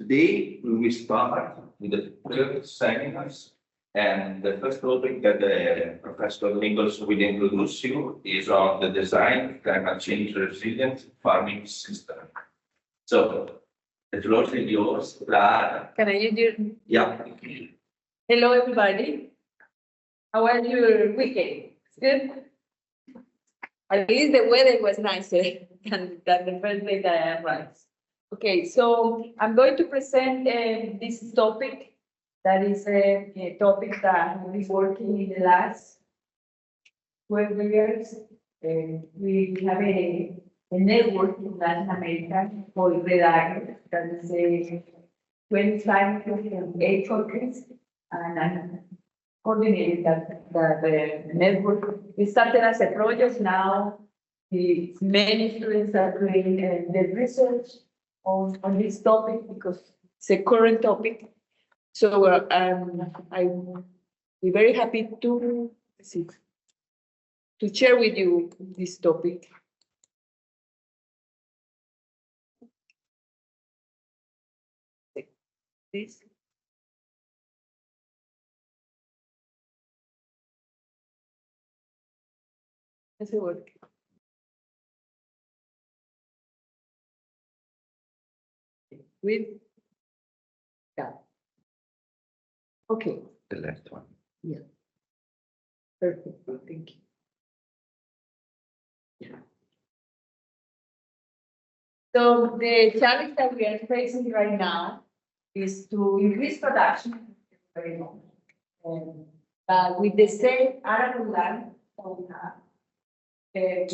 Today, we will start with the third seminars. And the first topic that Professor Nicholls will introduce you is on the design of climate change resilient farming system. So, the floor is yours. Can I use your... Yeah. Hello, everybody. How was your weekend? It's good? At least the weather was nicer than the first day that I arrived. Okay, so I'm going to present this topic. That is a topic that I've been working in the last 12 years. We have a network in Latin America called REDAG, that is a 25 from 8 countries, and I'm coordinating that network. We started as a project. Now many students are doing the research on this topic because it's a current topic. So I'll be very happy to share with you this topic. This. Does it work? With that. Okay. The last one. Yeah. Perfect. Thank you. Yeah. So the challenge that we are facing right now is to increase production very much. With the same arable land that we have,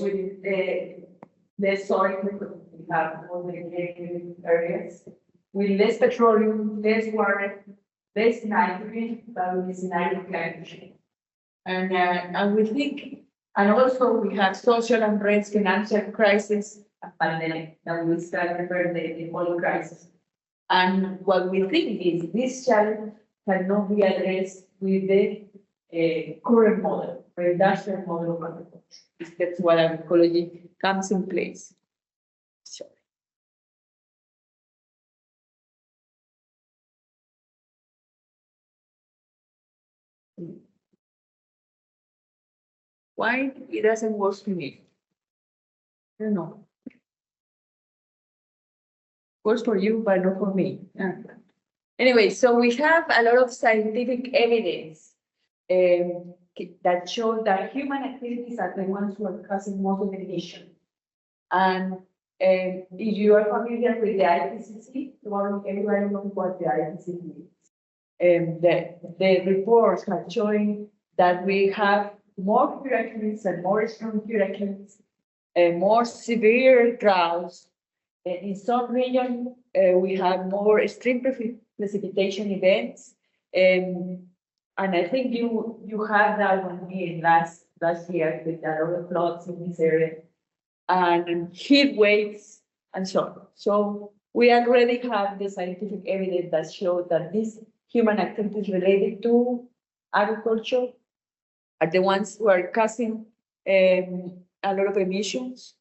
with the soil we have all the areas, with less petroleum, less water, less nitrogen, but with this nitrogen. And we think, and also we have social unrest, financial crisis, and pandemic that we started the oil crisis. And what we think is this challenge cannot be addressed with the current model, the industrial model of agriculture. That's why agroecology comes in place. Sorry. Why it doesn't work for me? I don't know. Works for you, but not for me. Anyway, so we have a lot of scientific evidence that show that human activities are the ones who are causing most of the emission. And if you are familiar with the IPCC, everybody knows what the IPCC is. The reports are showing that we have more hurricanes and more strong hurricanes, more severe droughts. In some regions, we have more extreme precipitation events. And I think you had that one here last year with a lot of floods in this area and heat waves and so on. So we already have the scientific evidence that shows that these human activities related to agriculture are the ones who are causing a lot of emissions.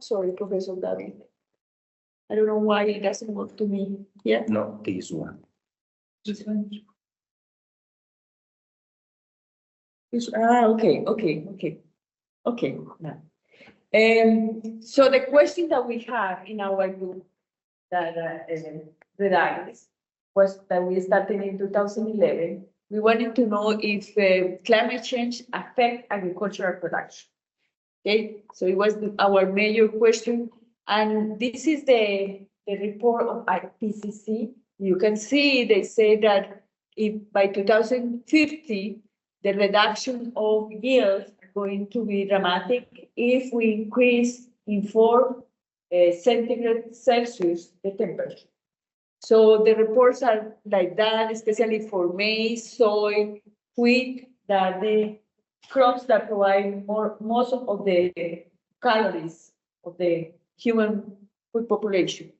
Sorry, Professor David. I don't know why it doesn't work to me. Yeah. No, this one. This one. Okay. Now. So the question that we have in our group that was that we started in 2011. We wanted to know if climate change affects agricultural production. Okay, so it was our major question, and this is the report of IPCC. You can see they say that if by 2050 the reduction of yields are going to be dramatic if we increase in 4 centigrade Celsius the temperature. So the reports are like that, especially for maize, soy, wheat, that the crops that provide most of the calories of the human food population.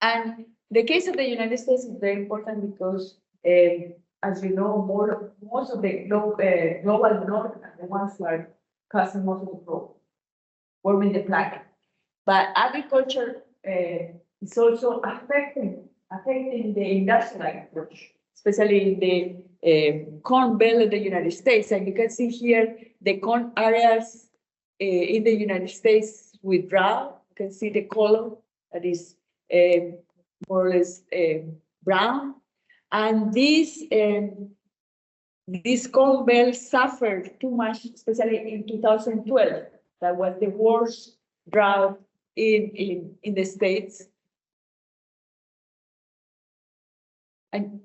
And the case of the United States is very important because, as you know, most of the global north are the ones who are causing most of the problem, warming the planet. But agriculture is also affecting the industrial approach, especially in the corn belt of the United States. And you can see here the corn areas in the United States with brown. You can see the color that is more or less brown. And this corn belt suffered too much, especially in 2012. That was the worst drought in the States. And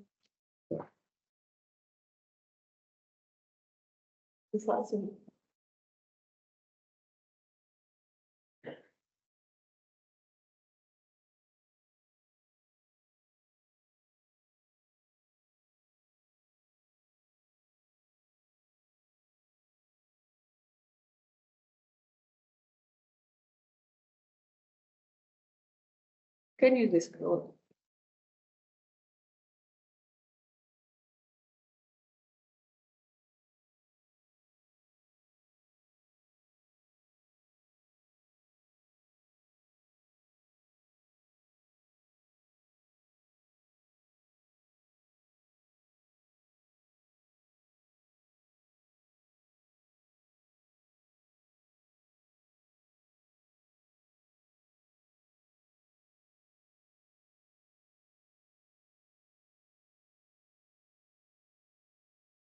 it's also can you describe?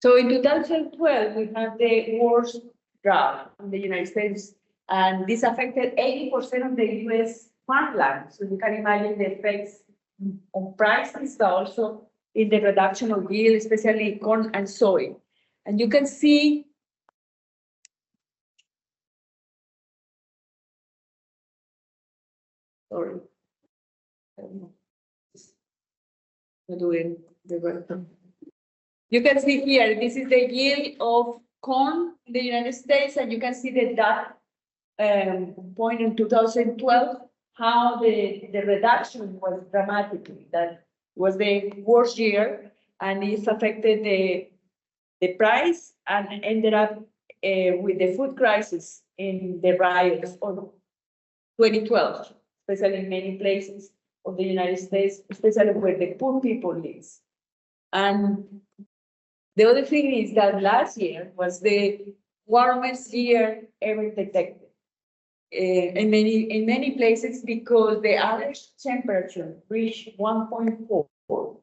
So in 2012, we had the worst drought in the United States, and this affected 80% of the US farmland. So you can imagine the effects on prices, but also in the reduction of yield, especially corn and soy. And you can see sorry, I'm doing the right thing. You can see here, this is the yield of corn in the United States, and you can see the dot point in 2012, how the reduction was dramatically. That was the worst year, and it affected the price and ended up with the food crisis in the riots of 2012, especially in many places of the United States, especially where the poor people live. And the other thing is that last year was the warmest year ever detected in many places, because the average temperature reached 1.4.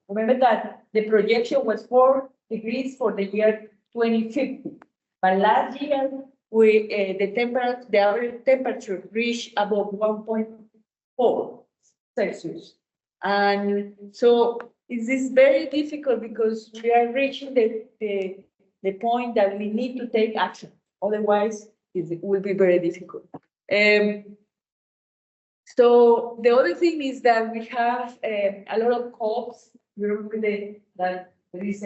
Remember that the projection was 4 degrees for the year 2050, but last year the average temperature reached above 1.4 Celsius, and so this is very difficult because we are reaching the point that we need to take action. Otherwise, it will be very difficult. So the other thing is that we have a lot of COPs. You remember that there is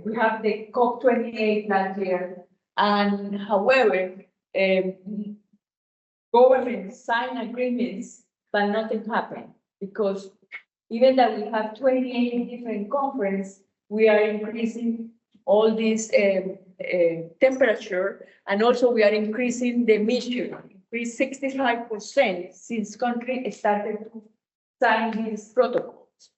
we have the COP28 last year, and however, governments sign agreements, but nothing happened, because even that we have 28 different conferences, we are increasing all this temperature, and also we are increasing the emission, increased 65% since country started to sign these protocols.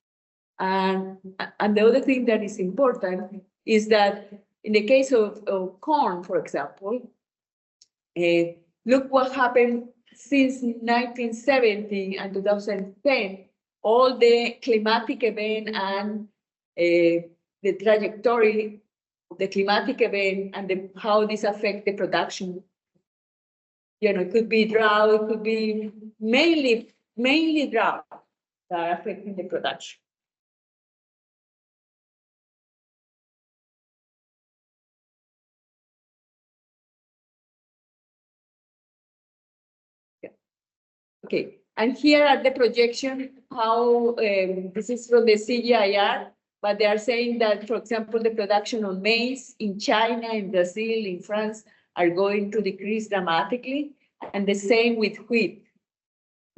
And the other thing that is important is that in the case of corn, for example, look what happened since 1970 and 2010. All the climatic event and the trajectory of the climatic event and how this affects the production. You know, it could be drought, it could be mainly drought that are affecting the production. Yeah. Okay. And here are the projection, how this is from the CGIAR, but they are saying that, for example, the production of maize in China, in Brazil, in France are going to decrease dramatically, and the same with wheat.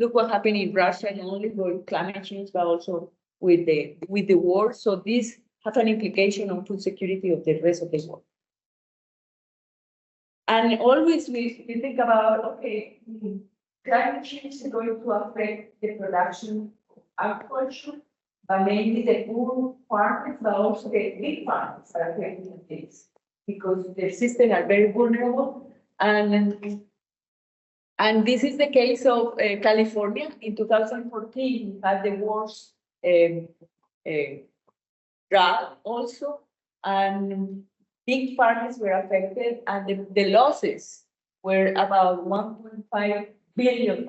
Look what happened in Russia, not only with climate change, but also with the war. So this has an implication on food security of the rest of the world. And always we think about, okay, climate change is going to affect the production of agriculture, but mainly the poor farmers, but also the big farmers are affected this because the systems are very vulnerable. And this is the case of California. In 2014, we had the worst drought also, and big farmers were affected, and the losses were about $1.5 billion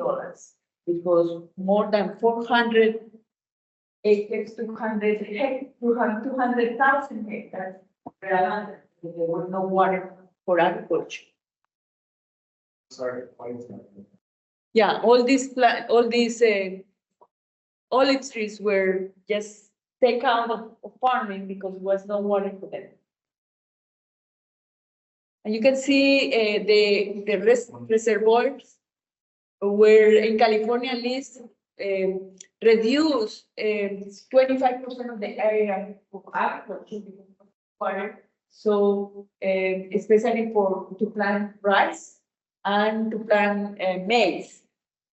because more than 400 acres, 200,000 hectares were abandoned. There was no water for agriculture. Sorry, Yeah, all these olive trees were just taken out of farming because there was no water for them. And you can see the reservoirs were in California at least reduced 25% of the area of agriculture because of water. So especially to plant rice and to plant maize.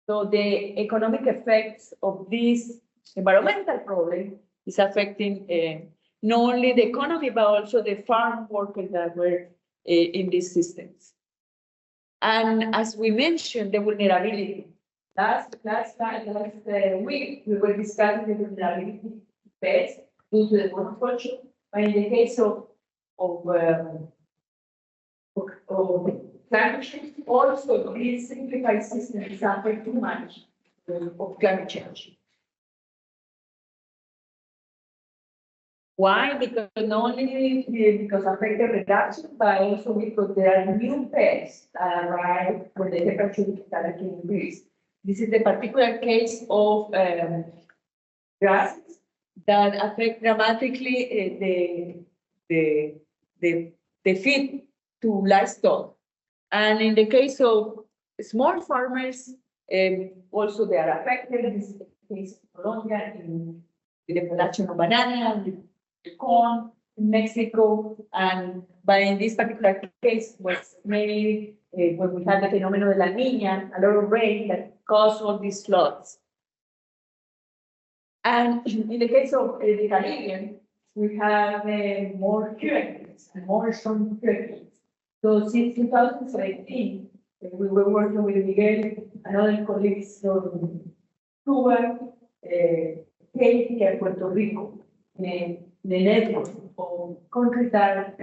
So the economic effects of this environmental problem is affecting not only the economy, but also the farm workers that were in these systems. And as we mentioned, the vulnerability. Last week, we were discussing the vulnerability best due to the monoculture. But in the case of climate change, also these simplified systems suffer too much of climate change. Why? Because not only because affect the reduction, but also because there are new pests that arrive when the temperature started to increase. This is the particular case of grasses that affect dramatically the feed to livestock. And in the case of small farmers, also they are affected. This is the case of Colombia in the production of banana, corn in Mexico, but in this particular case was mainly when we had the phenomenon of La Niña, a lot of rain that caused all these floods. And in the case of the Caribbean, we have more hurricanes, more strong hurricanes. So since 2017, we were working with Miguel and other colleagues from Cuba, Haiti, and Puerto Rico. The network of countries that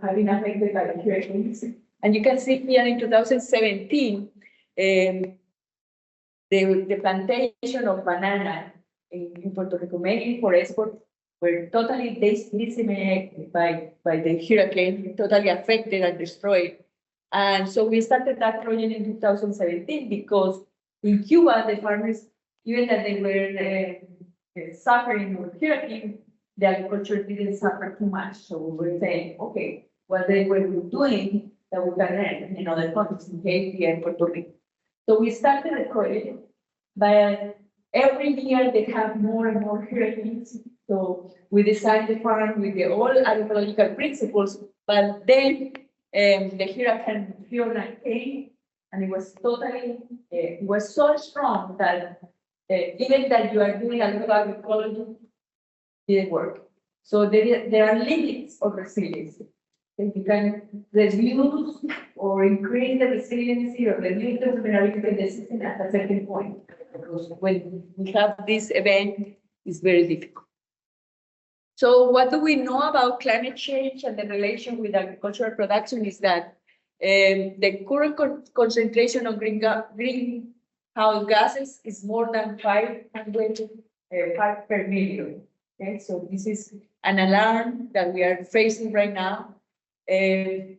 have been affected by the hurricanes. And you can see here in 2017, the plantation of banana in Puerto Rico, mainly for export, were totally decimated by the hurricane, totally affected and destroyed. And so we started that project in 2017 because in Cuba, the farmers, even that they were suffering with hurricane, the agriculture didn't suffer too much. So we were saying, okay, what they were doing that we can learn in other countries, in Haiti and Puerto Rico. So we started a project, but every year they have more and more hurricanes. So we designed the farm with the old agroecological principles, but then the hurricane Fiona came, and it was so strong that even that you are doing agroecology, didn't work. So there are limits of resiliency. You can reduce or increase the resiliency or reduce the vulnerability of the system at a certain point. Because when we have this event, it's very difficult. So what do we know about climate change and the relation with agricultural production is that the current concentration of greenhouse gases is more than 500 parts per million. Okay, so this is an alarm that we are facing right now. We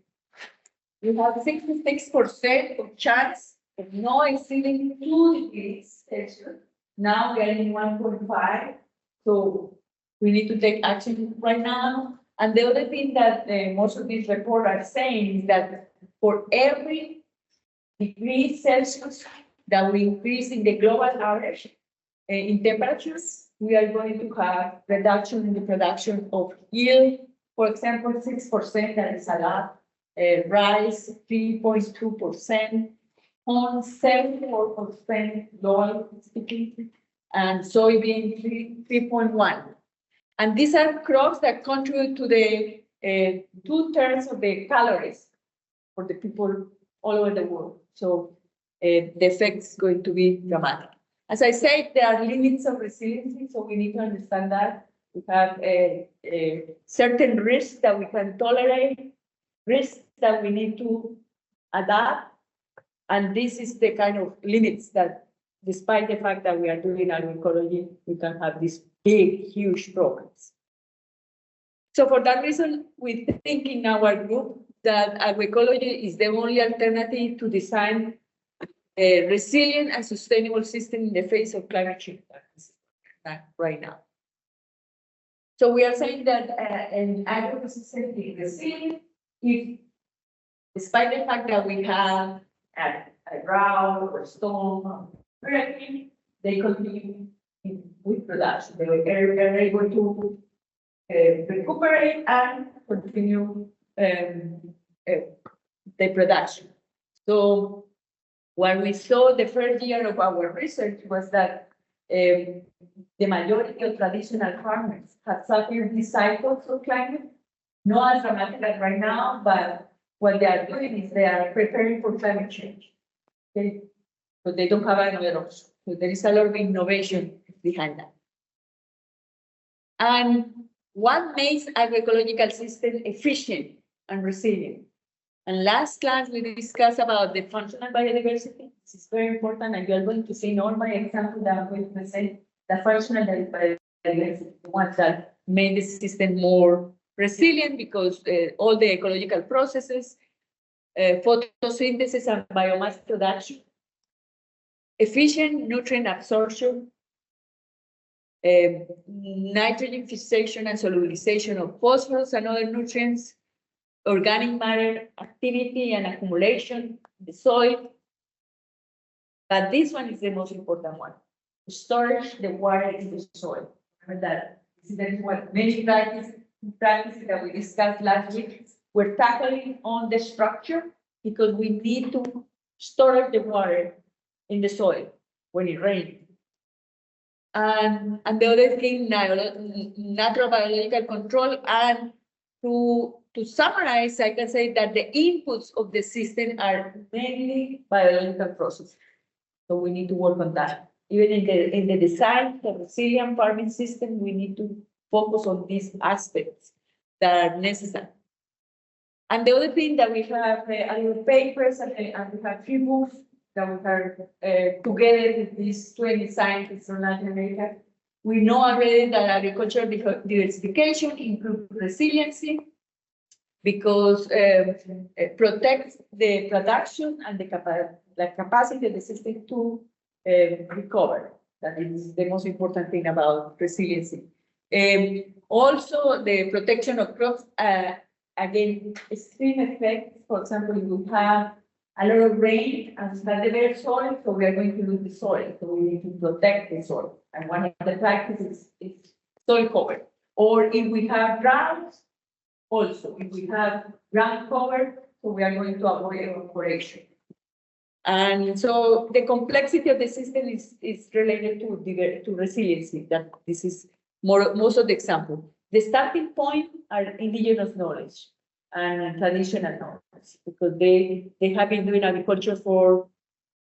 have 66% of chance of not exceeding 2 degrees Celsius. Now we are in 1.5, so we need to take action right now. And the other thing that most of these reports are saying is that for every degree Celsius that we increase in the global average in temperatures, we are going to have reduction in the production of yield. For example, 6%, that is a lot. Rice, 3.2%. corn 74% global speaking, and soybean 3.1. And these are crops that contribute to the 2/3 of the calories for the people all over the world. So the effect is going to be dramatic. As I said, there are limits of resiliency, so we need to understand that. We have a certain risks that we can tolerate, risks that we need to adapt, and this is the kind of limits that, despite the fact that we are doing agroecology, we can have these big, huge problems. So for that reason, we think in our group that agroecology is the only alternative to design a resilient and sustainable system in the face of climate change right now. So we are saying that an agro-system is resilient if, despite the fact that we have a drought or storm or hurricane, they continue with production. They are able to recuperate and continue the production. So what we saw the first year of our research was that the majority of traditional farmers have suffered these cycles of climate, not as dramatic as right now, but what they are doing is they are preparing for climate change. Okay? So they don't have another option. So there is a lot of innovation behind that. And what makes agroecological system efficient and resilient? And last class, we discussed about the functional biodiversity. This is very important, and you're going to see in all my examples that I'm going to present the functional biodiversity, the ones that make the system more resilient because all the ecological processes, photosynthesis and biomass production, efficient nutrient absorption, nitrogen fixation and solubilization of phosphorus and other nutrients, organic matter activity and accumulation in the soil. But this one is the most important one. Storage the water in the soil. Remember that this is what many practices that we discussed last week. We're tackling on the structure because we need to store the water in the soil when it rains. And the other thing, natural biological control. And to summarize, I can say that the inputs of the system are mainly biological processes. So we need to work on that. Even in the design, the resilient farming system, we need to focus on these aspects that are necessary. And the other thing that we have other papers and we have 3 books that we have together with these 20 scientists from Latin America. We know already that agricultural diversification improves resiliency because it protects the production and the capacity of the system to recover. That is the most important thing about resiliency. Also, the protection of crops against extreme effects. For example, if we have a lot of rain and not the bare soil, so we are going to lose the soil. So we need to protect the soil. And one of the practices is soil cover. Or if we have droughts, also, if we have ground cover, so we are going to avoid evaporation. And so the complexity of the system is related to resiliency. That this is most of the example. The starting point are indigenous knowledge and traditional knowledge because they have been doing agriculture for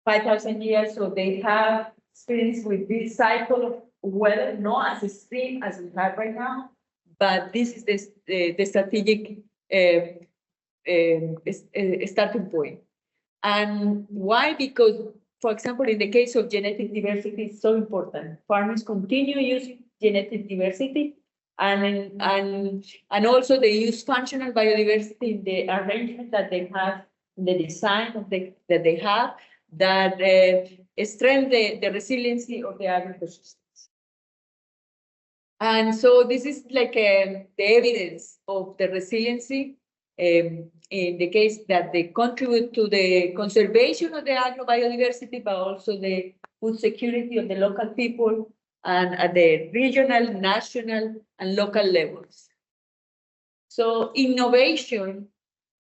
5,000 years, so they have experience with this cycle of weather, not as extreme as we have right now, but this is the strategic starting point. And why? Because, for example, in the case of genetic diversity, it's so important. Farmers continue using genetic diversity, and also they use functional biodiversity in the arrangement that they have, in the design that they have, that strengthen the resiliency of the agriculture systems. And so this is like the evidence of the resiliency in the case that they contribute to the conservation of the agrobiodiversity, but also the food security of the local people and at the regional, national, and local levels. So innovation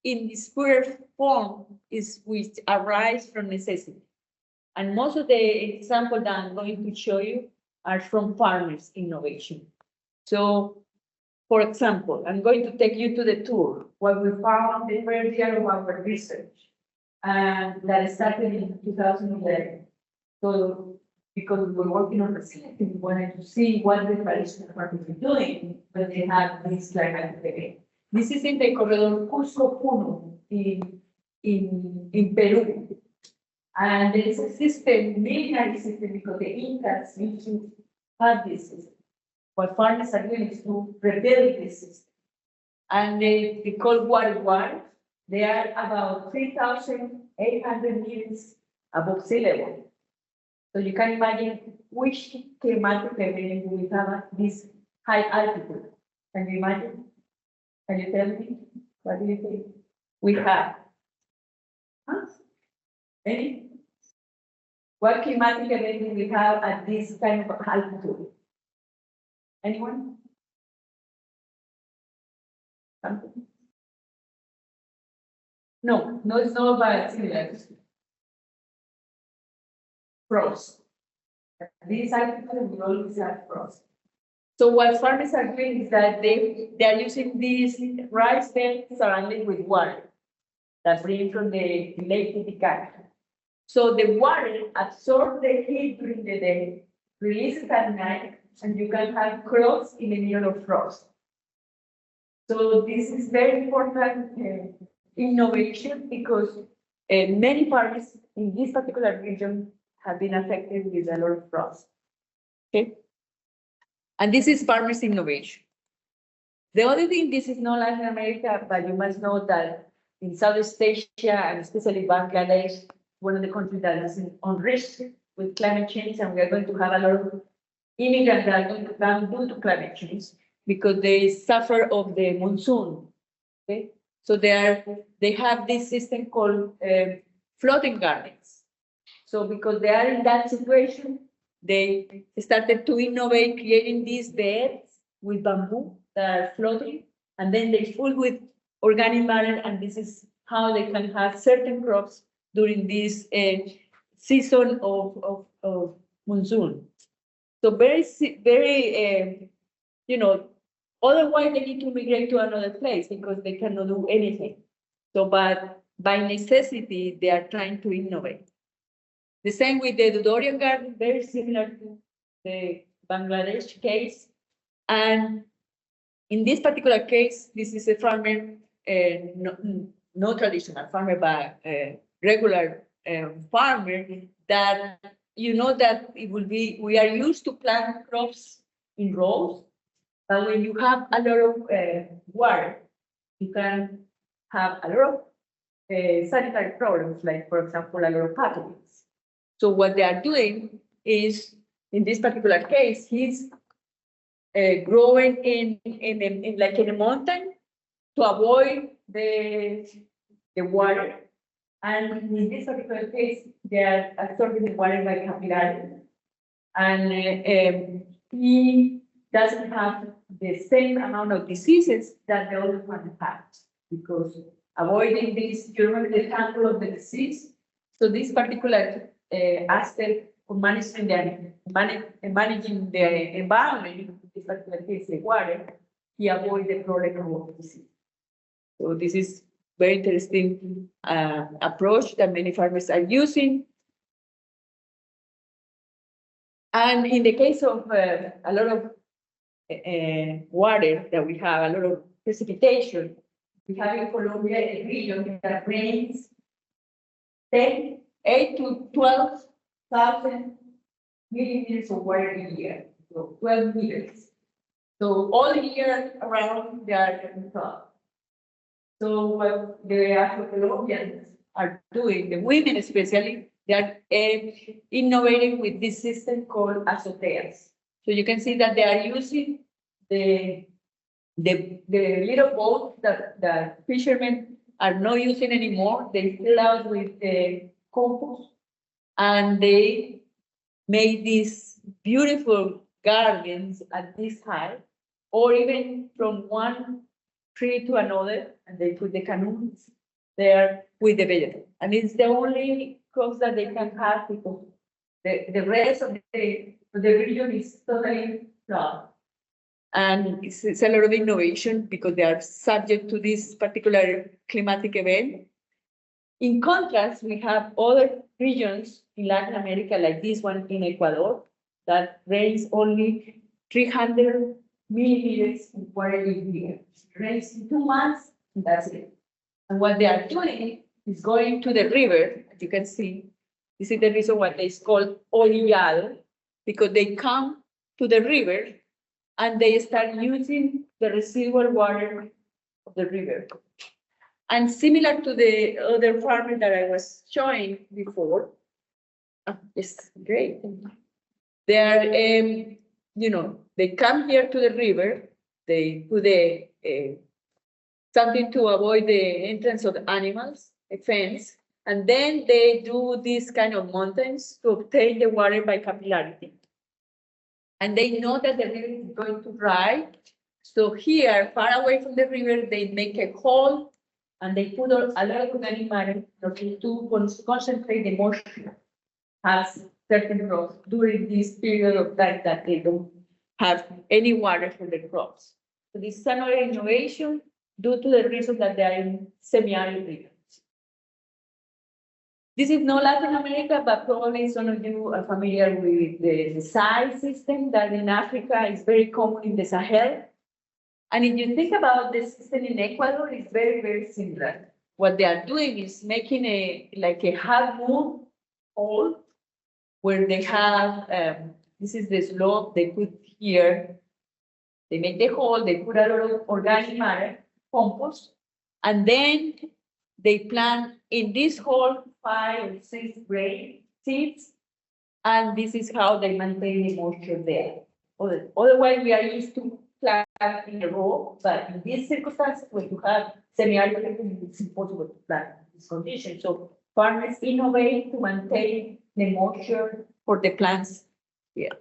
in this pure form is which arise from necessity. And most of the examples that I'm going to show you are from farmers' innovation. So, for example, I'm going to take you to the tour, what we found the first year of our research, and that started in 2011. So, because we were working on facility, we wanted to see what the traditional farmers were doing when they had this climate event. This is in the corredor Cusco Puno in Peru. And there is a system, military system, because the Incas used to have this system. What farmers are doing is to rebuild this system. And they call water war. They are about 3,800 meters above sea level. So you can imagine which climatic event we have at this high altitude. Can you imagine? Can you tell me? What do you think? We have. Huh? Any? What climatic event do we have at this kind of altitude? Anyone? Something? No, it's not but similar. Frost. This altitude we always have frost. So what farmers are doing is that they are using these rice beds surrounded with water that bring from the Lake Titicaca. So the water absorbs the heat during the day, releases at night, and you can have crops in the middle of frost. So this is very important innovation because many farmers in this particular region have been affected with a lot of frost. Okay. And this is farmers' innovation. The other thing, this is not Latin America, but you must know that in Southeast Asia and especially Bangladesh, one of the countries that is on risk with climate change, and we are going to have a lot of immigrants that are going to come due to climate change because they suffer of the monsoon. Okay, so they have this system called floating gardens. So because they are in that situation, they started to innovate, creating these beds with bamboo that are floating, and then they full with organic matter, and this is how they can have certain crops during this season of monsoon. So very, otherwise they need to migrate to another place because they cannot do anything. So, but by necessity, they are trying to innovate. The same with the Dudorian garden, very similar to the Bangladesh case. And in this particular case, this is a farmer, no traditional farmer, but regular farmer that that it will be, we are used to plant crops in rows, but when you have a lot of water, you can have a lot of sanitary problems, like, for example, a lot of pathogens. So what they are doing is, in this particular case, he's growing in a mountain to avoid the water. And in this particular case, they are absorbing the water by capillary. And he doesn't have the same amount of diseases that the other one has, because avoiding this, you remember the example of the disease? So this particular aspect of managing the environment, in this particular case, the water, he avoids the problem of disease. So this is very interesting approach that many farmers are using. And in the case of a lot of water that we have, a lot of precipitation, we have in Colombia a region that rains 8 to 12,000 millimeters of water a year, so 12 meters. So all year around they are getting flood. So what the Afro-Colombians are doing, the women especially, they are innovating with this system called azoteas. So you can see that they are using the little boat that the fishermen are not using anymore. They fill out with the compost, and they made these beautiful gardens at this height, or even from one tree to another, and they put the canoes there with the vegetable. And it's the only crops that they can have because the rest of the region is totally flat. And it's a lot of innovation because they are subject to this particular climatic event. In contrast, we have other regions in Latin America, like this one in Ecuador, that rains only 300 millimeters in quarterly year. It rains in 2 months, and that's it. And what they are doing is going to the river, as you can see. This is the reason why it's called orillado, because they come to the river and they start using the residual water of the river. And similar to the other farmer that I was showing before, it's great. They are, they come here to the river, they put something to avoid the entrance of the animals, a fence, and then they do these kind of mountains to obtain the water by capillarity. And they know that the river is going to dry. So here, far away from the river, they make a hole and they put a lot of organic matter to concentrate the moisture as certain crops during this period of time that they don't have any water for the crops. So this is another innovation due to the reason that they are in semi-arid regions. This is not Latin America, but probably some of you are familiar with the SAI system that in Africa is very common in the Sahel. And if you think about the system in Ecuador, it's very, very similar. What they are doing is making a half moon hole where they have, this is the slope they put here. They make the hole, they put a lot of organic matter, compost, and then they plant in this hole 5 or 6 grain seeds, and this is how they maintain the moisture there. Otherwise, we are used to plant in a row, but in these circumstances, when you have semi-arid, it's impossible to plant in this condition. So farmers innovate to maintain the moisture for the plants here.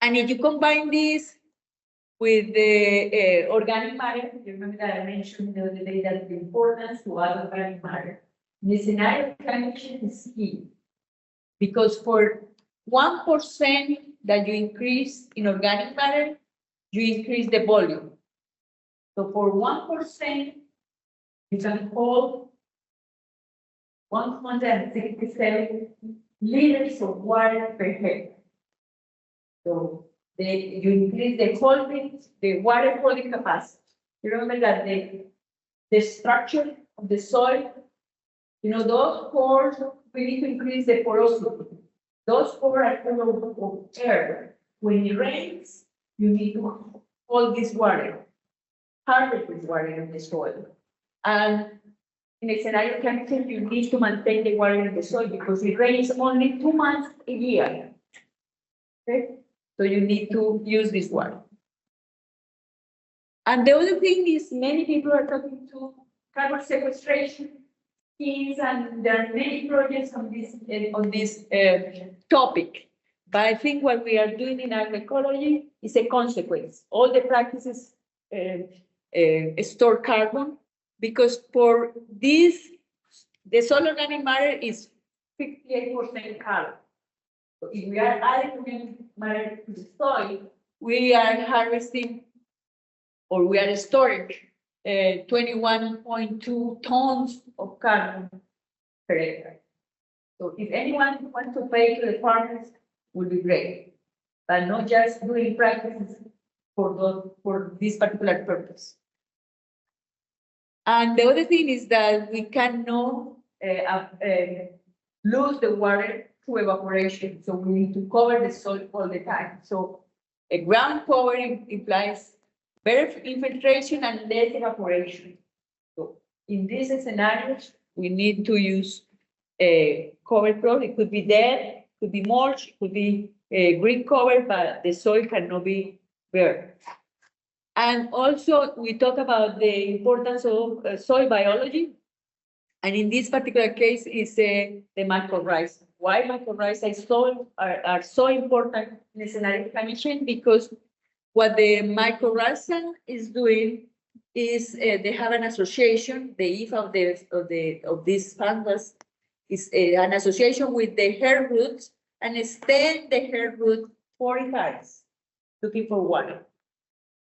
And if you combine this with the organic matter, you remember that I mentioned the other day that the importance to add organic matter. The scenario of climate change is key because for 1% that you increase in organic matter, you increase the volume. So for 1%, you can hold 167 liters of water per hectare. So you increase the water holding capacity. You remember that the structure of the soil, those pores, we need to increase the porosity. Those pores are full of air. When it rains, you need to hold this water, harvest this water in the soil. And in a scenario of climate change, you need to maintain the water in the soil because it rains only 2 months a year. Okay? So you need to use this water. And the other thing is many people are talking to carbon sequestration schemes, and there are many projects on this topic. But I think what we are doing in agroecology is a consequence. All the practices store carbon because for this, the soil organic matter is 58% carbon. So if we are adding organic matter to the soil, we are harvesting or we are storing 21.2 tons of carbon per acre. So if anyone wants to pay to the farmers, would be great, but not just doing practices for this particular purpose. And the other thing is that we cannot lose the water through evaporation. So we need to cover the soil all the time. So a ground cover implies better infiltration and less evaporation. So in these scenarios, we need to use a cover crop. It could be dead, could be mulch, could be a green cover, but the soil cannot be bare. And also, we talk about the importance of soil biology. And in this particular case, is the mycorrhiza. Why mycorrhiza soil are so important in the scenario of climate change? Because What the mycorrhizal is doing is they have an association. The if of this fungus is an association with the hair roots and extend the hair root 40 times, looking for water.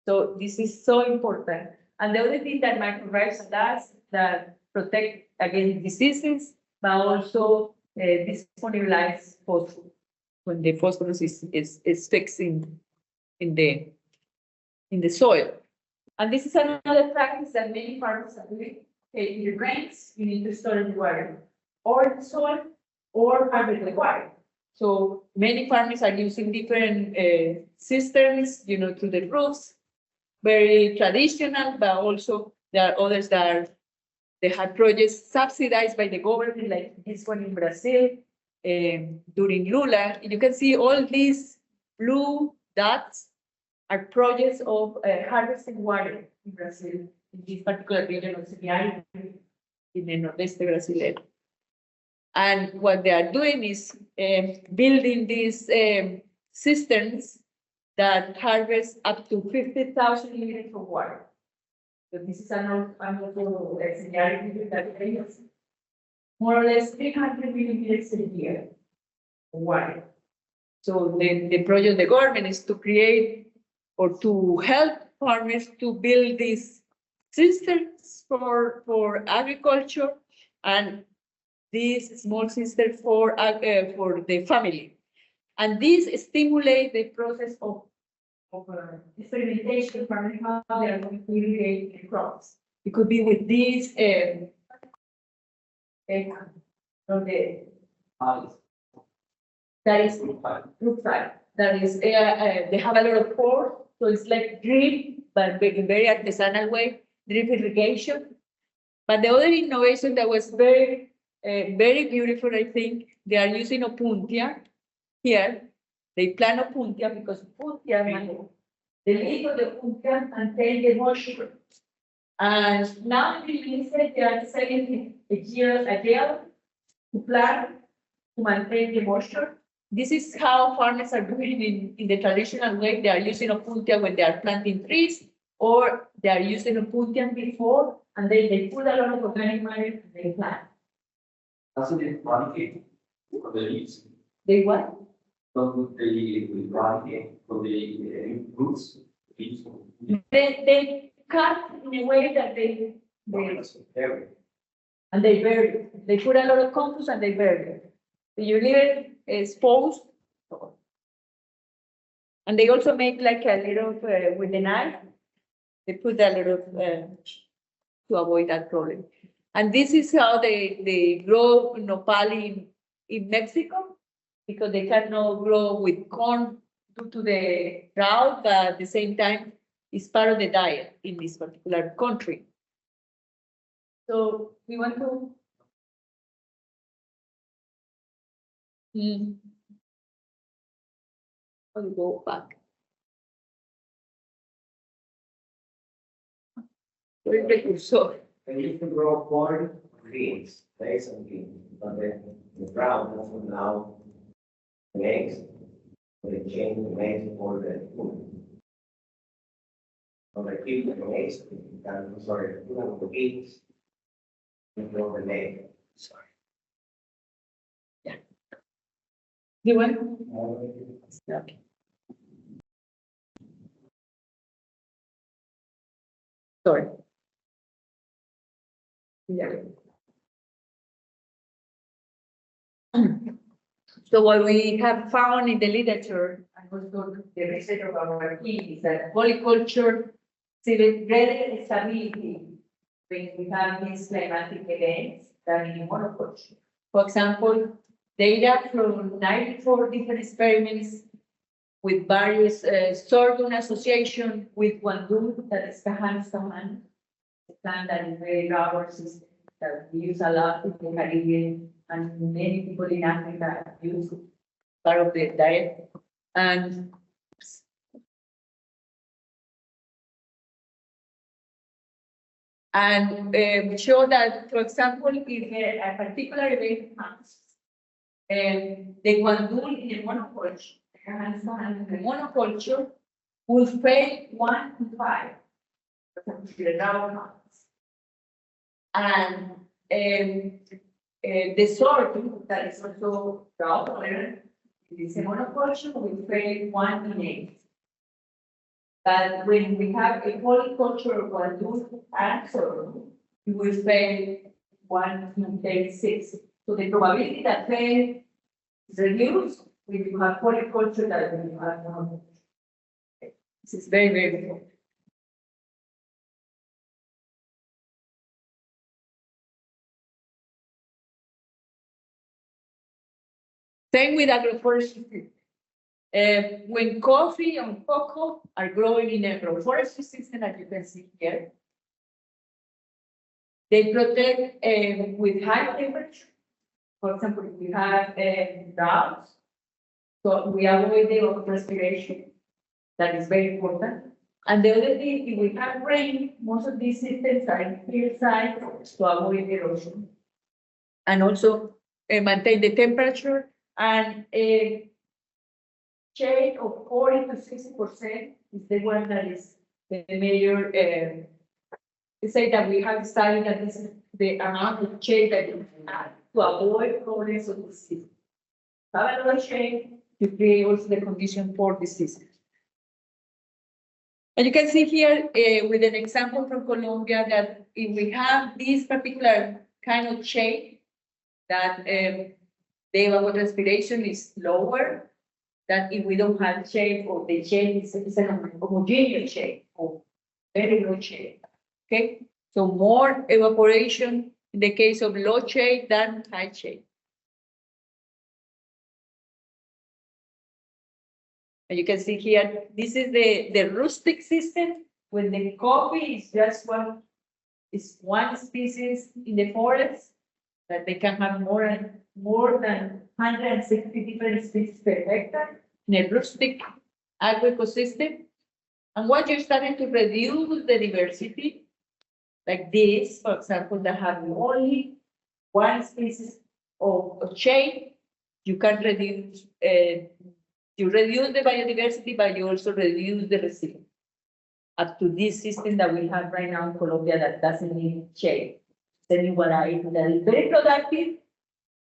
So this is so important. And the other thing that mycorrhizal does that protect against diseases, but also disponibilize phosphorus when the phosphorus is fixed in the soil. And this is another practice that many farmers are doing. Okay, in the rains, you need to store the water, or in the soil, or harvest the water. So many farmers are using different cisterns, through the roofs, very traditional, but also there are others that they have projects subsidized by the government, like this one in Brazil, during Lula. You can see all these blue dots are projects of harvesting water in Brazil, in this particular region of Seminars-UNIMORE-C, in the Nordeste Brasileño. And what they are doing is building these cisterns that harvest up to 50,000 liters of water. So this is another scenario that is more or less 300 millimeters a year of water. So the project of the government is to create or to help farmers to build these cisterns for agriculture and these small cisterns for the family. And this stimulates the process of experimentation farming, how they are going to irrigate the crops. It could be with these that is group five. That is they have a lot of pores, so it's like drip, but in very artisanal way, drip irrigation. But the other innovation that was very beautiful, I think, they are using opuntia here. They plant opuntia because opuntia, the leaf of the opuntia contain the moisture. And now they are selling a gel to plant to maintain the moisture. This is how farmers are doing in the traditional way. They are using opuntia when they are planting trees, or they are using opuntia before, and then they put a lot of organic matter and they plant. Doesn't it eradicate for the leaves? They what? Doesn't they eradicate for the roots? They cut in a way that they Bury. and they bury it. They put a lot of compost and they bury it. You leave it exposed. And they also make like a little, with the knife, they put a little to avoid that problem. And this is how they grow nopal in Mexico, because they cannot grow with corn due to the drought, but at the same time, it's part of the diet in this particular country. So we want to. I'll go back. Where's the cursor? And you can grow corn, greens, maize and beans, but then the ground doesn't allow maize, but it changes the maize for the food. So they keep the maize, the beans, and grow the maize. Sorry. You want? Okay. Sorry. Yeah. So what we have found in the literature, and also the research of our team, is that polyculture exhibits greater stability when we have these climatic events than in monoculture. For example, data from 94 different experiments with various sorghum association with guandul, that is Kahan, a plant that is very rare system that we use a lot in the Caribbean, and many people in Africa use part of the diet. And show that, for example, if a particular event comes, the guandul in the monoculture, the monoculture will fail 1 to 5. The drought comes. And the soil that is also drought tolerant, it is a monoculture, will fail 1 in 8. But when we have a polyculture of guandul and sorghum, it will fail 1 in 36. So the probability that fail is reduced when you have polyculture that when you have monoculture. This is very, very important. Same with agroforestry. When coffee and cocoa are growing in a agroforestry system, as you can see here, they protect with high temperature. For example, if we have droughts, so we avoid the respiration. That is very important. And the other thing, if we have rain, most of these systems are in hillside to avoid erosion. And also maintain the temperature and a shade of 40 to 60% is the one that is the major. Say that we have studied that this is the amount of shade that you have to avoid problems of disease. Have another shade to create also the condition for disease. And you can see here with an example from Colombia that if we have this particular kind of shade, that the evapotranspiration is lower than if we don't have shade or the shade is an homogeneous shade or very low shade. Okay, so more evaporation in the case of low shade than high shade. And you can see here, this is the rustic system when the coffee is just one species in the forest, that they can have more than 160 different species per hectare in a rustic agro-ecosystem. And once you're starting to reduce the diversity, like this, for example, that have only one species of shade, you can reduce, you reduce the biodiversity, but you also reduce the resilience. Up to this system that we have right now in Colombia that doesn't need shade. It's a new variety that is very productive,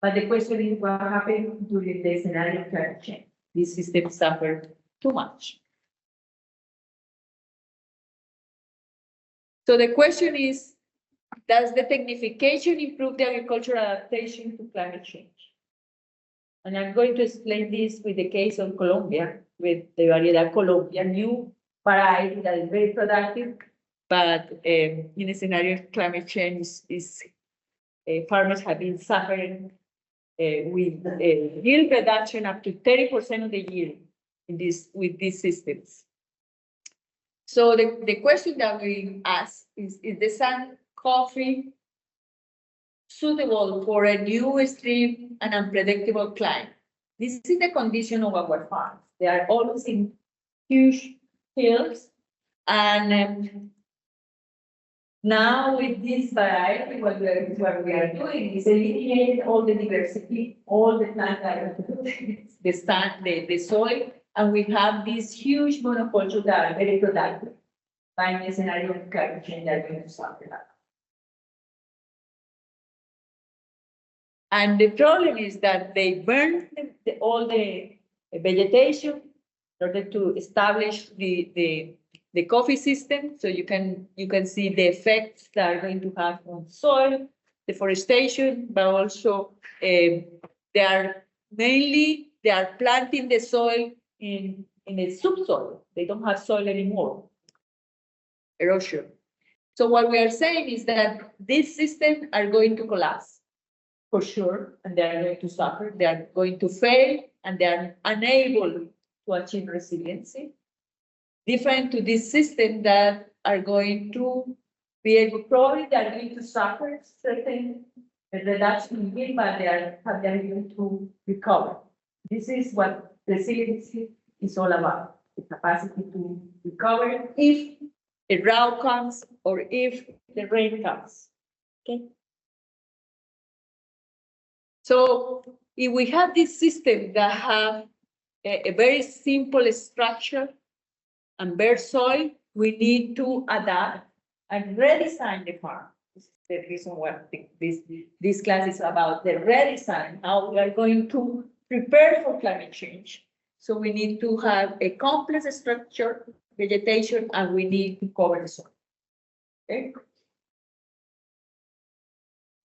but the question is what happens during the scenario of climate change. These systems suffer too much. So the question is, does the technification improve the agricultural adaptation to climate change? And I'm going to explain this with the case of Colombia, with the Variedad Colombia, new variety that is very productive, but in a scenario of climate change, farmers have been suffering with yield reduction up to 30% of the yield with these systems. So the question that we ask is the sun coffee suitable for a new extreme and unpredictable climate? This is the condition of our farms. They are always in huge hills, and now with this variety, what we are doing is eliminating all the diversity, all the plant the soil, and we have these huge monocultures that are very productive. By the scenario of climate change that we have suffered. And the problem is that they burn all the vegetation in order to establish the coffee system. So you can see the effects that are going to have on soil, deforestation, but also they are planting the soil in the subsoil. They don't have soil anymore. Erosion. So what we are saying is that these systems are going to collapse for sure, and they are going to suffer. They are going to fail, and they are unable to achieve resiliency. Different to this system that are going to be able, probably they are going to suffer certain reduction in yield, but they are going to recover. This is what resiliency is all about: the capacity to recover if a drought comes or if the rain comes. Okay. So if we have this system that have a very simple structure, and bare soil, we need to adapt and redesign the farm. This is the reason why this class is about the redesign, how we are going to prepare for climate change. So we need to have a complex structure, vegetation, and we need to cover the soil. Okay.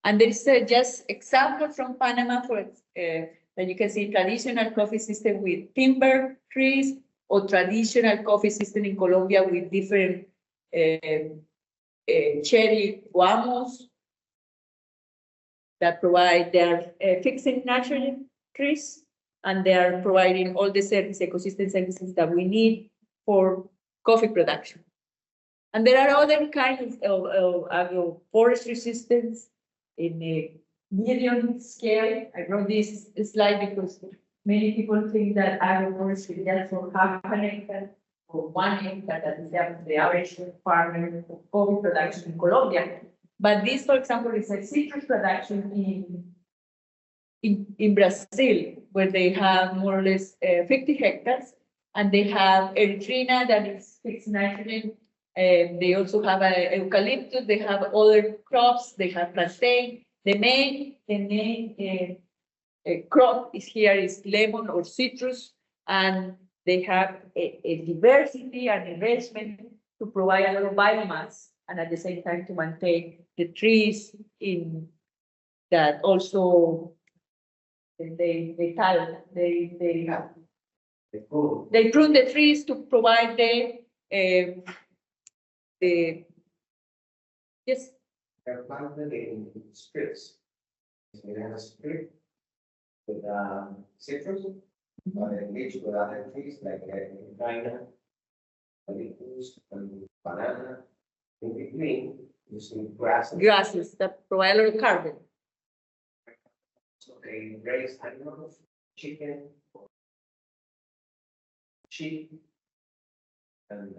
And there is just example from Panama for that you can see traditional coffee system with timber trees, or traditional coffee system in Colombia with different cherry guamos that provide their fixing nitrogen trees, and they are providing all the service, ecosystem services that we need for coffee production. And there are other kinds of agroforestry systems in a medium scale. I wrote this slide because many people think that agroforestry is just for half an acre or 1 acre, that is the average farmer for coffee production in Colombia. But this, for example, is a citrus production in Brazil, where they have more or less 50 hectares, and they have erythrina that is fixed nitrogen. They also have eucalyptus, they have other crops, they have plantain. The main crop is lemon or citrus, and they have a diversity and enrichment to provide a lot of biomass, and at the same time to maintain the trees in that also they prune the trees to provide the yes. They're planted in strips. We have a strip with citrus, or a niche with other trees like china, eucalyptus, and banana. In between, you see grasses. Grasses that provide a lot of carbon. So they raise animals, chicken, sheep, and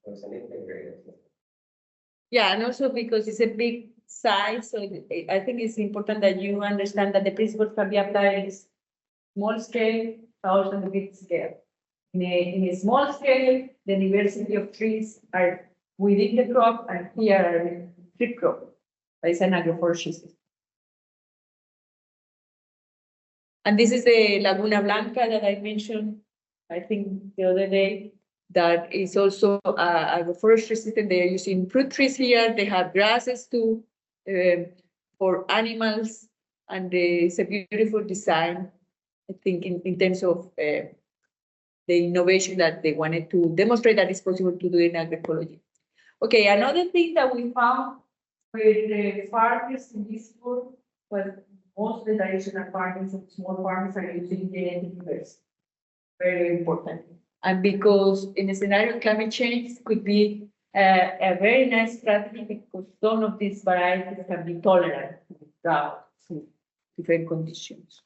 there's an integrated. Yeah, and also because it's a big size, so I think it's important that you understand that the principles can be applied in small scale, but also in the big scale. In a small scale, the diversity of trees are within the crop, and here are tree crop. It's an agroforestry system. And this is the Laguna Blanca that I mentioned, I think the other day, that is also a agroforestry system. They are using fruit trees here. They have grasses too for animals, and it's a beautiful design, I think, in terms of the innovation that they wanted to demonstrate that it's possible to do in agroecology. Okay, another thing that we found with the farmers in this world, well, most of the traditional farmers and small farmers are using genetic diversity. Very important. And because in a scenario of climate change could be a very nice strategy, because some of these varieties can be tolerant to drought, to different conditions.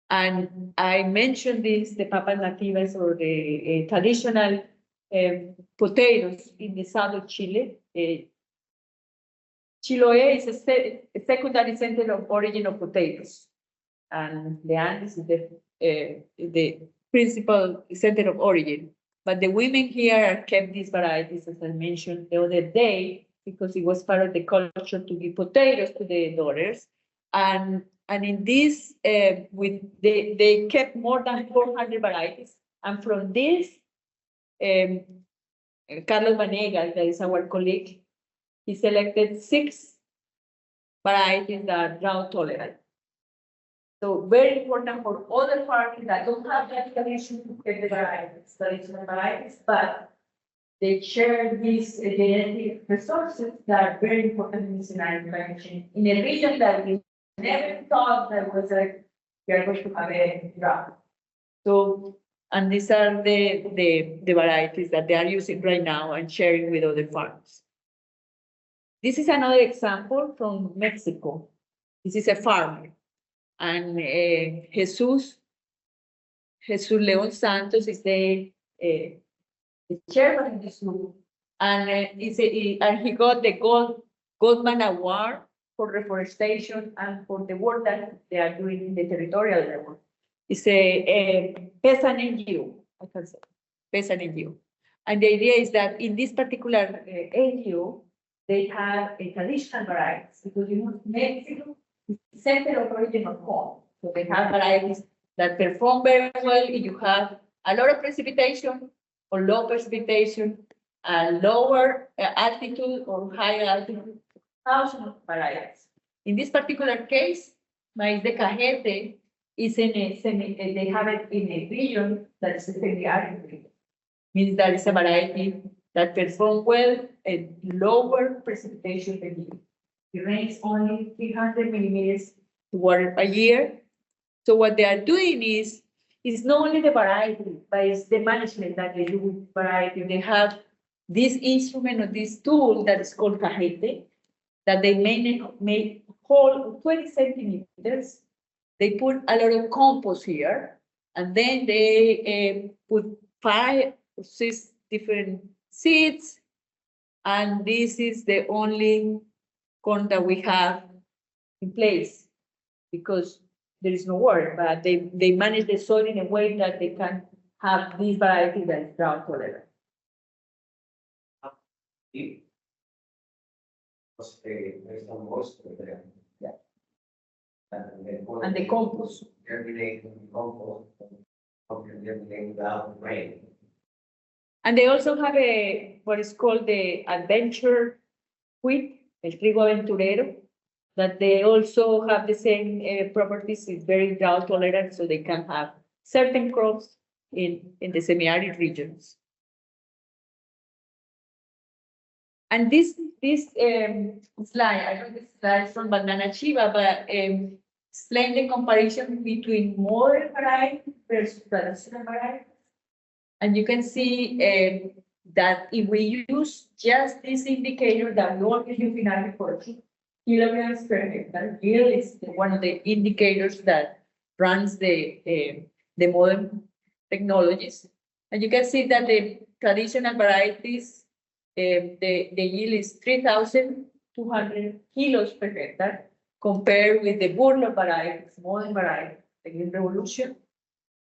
And I mentioned this, the papas nativas, or the traditional potatoes in the south of Chile. Chiloé is a secondary center of origin of potatoes, and the Andes is the principal center of origin. But the women here kept these varieties, as I mentioned the other day, because it was part of the culture to give potatoes to the daughters. And in this, they kept more than 400 varieties. And from this, Carlos Vanegas, that is our colleague, he selected 6 varieties that are drought tolerant. So very important for other farmers that don't have that tradition to get the varieties, traditional varieties, but they share these genetic resources that are very important in scenario climate change in a region that we never thought that was like we are going to have a drought. So, and these are the varieties that they are using right now and sharing with other farmers. This is another example from Mexico. This is a farmer, and Jesus Leon Santos is the chairman of this group, and he got the Goldman Award for reforestation and for the work that they are doing in the territorial level. It's a peasant NGO, I can say, peasant NGO. And the idea is that in this particular NGO, they have a traditional varieties, because you know, Mexico is center of origin of corn. So they have varieties that perform very well if you have a lot of precipitation or low precipitation, and lower altitude or higher altitude, thousands of varieties. In this particular case, Maíz de Cajete is in a they have it in a region that is a semi-arid region. Means that it's a variety that performs well at lower precipitation per year. It rains only 300 millimeters water a year. So what they are doing is not only the variety, but it's the management that they do with variety. They have this instrument or this tool that is called cajete, that they make whole 20 centimeters. They put a lot of compost here, and then they put 5 or 6 different seeds, and this is the only corn that we have in place, because there is no water, but they manage the soil in a way that they can have this variety that is drought tolerant. There's no moisture there. Yeah. And And the compost. germinate in compost, can germinate without rain. And they also have what is called the adventure wheat, el trigo aventurero, that they also have the same properties. It's very drought tolerant, so they can have certain crops in the semi-arid regions. And this slide, I know this slide is from Banana Chiva, but explain the comparison between modern variety versus traditional variety. And you can see that if we use just this indicator that we always use in agriculture, kilograms per hectare, yield is one of the indicators that runs the modern technologies. And you can see that the traditional varieties, the yield is 3,200 kilos per hectare, compared with the Burlo varieties, modern varieties, the Green Revolution,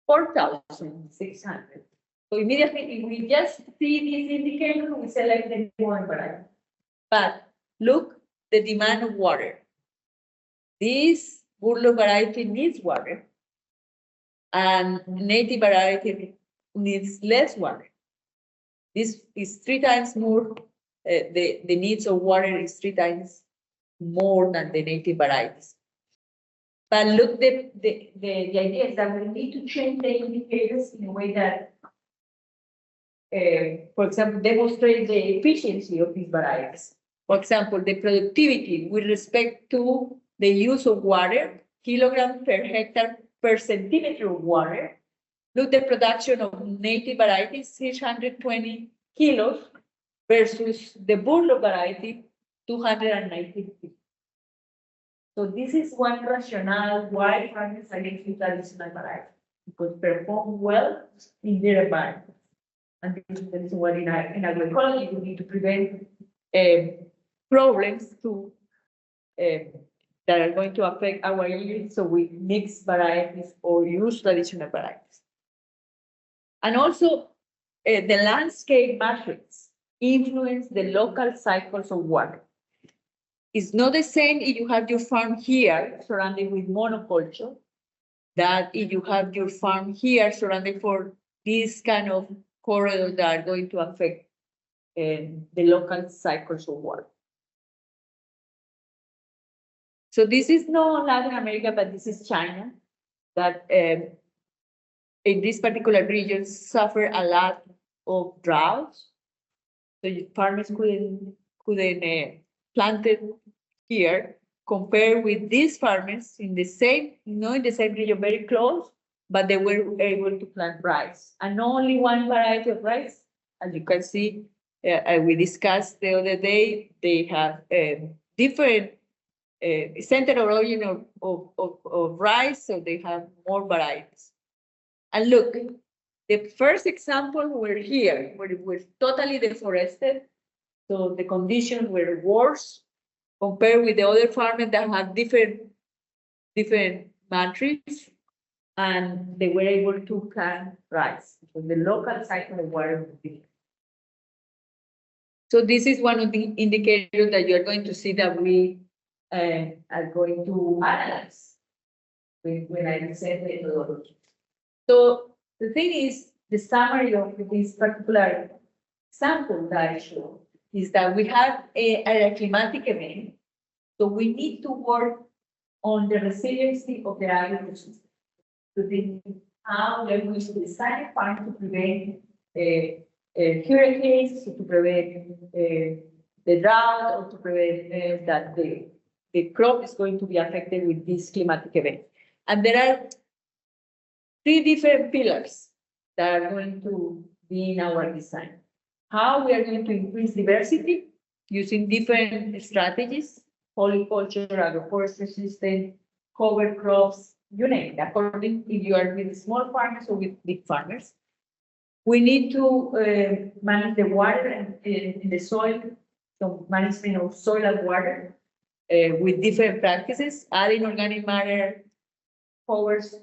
4,600. So immediately, if we just see this indicator, we select the modern variety. But look, the demand of water. This Burlo variety needs water, and native variety needs less water. This is 3 times more, the needs of water is 3 times more than the native varieties. But look, the idea is that we need to change the indicators in a way that, for example, demonstrate the efficiency of these varieties. For example, the productivity with respect to the use of water, kilograms per hectare per centimeter of water. Look, the production of native varieties, 620 kilos versus the Burlo variety, 290 kilos. So this is one rationale why farmers are using traditional varieties, because perform well in their environment. And this is the reason why in agroecology we need to prevent problems that are going to affect our yield, so we mix varieties or use traditional varieties. And also, the landscape matrix influence the local cycles of water. It's not the same if you have your farm here surrounded with monoculture, that if you have your farm here surrounded for these kind of corridors that are going to affect the local cycles of water. So this is not Latin America, but this is China, that in this particular region suffer a lot of droughts. So farmers couldn't plant it here, compared with these farmers in the same, not in the same region, very close, but they were able to plant rice. And not only one variety of rice, as you can see, we discussed the other day, they have different center of origin of rice, so they have more varieties. And look, the first example were here, where it was totally deforested, so the conditions were worse compared with the other farmers that have different matrix. and they were able to plant rice. So the local cycle of the water was different. So this is one of the indicators that you're going to see that we are going to analyze when I present the methodology. So the thing is, the summary of this particular sample that I showed is that we have a climatic event. So we need to work on the resiliency of the agriculture system to think how we're going to design a farm to prevent hurricanes, to prevent the drought, or to prevent that the crop is going to be affected with this climatic event. And there are 3 different pillars that are going to be in our design. How we are going to increase diversity using different strategies, polyculture, agroforestry system, cover crops, you name it, according if you are with small farmers or with big farmers. We need to manage the water in the soil, so management of soil and water with different practices, adding organic matter, covers,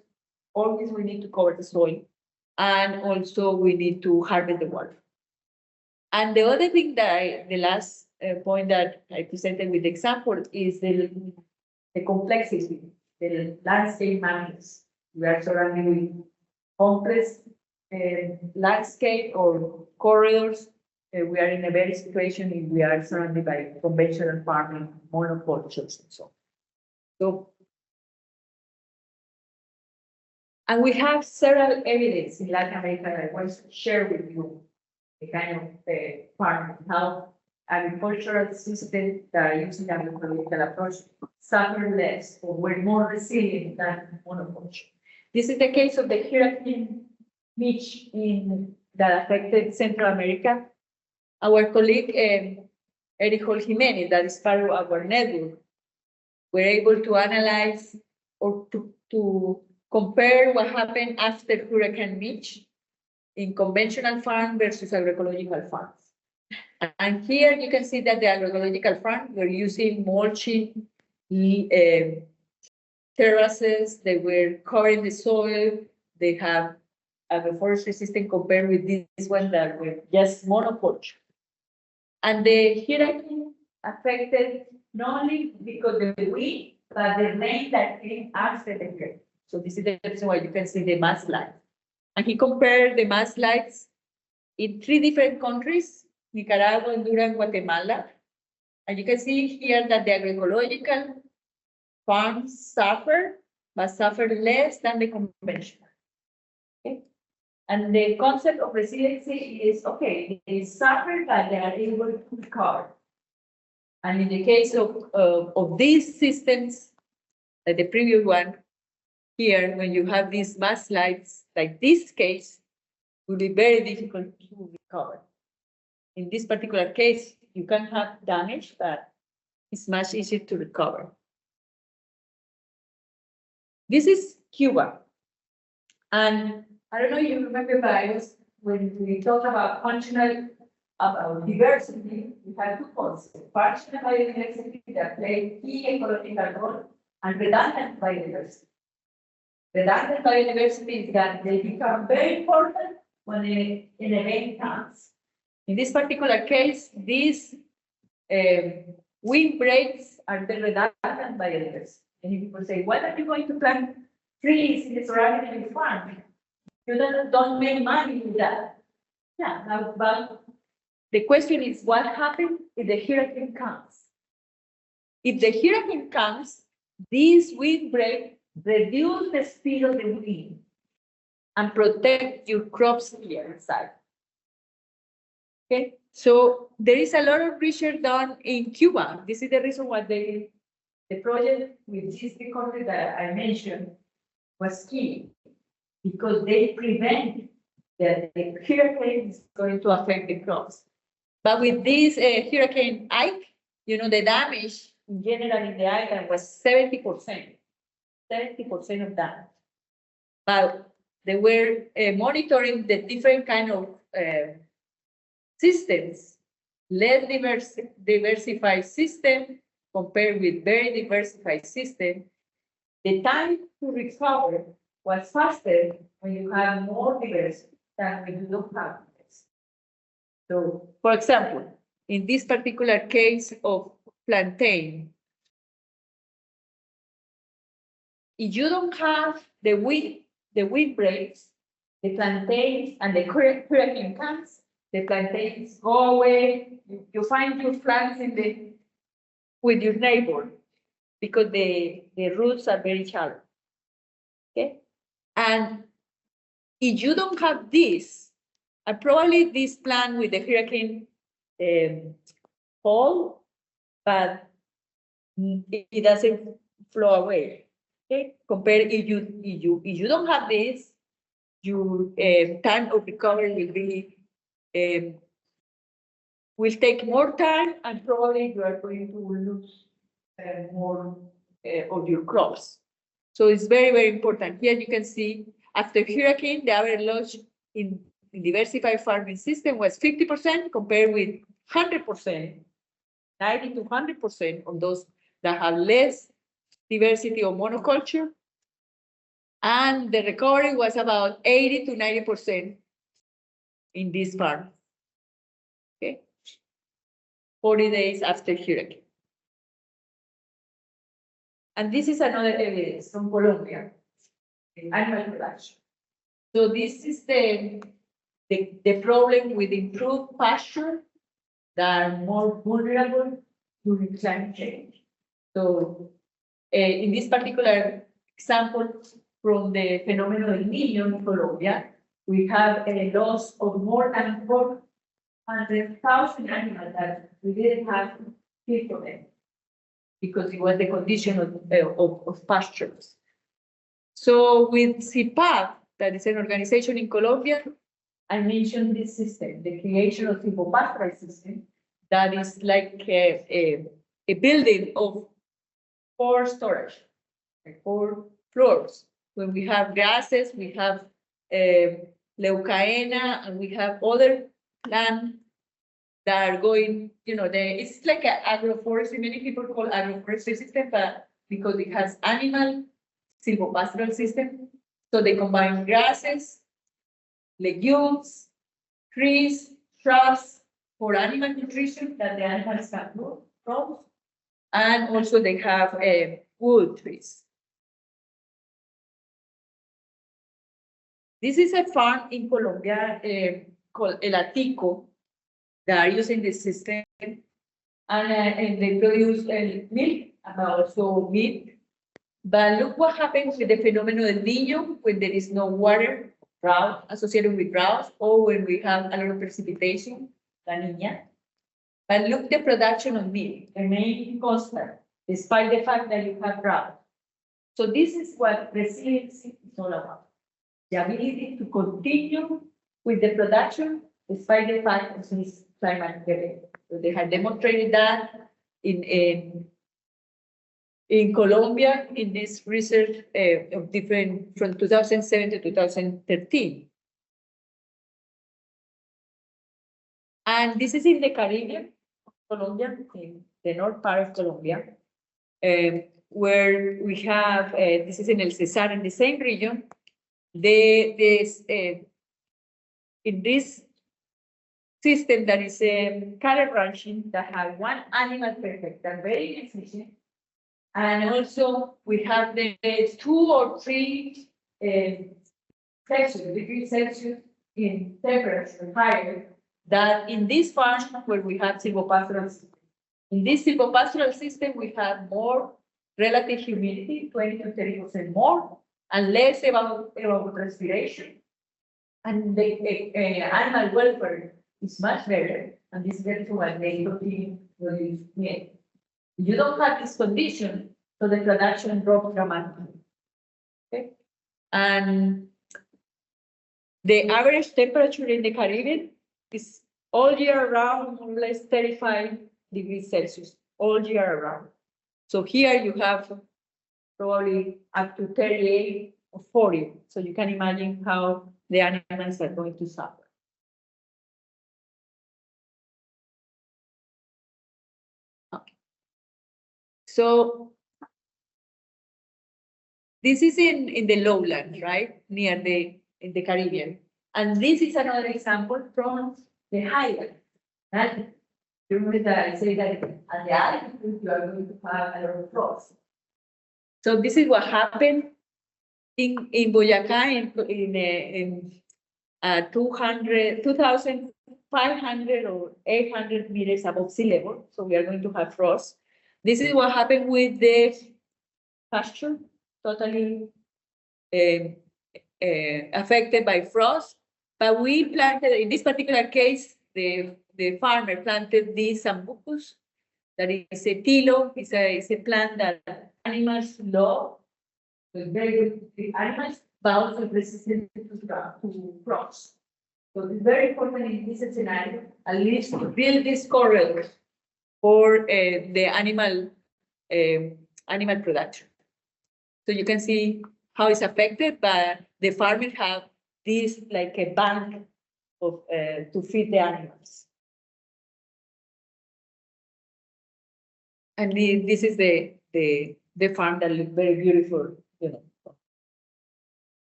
always we need to cover the soil, and also we need to harvest the water. And the other thing that the last point that I presented with the example is the complexity, the landscape management. We are surrounded with complex landscape or corridors. We are in a very situation if we are surrounded by conventional farming, monocultures, and so on. So, and we have several evidence in Latin America that I want to share with you the kind of farming, how agricultural systems that are using agroecological approach suffer less or were more resilient than monoculture. This is the case of the Hurricane Mitch that affected Central America. Our colleague, Nicholls, that is part of our network, were able to analyze or to compare what happened after Hurricane Mitch in conventional farm versus agroecological farms. And here you can see that the agroecological farms were using mulching, terraces, they were covering the soil, they have agroforestry system compared with this one that were just monoculture. And the hurricane affected not only because of the wind, but the rain that came after the hurricane. So this is the reason why you can see the mudslides. And he compared the mudslides in 3 different countries, Nicaragua, Honduras, Guatemala. And you can see here that the agroecological farms suffer, but suffer less than the conventional. Okay? And the concept of resiliency is, okay, they suffer, but they are able to recover. And in the case of these systems, like the previous one, here, when you have these mudslides, like this case, it will be very difficult to recover. In this particular case, you can have damage, but it's much easier to recover. This is Cuba. And I don't know if you remember, but when we talk about functional, about diversity, we have 2 concepts. Functional biodiversity that play key ecological role, and redundant biodiversity. Redundant biodiversity is that they become very important when an event comes. In this particular case, these windbreaks are the redundant biodiversity. And people say, why are you going to plant trees in the surrounding farm? You don't make money with that. Yeah, but the question is, what happens if the hurricane comes? If the hurricane comes, these windbreaks reduce the speed of the wind and protect your crops here inside. Okay, so there is a lot of research done in Cuba. This is the reason why the project with these 3 countries that I mentioned was key, because they prevent that the hurricane is going to affect the crops. But with this Hurricane Ike, you know, the damage in general in the island was 70%. 70% of damage. But they were monitoring the different kind of systems, less diversified system compared with very diversified system. The time to recover was faster when you have more diversity than when you don't have diversity. So, for example, in this particular case of plantain, if you don't have the windbreaks, the plantains and the hurricane comes, the plantains go away. You find your plants with your neighbor because the roots are very shallow. Okay, and if you don't have this, and probably this plant with the hurricane fall, but it doesn't flow away. Okay, compared if you don't have this, your time of recovery will take more time, and probably you are going to lose more of your crops. So it's very important. Here you can see after hurricane, the average loss in diversified farming system was 50% compared with 100%, 90 to 100% on those that have less diversity or monoculture. And the recovery was about 80 to 90% in this farm. Okay, 40 days after hurricane. And this is another evidence from Colombia, animal production. So this is the problem with improved pasture that are more vulnerable to climate change. So in this particular example from the phenomenon del Niño in Colombia, we have a loss of more than 400,000 animals that we didn't have feed for them because it was the condition of pastures. So with CIPAP, that is an organization in Colombia, I mentioned this system, the creation of silvopastoral system, that is like a building of 4 storage, like 4 floors. When we have grasses, we have leucaena, and we have other plants that are going, it's like an agroforestry. Many people call agroforestry system, but because it has animal silvopastoral system, so they combine grasses, legumes, trees, shrubs for animal nutrition that the animals can grow from, and also they have wood trees. This is a farm in Colombia called El Atico that are using this system, and they produce milk and also meat. But look what happens with the phenomenon del Niño when there is no water, drought associated with drought, or when we have a lot of precipitation, La Niña. But look the production of milk, remain constant, despite the fact that you have drought. So this is what resiliency is all about. The ability to continue with the production despite the fact of this climate event. So they have demonstrated that in Colombia in this research of different from 2007 to 2013. And this is in the Caribbean, Colombia, in the north part of Colombia, where we have, this is in El Cesar, in the same region, in this system that is cattle ranching that have 1 animal per hectare, very efficient. And also we have the 2 or 3 degrees Celsius in temperature higher than in this farm where we have silvopastoral system. In this silvopastoral system, we have more relative humidity, 20 to 30% more, and less about respiration. And the animal welfare is much better, and this is the why they continue to produce milk. You don't have this condition, so the production drops dramatically. Okay, and the average temperature in the Caribbean is all year round, more or less 35 degrees Celsius, all year round. So here you have probably up to 38 or 40. So you can imagine how the animals are going to suffer. Okay. So This is in the lowlands, right? Near in the Caribbean. And this is another example from the highland. That, remember that I say that at the altitude, you are going to have a lot of frost. So this is what happened in Boyacá in 2,500 or 800 meters above sea level. So we are going to have frost. This is what happened with the pasture, totally affected by frost. But we planted, in this particular case, the farmer planted these sambucus. That is a tilo, it's a plant that animals love. So very good with animals, but also resistant to frost. So it's very important in this scenario, at least to build this corridor for the animal production. So you can see how it's affected, but the farmers have this like a bank of to feed the animals. And this is the farm that looks very beautiful, you know.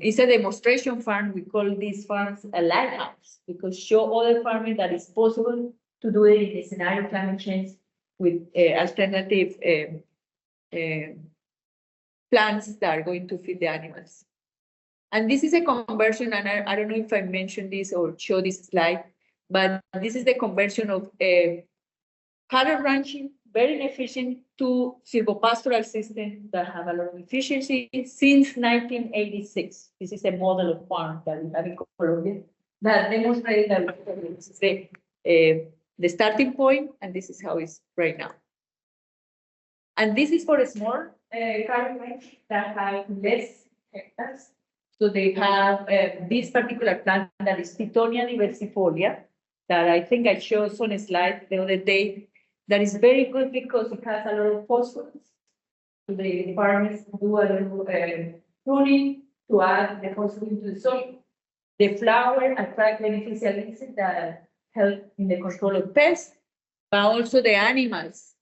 It's a demonstration farm. We call these farms a lighthouse because show other farming that it's possible to do it in the scenario of climate change with alternative plants that are going to feed the animals. And this is a conversion, and I don't know if I mentioned this or show this slide, but this is the conversion of cattle ranching, very inefficient, to silvopastoral systems that have a lot of efficiency since 1986. This is a model of farm that we have in Colombia that demonstrated that this is the starting point, and this is how it's right now. And this is for a small cattle ranch that have less hectares. So they have this particular plant that is Titonia diversifolia, that I think I showed on a slide the other day. That is very good because it has a lot of phosphorus. So the farmers do a lot of pruning to add the phosphorus into the soil. The flower attracts beneficial insects that help in the control of pests, but also the animals.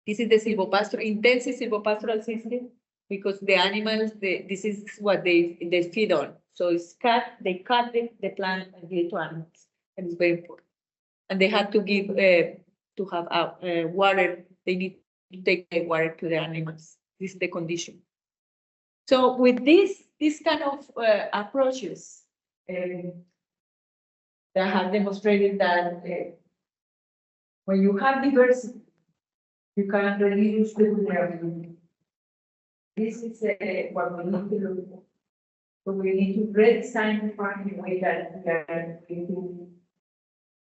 This is the silvopasture, intensive silvopastoral system, because the animals, this is what they feed on. So it's they cut the plant and give it to animals, and it's very important. And they have to give to have water. They need to take the water to the animals. This is the condition. So with this kind of approaches that have demonstrated that when you have diversity, you can reduce the vulnerability. This is what we need to look for. So we need to redesign the farm in a way that we are going to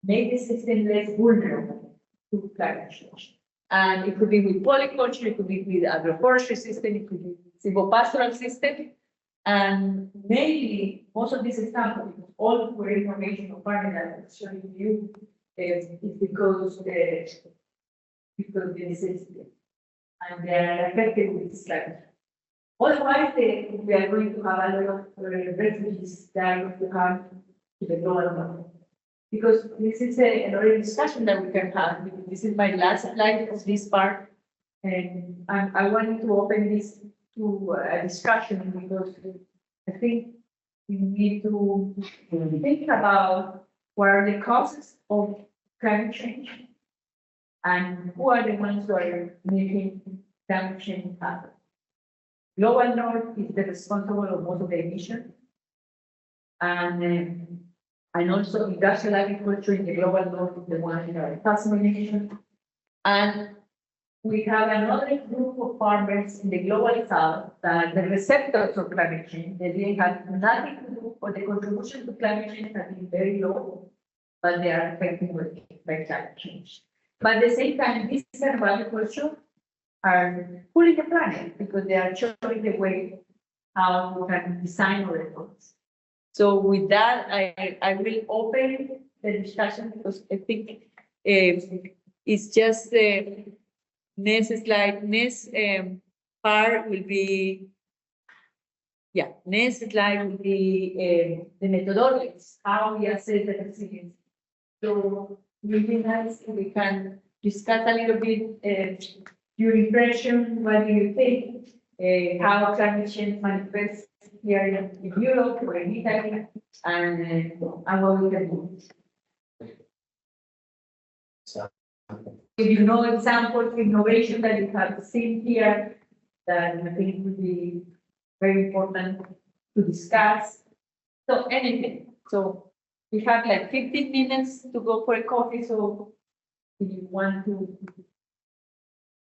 make the system less vulnerable to climate change. And it could be with polyculture, it could be with agroforestry system, it could be silvopastoral system. And maybe most of these examples, all for information of farming that I'm showing you, is because the necessity. And they are affected with this climate. Otherwise, we are going to have a lot of refugees that are going to come to the global market. Because this is another discussion that we can have. This is my last slide of this part. And I wanted to open this to a discussion because I think we need to think about what are the causes of climate change and who are the ones who are making climate change happen. Global North is the responsible of most of the emissions. And also industrial agriculture in the global north is the one that are causing emissions. And we have another group of farmers in the global south that the receptors of climate change, they have nothing to do, or the contribution to climate change has been very low, but they are affected by climate change. But at the same time, this kind of agriculture are pulling the planet because they are showing the way how we can design our efforts. So with that, I will open the discussion because I think it's just the next slide. Next part will be, next slide will be the methodologies, how we assess the resilience. So really nice if we can discuss a little bit your impression, what do you think? how climate change manifests here in Europe or in Italy, and what we can do. So, If you know examples of innovation that you have seen here, that I think would be very important to discuss. So anything. So we have like 15 minutes to go for a coffee. So if you want to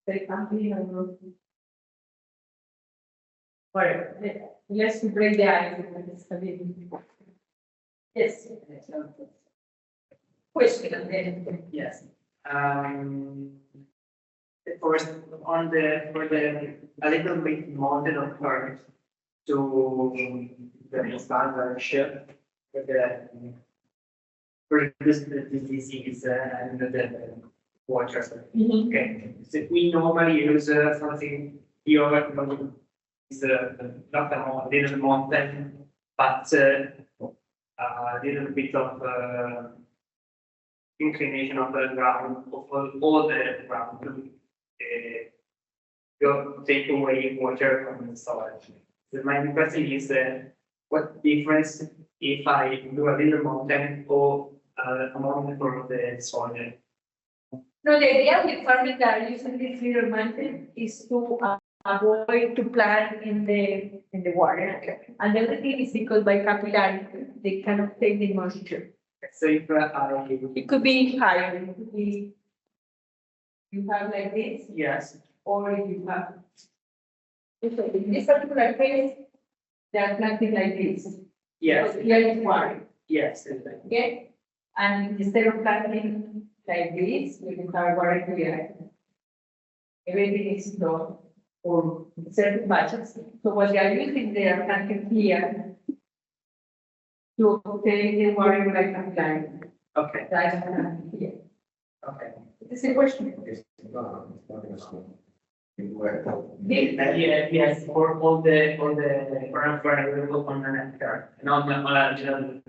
say something or whatever, let's break the ice. Yes. Question. Yes. First, for the a little bit model of curve to the standard ship for the disease and the water. Okay, so we normally use something here is not a little mountain, but a little bit of inclination of the ground, of all the ground to go take away water from the soil. So my question is what difference if I do a little mountain or a mountain for the soil? No, the idea with farming that using this little mountain is to avoid to plant in the water. And the other thing is because by capillarity, they cannot take the moisture. So if It could be higher, it could be, you have like this, yes, or you have. In this particular case, they are planting like this. yes, Because here is water, yes, okay? And instead of planting like this, we can have water here. Everything is low for certain batches. So what they are using, they are planting here to obtain the water like a plant. okay, That's here. okay. This is a question. it's not gonna school. It worked. Yeah, yes, for all the for available on the nectar, not on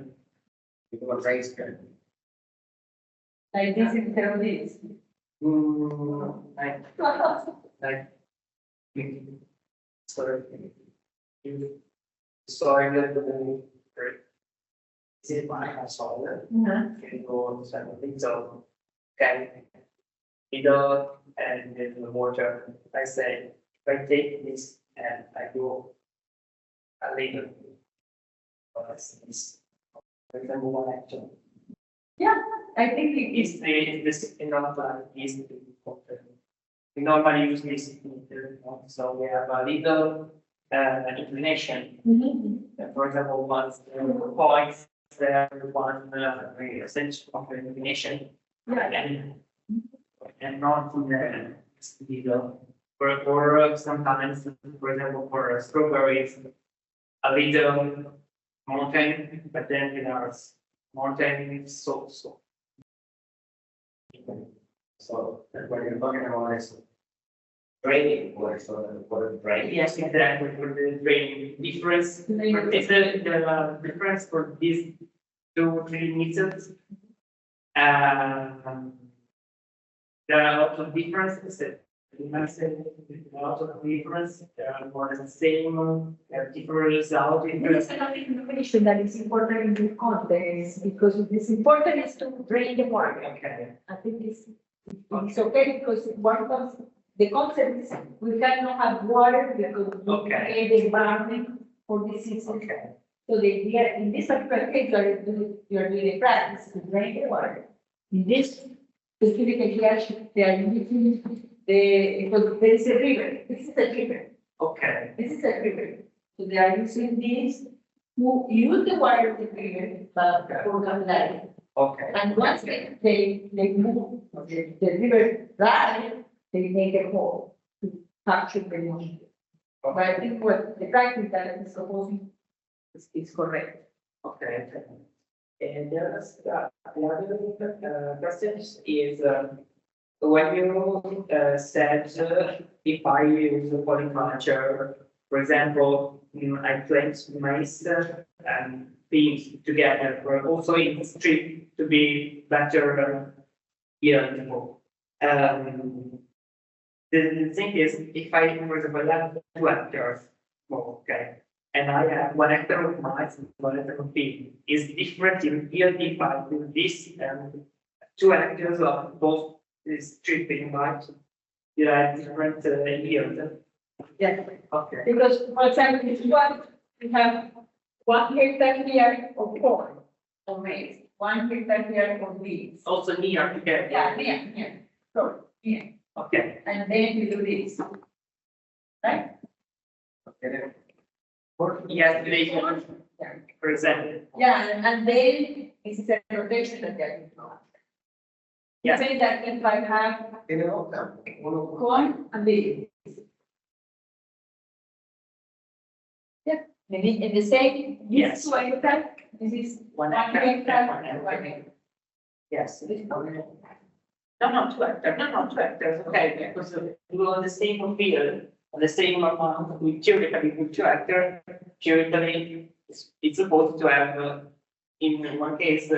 It was raised good. Like this instead of this. like sort of soil is it my soil can go something so can either and then the water I say if I take this and I go a little this for example one action Yeah, I think it is. is this enough is we normally use this so we have a little inclination. For example, once points there one essential of the inclination and not in the middle. For sometimes, for example, for strawberries, a little mountain, but then there are mountain so. So what you're talking about is draining water, so the water drain. Yes, exactly, for the drain difference, it's the difference for these 2-3 meters. There are a lot of differences. A lot of difference, there are more than the same, there are different results. There is another information that is important in this context, because what is important is to drain the water. Okay, I think it's okay, because one of the concept is we cannot have water because we Okay. create the environment for the season. okay, So the idea, in this particular case, you are doing a practice to drain the water. In this specific case, they are using because there is a river. This is a river. okay, This is a river. So they are using this to use the water of the river, but for capillarity. okay. And once they move the river dry, they make a hole to capture the moisture. But I think what the practice that is supposing is correct. Okay. And the other question is when you said if I use polyculture, for example, I plant maize and beans together, or also in strip to be better yield. The thing is, if I, for example, have 2 hectares more, okay, and I have 1 hectare of maize and 1 hectare of bean, is different in yield if I do this and 2 hectares of both is stripping, right? Yeah, different yield. Yeah, Okay. because for example, if you have 1 hectare here of corn or maize, 1 hectare here of beans. Also near together. Yeah, here, so, here, Okay. and then you do this. Right? Yes, they Yeah. present. Yeah, and then this is a rotation that they're doing. You Yes. say that if I have Tiene otra, uno, corn and beans. Yeah, maybe in the same, Yes. this 2 hectare, this is 1 hectare. 1 hectare and 1 hectare. Yes. This is No, 2 hectares, no, 2 hectares, okay, because we on the same field, on the same amount, we theoretically with 2 hectares, theoretically, it's supposed to have, in one case,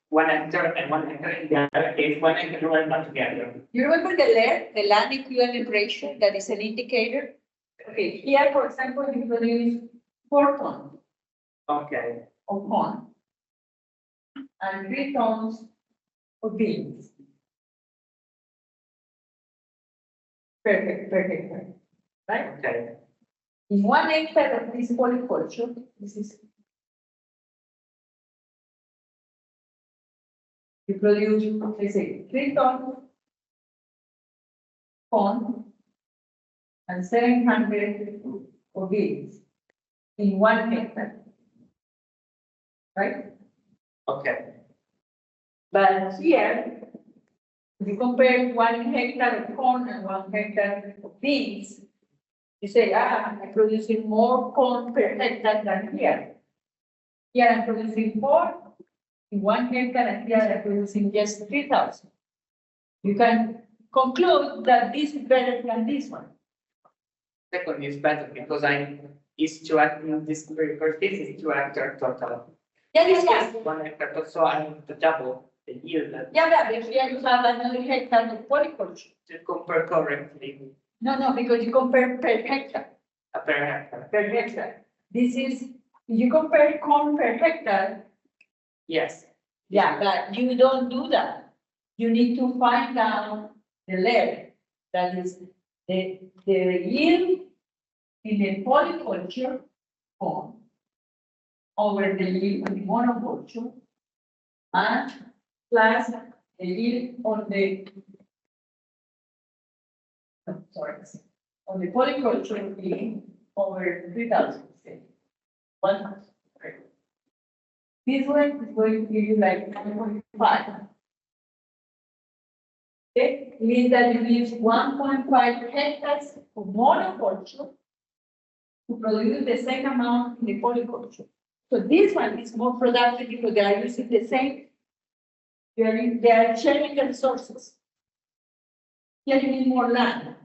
1 hectare and 1 hectare, in the other case, 1 hectare and not together. You remember the LER, the land equivalent ratio, that is an indicator? Okay, here, for example, you produce 4 tons Okay, of corn and 3 tons of beans. Perfect, right? okay, In 1 hectare of this polyculture, this is. You produce, let's say, 3 tons corn and 700 of beans in 1 hectare. Right? okay, But here, if you compare 1 hectare of corn and 1 hectare of beans, you say, I'm producing more corn per hectare than here. Here I'm producing 4 in 1 hectare, and here I'm producing just 3,000. You can conclude that this is better than this one. second is better because is 2 hectare, this first case is 2 hectare total. Yeah, This yeah, case, 1 hectare, total, so I need to double the yield yeah, but here you have another hectare of polyculture. to compare correctly, No, because you compare per hectare. per hectare, Per hectare. This is, you compare corn per hectare, yes. yeah, but you don't do that. You need to find out the layer, that is the yield in the polyculture corn over the yield in monoculture and plus the yield on the, on the polyculture yield over 3,000. 100. This one is going to give you like 9.5. Okay, means that you use 1.5 hectares of monoculture to produce the same amount in the polyculture. So this one is more productive because they are using the same, they are sharing the resources. Here you need more land.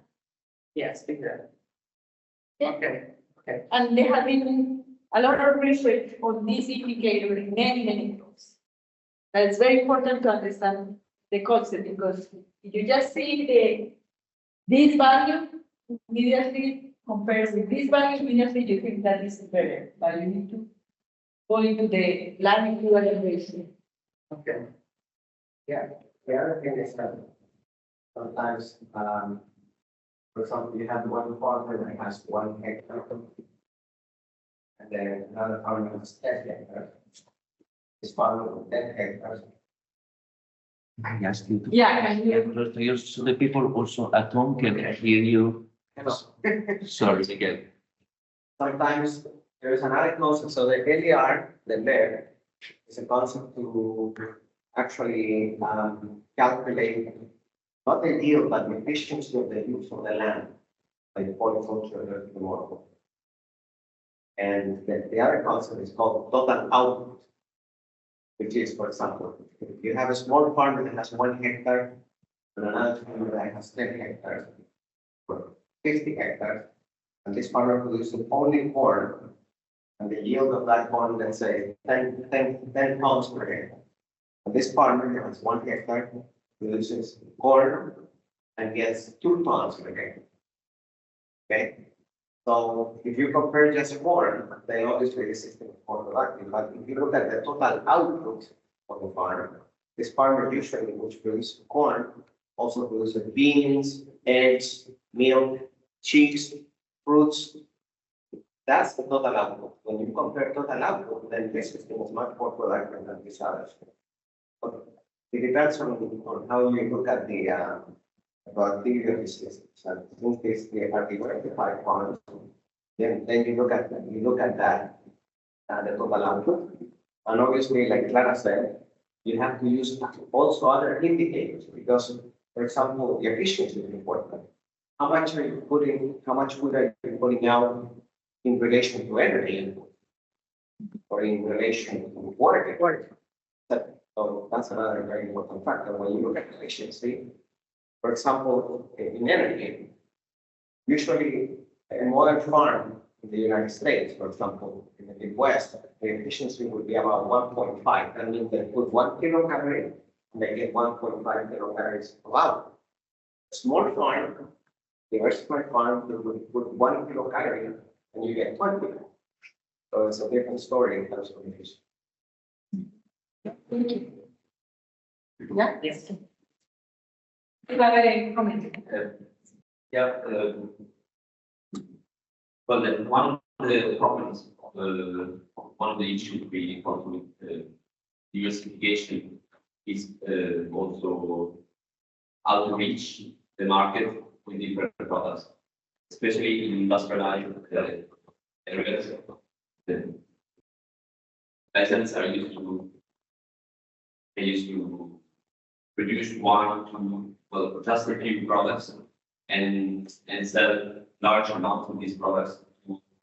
Yes, exactly. Yeah. Okay, And there have been a lot of research on this indicator in many groups. And it's very important to understand the concept because if you just see this value immediately compared with this value, immediately you think that this is better, but you need to go into the land equivalent ratio. okay, yeah, the other thing is that sometimes, for example, you have one farmer that has 1 hectare. And then another farmer has 10 hectares. This farmer with 10 hectares. I ask you to. Yeah, and you, So the people also at home can hear you. Sorry, Miguel. Sometimes there is another concept, so the LER, the layer, is a concept to actually calculate not the yield, but the efficiency of the use of the land, like the polyculture and the model. And the other concept is called total output, which is, for example, if you have a small farmer that has 1 hectare and another farmer that has 10 hectares, or 50 hectares, and this farmer produces only corn, and the yield of that corn, let's say 10 pounds per hectare. And this farmer has 1 hectare, produces corn and gets 2 tons per hectare. Okay? So if you compare just corn, then obviously the system is more productive. But if you look at the total output of the farm, this farmer usually, which produces corn, also produces beans, eggs, milk, cheese, fruits. That's the total output. When you compare total output, then this system is much more productive than this other. But it depends on how you look at the productivity of the system. So in this case, they are diversified farms. Then you look at that the total output, and obviously, like Clara said, you have to use also other indicators because, for example, the efficiency is important. How much are you putting? How much food are you putting out in relation to energy, or in relation to water? So that's another very important factor. When you look at efficiency, for example, in energy, usually a modern farm in the United States, for example, in the Midwest, the efficiency would be about 1.5. That means they put 1 kilocalorie and they get 1.5 kilocalories of output. A small farm, diversified farm, they would put 1 kilocalorie and you get 20. So it's a different story in terms of efficiency. Thank you. Yeah, yes. You have a comment? Yeah, well, then one of the problems, one of the issues we have with diversification is also how to reach the market with different products, especially in industrialized areas. The peasants are used to produce 1 to, well, just a few products and sell large amounts of these products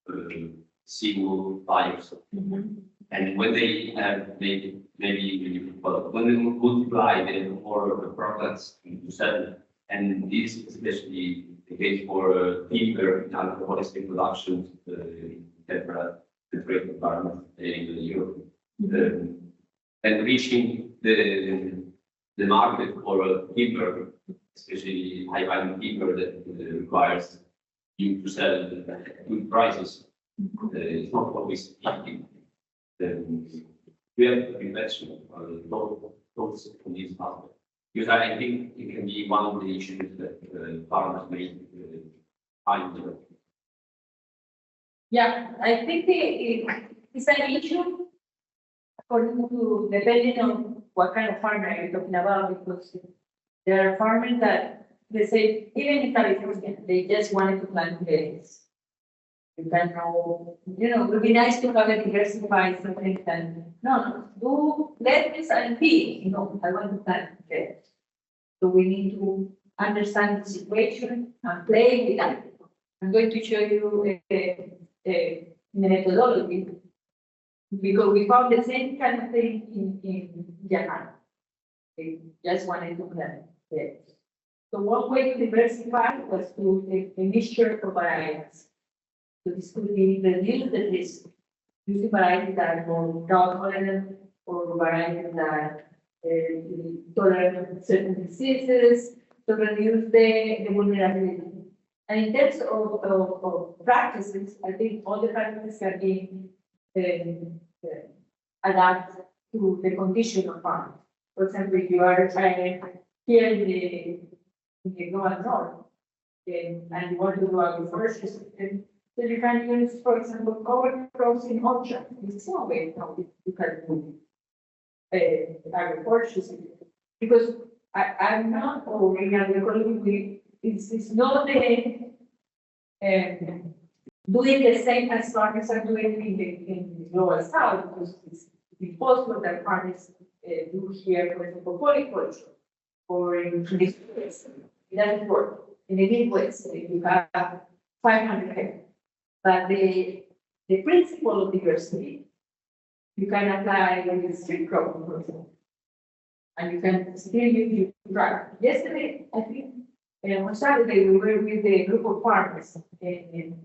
to single buyers. And when they have maybe well, when they multiply the more of the products to sell, and this is especially the case for timber in alcoholistic production, temperate environment in Europe, and reaching the market for timber, especially high value timber that requires you to sell at good prices. It's not always easy. We have to invest those in this aspect. Because I think it can be one of the issues that farmers may find. Yeah, I think it's an issue according to depending on what kind of farmer you're talking about, because there are farmers that they say, even in California, they just wanted to plant berries. You can know, it would be nice to have a diversified something than, do lettuce and peas, I want to plant berries. So we need to understand the situation and play with that. I'm going to show you the methodology, because we found the same kind of thing in Japan. They just wanted to plant berries. So one way to diversify was to a mixture of varieties. So this could be reduce the risk, using varieties that are more drought tolerant, or varieties that tolerant certain diseases, to reduce the vulnerability. And in terms of practices, I think all the practices can be adapted to the condition of farm. For example, if you are here in the global north, and you want to do agriculture system, so you can use, for example, cover crops in orchard. It's no way how you can do agriculture system. Because I'm not in agriculture, it's not the doing the same as farmers are doing in the global south, because it's impossible that farmers do here, for example, polyculture, or in this place. It doesn't work. In the Midwest, you have 500 hectares. But the principle of diversity, you can apply with street crop, for example, and you can still use your track. Yesterday, I think, on Saturday, we were with a group of farmers in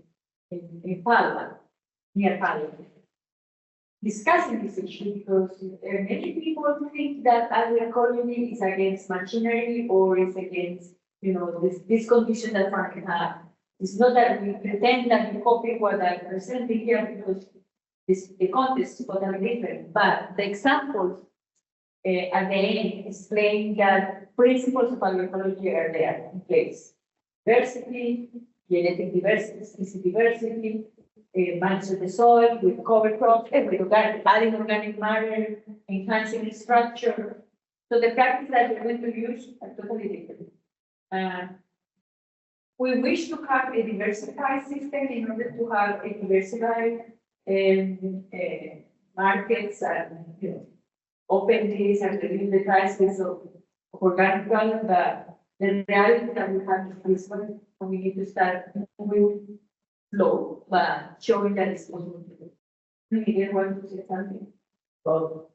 Padua, near Padua, discussing this issue, because many people think that agroecology is against machinery or is against this condition that farmers have. It's not that we pretend that we copy what I presented here because the context is totally different, but the examples at the end explain that principles of agroecology are there in place. Diversity, genetic diversity, species diversity, manage the soil with cover crops, adding organic matter, enhancing its structure. So the practice that we're going to use are totally different. We wish to have a diversified system in order to have a diversified markets and open this and reduce the prices of organic products. But the reality that we have is this one, and we need to start moving slow, but showing that it's possible to do. You want to say something? Well,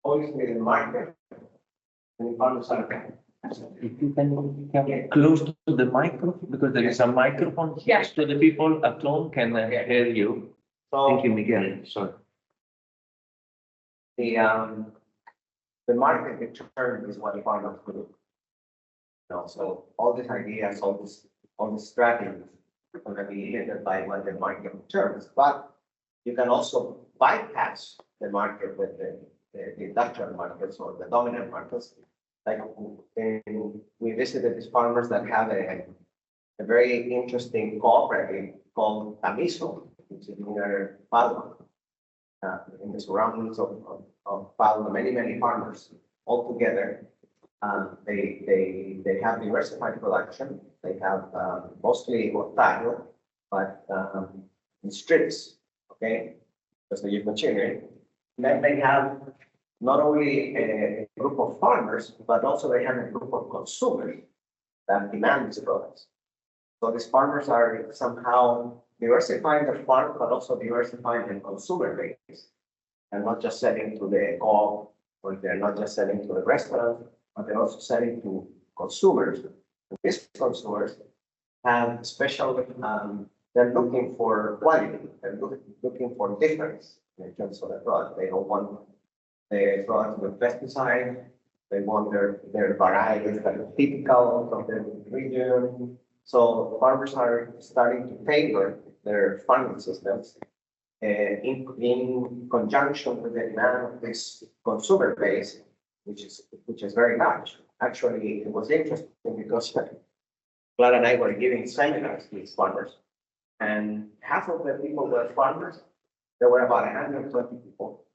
obviously the market, and the farmers are. If you can get close to the microphone, because there is a microphone Yeah. next to the people at home can hear you. Thank So you, Miguel. Sorry. the market determines what farmers do. So all these ideas, all these strategies are going to be limited by what the market determines. But you can also bypass the market with the industrial markets or the dominant markets. Like we visited these farmers that have a very interesting cooperative called Tamiso, which is near Palma, in the surroundings of Palma, many farmers all together. They have diversified production. They have mostly otario, but in strips, okay, because they use machinery. Then they have not only a group of farmers, but also they have a group of consumers that demand these products. So these farmers are somehow diversifying their farm, but also diversifying their consumer base, and not just selling to the co-op, or they're not just selling to the restaurant, but they're also selling to consumers. These consumers have special, they're looking for quality, they're looking for difference in terms of the product. They don't want the product with pesticide, they want their varieties that are typical of the region. So farmers are starting to tailor their farming systems in conjunction with the demand of this consumer base, which is very large. Actually, it was interesting because Clara and I were giving seminars to these farmers, and half of the people were farmers. There were about 120 people.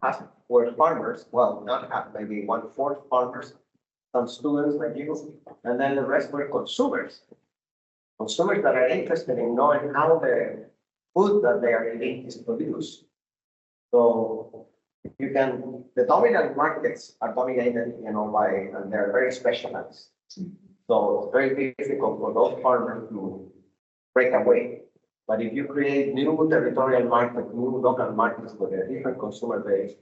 Half were farmers, well, not half, maybe 1/4 farmers, some students like you, and then the rest were consumers. Consumers that are interested in knowing how the food that they are eating is produced. So the dominant markets are dominated, by, and they're very specialized. So it's very difficult for those farmers to break away. But if you create new territorial markets, new local markets with a different consumer base,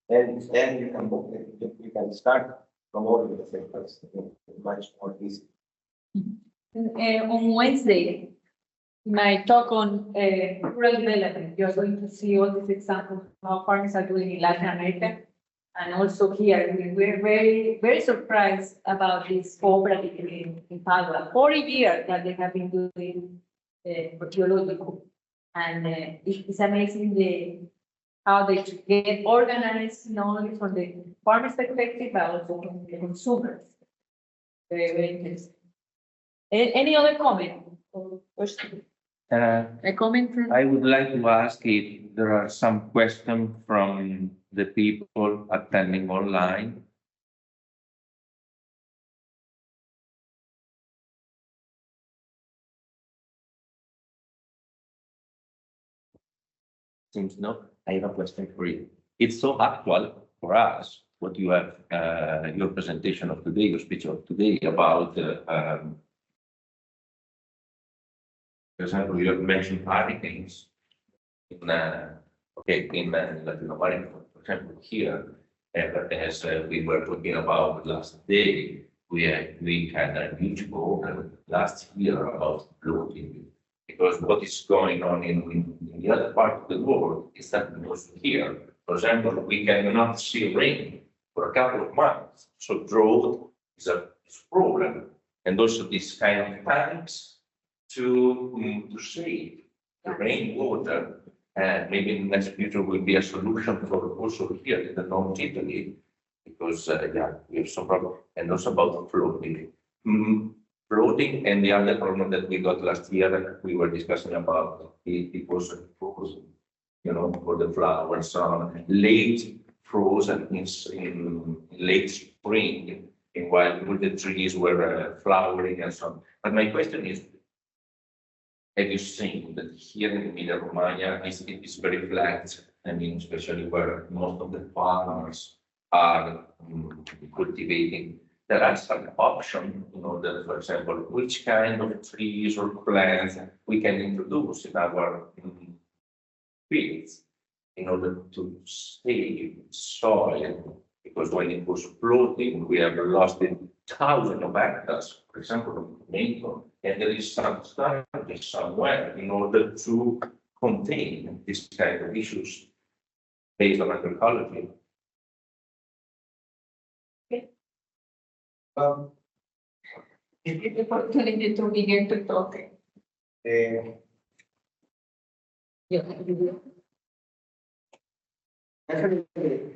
then you can start promoting the sectors much more easy. On Wednesday, my talk on rural development, you're going to see all these examples of how farmers are doing in Latin America. And also here, we're very, very surprised about this cooperative in Padua. 40 years that they have been doing geological. And it's amazing how they get organized, not only from the farmer's perspective, but also from the consumers. Very, very interesting. Any other comment or question? A comment from? I would like to ask if there are some questions from the people attending online. Seems no. I have a question for you. It's so actual for us, what you have, your presentation of today, your speech of today about, for example, you have mentioned hurricanes in Latin America, for example, here, as we were talking about last day, we had a huge problem last year about flooding. Because what is going on in the other part of the world is that also here, for example, we cannot see rain for a couple of months. So drought is problem. And also these kind of tanks to save the rainwater. And maybe in the next future will be a solution for also here in the North Italy, because yeah, we have some problem. And also about flooding. Flooding and the other problem that we got last year that we were discussing about it was frozen, you know, for the flowers, late frozen in late spring, and while all the trees were flowering and so on. But my question is, have you seen that here in Emilia Romagna it is very flat? I mean, especially where most of the farmers are cultivating. There are some options, you know, that, for example, which kind of trees or plants we can introduce in our fields in order to save soil, because when it was floating, we have lost thousands of hectares, for example, of tomato, and there is some strategy somewhere in order to contain this kind of issues based on agroecology. Give you the opportunity to begin to talk. Yeah. Definitely,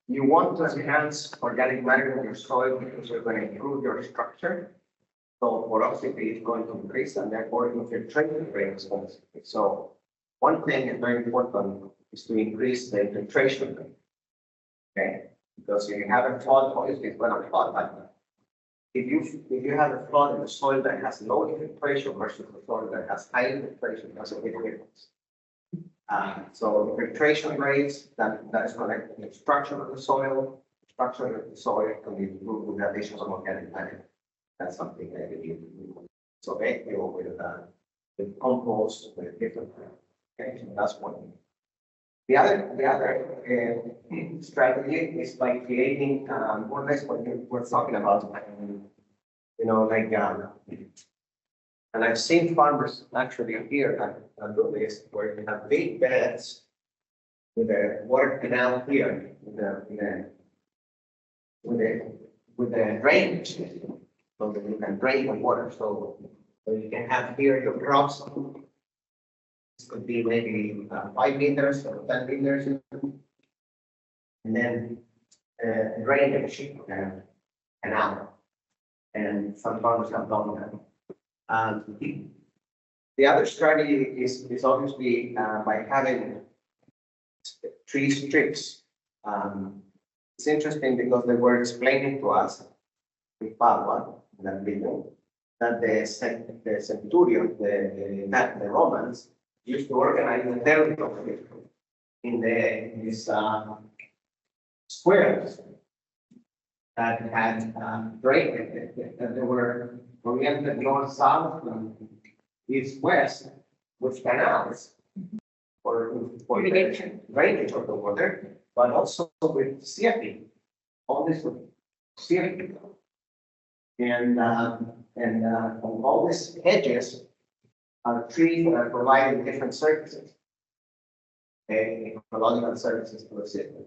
you want to enhance organic matter in your soil because you're going to improve your structure. So porosity is going to increase and therefore infiltration rate is going to increase. So one thing is very important is to increase the infiltration rate. Okay, because if you have a flood, obviously it's going to flood like that. If you have a flood in the soil that has low infiltration versus the soil that has high infiltration, that's a big difference. So infiltration rates, that is connected to the structure of the soil. Structure of the soil can be improved with the addition of organic matter. That's something that you need. So basically, with compost, with different. Okay, so that's one thing. The other strategy is by creating more or less what you were talking about. You know, like and I've seen farmers actually here that do this, where you have big beds with a water canal here, with the drainage, so that you can drain the water. So you can have here your crops. This could be maybe 5 meters or 10 meters, and then drainage canal. And some farmers have done that. The other strategy is obviously by having tree strips. It's interesting because they were explaining to us with Padua, that building, that the centurion, the Romans, used to organize the territory in these squares that had drained, that they were oriented north-south and east-west with canals for Irrigation. drainage of the water, but also with safety. All this with safety. And all these hedges are trees that are providing different services. Ecological services to the system.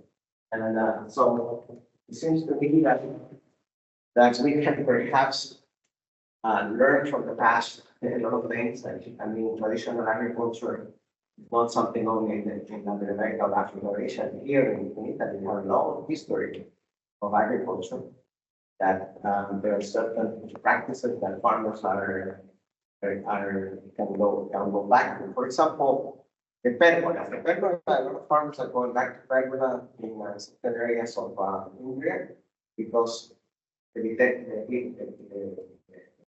And so it seems to me that we can perhaps learn from the past a lot of things. I mean, traditional agriculture is not something only in Latin America or Africa or Asia. Here in Italy, we have a long history of agriculture. That there are certain practices that farmers can go back to. For example, the pergola. The pergola, a lot of farmers are going back to pergola in certain areas of India because the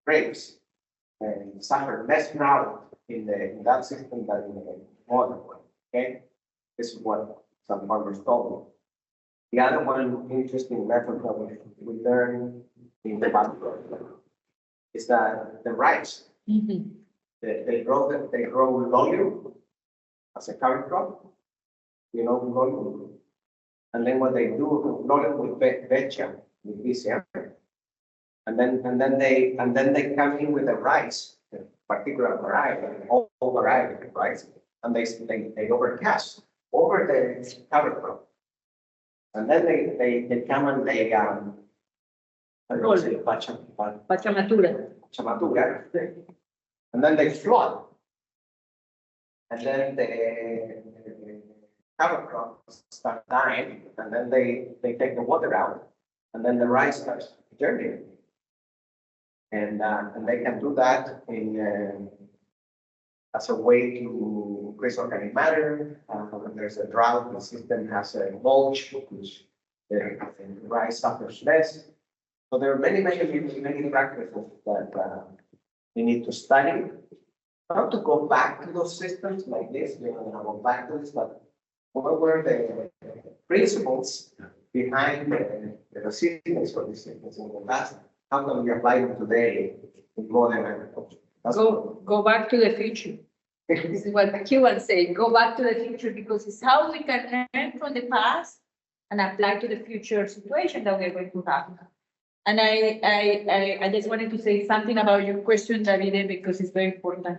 grapes suffer less drought in that system than in the modern one. Okay, this is what some farmers told me. The other one interesting method that we learn in the Bible is that the rice, they grow lolium as a carrot crop, you know, lolium. And then what they do, lolium with vecha, with BCM. And then they come in with the rice, a particular variety, all variety of rice, and they overcast over the carrot crop. And then they come and I don't say Pachamatura. Chamatura. And then they flood. And then the cover crops start dying, and then they take the water out, and then the rice starts germinating. And they can do that in as a way to increase organic matter. When there's a drought, the system has a mulch, which the rice suffers less. So there are many practices that we need to study. Not to go back to those systems like this, we're going to go back to this, but what were the principles behind the resilience for these systems in the past? How can we apply them today in modern agriculture? Go back to the future. This is what Cuban say, go back to the future, because it's how we can learn from the past and apply to the future situation that we're going to have. And I just wanted to say something about your question, Davide, because it's very important.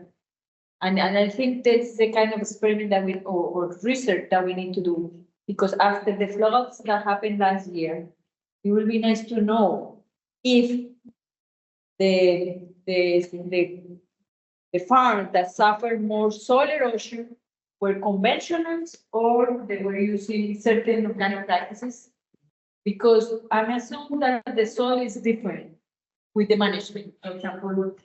And I think that's the kind of experiment that we, or research that we need to do, because after the floods that happened last year, it will be nice to know if the farms that suffered more soil erosion were conventionals or they were using certain organic practices. Because I'm assuming that the soil is different with the management. For example,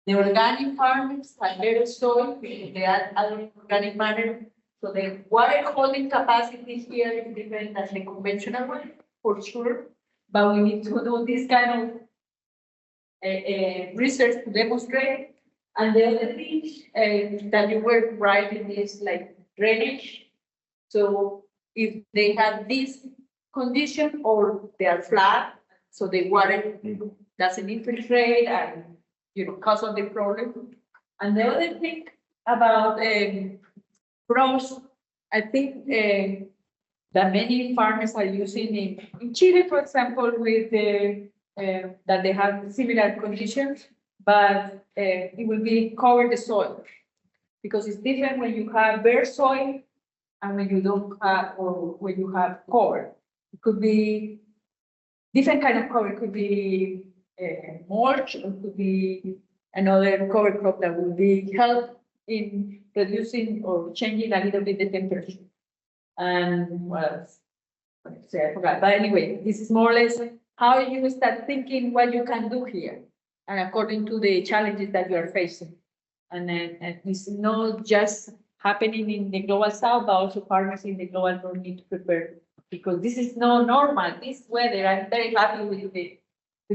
the organic farmers have better soil, they add other organic matter. So the water holding capacity here is different than the conventional one, for sure. But we need to do this kind of research to demonstrate. And the other thing that you were writing is like drainage. So if they have this condition or they are flat, so the water doesn't infiltrate and cause of the problem. And the other thing about crops, I think that many farmers are using in Chile, for example, with that they have similar conditions, but it will be cover the soil, because it's different when you have bare soil and when you don't have, or when you have cover. It could be different kind of cover. It could be mulch, or it could be another cover crop that will be help in reducing or changing a little bit the temperature. And what else? I forgot. But anyway, this is more or less how you start thinking what you can do here, and according to the challenges that you are facing. And it's not just happening in the global south, but also farmers in the global north need to prepare, because this is not normal. This weather, I'm very happy with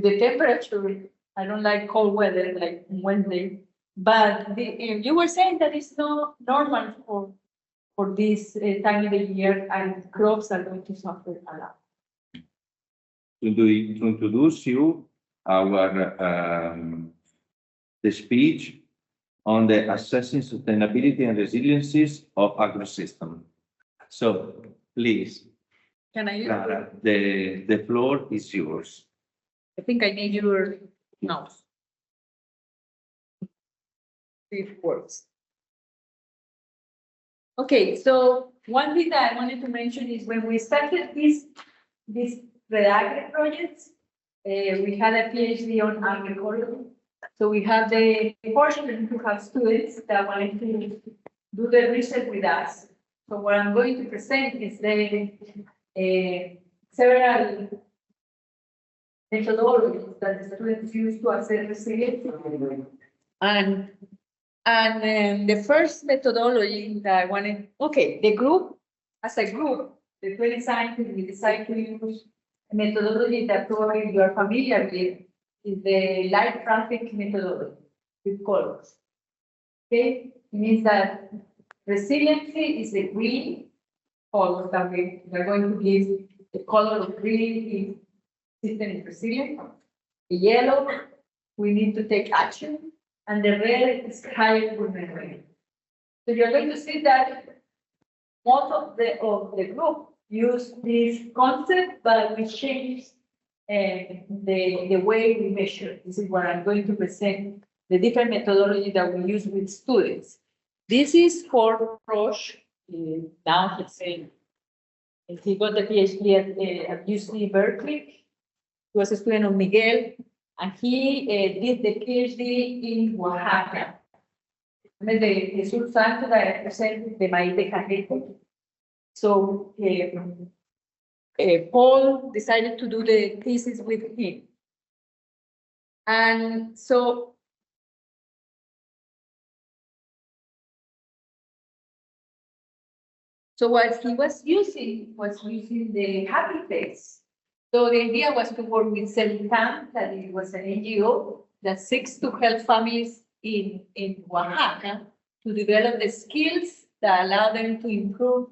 the temperature. I don't like cold weather like Wednesday, but you were saying that it's not normal for this time of the year, and crops are going to suffer a lot. To introduce you our the speech on the assessing sustainability and resiliencies of agro-system. So please, Can I use Clara, the floor is yours. I think I need your mouse. See if it works. Okay, so one thing that I wanted to mention is when we started these Redagre projects, we had a PhD on agriculture. So we have the fortunate to have students that wanted to do the research with us. So what I'm going to present is the several methodologies that the students use to assess resilience. And the first methodology that I wanted, okay, the group, as a group, the 20 scientists, we decided to use a methodology that probably you are familiar with, is the light traffic methodology with colors. Okay, it means that resiliency is the green color that we're going to give. The color of green is system is resilient. The yellow, we need to take action, and the red is higher vulnerability. So you're going to see that most of the group use this concept, but we change the way we measure. This is what I'm going to present, the different methodology that we use with students. This is for Roche, now he's saying, he got the PhD at UC Berkeley. He was a student of Miguel, and he did the PhD in Oaxaca. De Jesús Santo that represent the maíz de cajete. So Paul decided to do the thesis with him. And so what he was using the happy face. So the idea was to work with Celitan, that it was an NGO that seeks to help families in Oaxaca to develop the skills that allow them to improve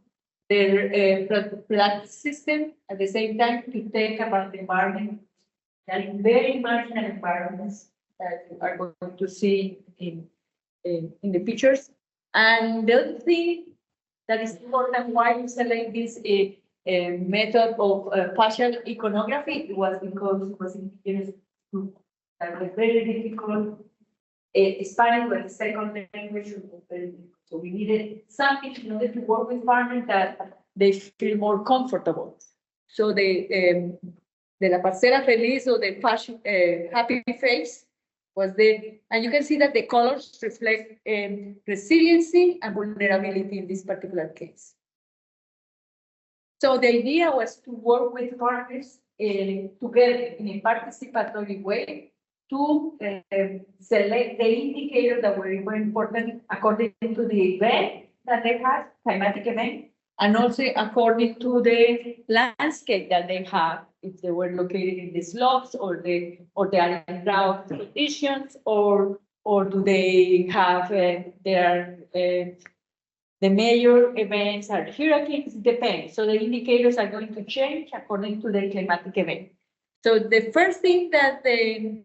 their product system, at the same time to take about the environment, and in very marginal environments that you are going to see in the pictures. And the other thing that is important why we select this method of partial iconography was because it was indigenous group that was very difficult. Spanish was the second language, so we needed something in order to work with farmers that they feel more comfortable. So de la parcela feliz or the fashion, happy face was there, and you can see that the colors reflect resiliency and vulnerability in this particular case. So the idea was to work with farmers together in a participatory way to select the indicators that were very important according to the event that they had, climatic event, and also according to the landscape that they have, if they were located in the slopes or they are in drought conditions, or do they have the major events are hurricanes, depends. So the indicators are going to change according to the climatic event. So the first thing that they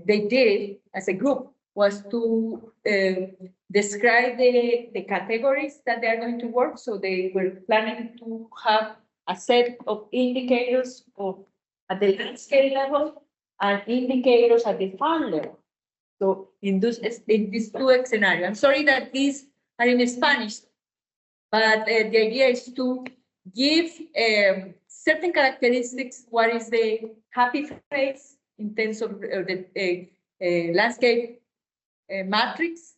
did as a group was to describe the categories that they are going to work. So they were planning to have a set of indicators at the landscape level and indicators at the farm level. So in these two scenarios, I'm sorry that these are in Spanish, but the idea is to give certain characteristics. What is the happy face in terms of the landscape matrix?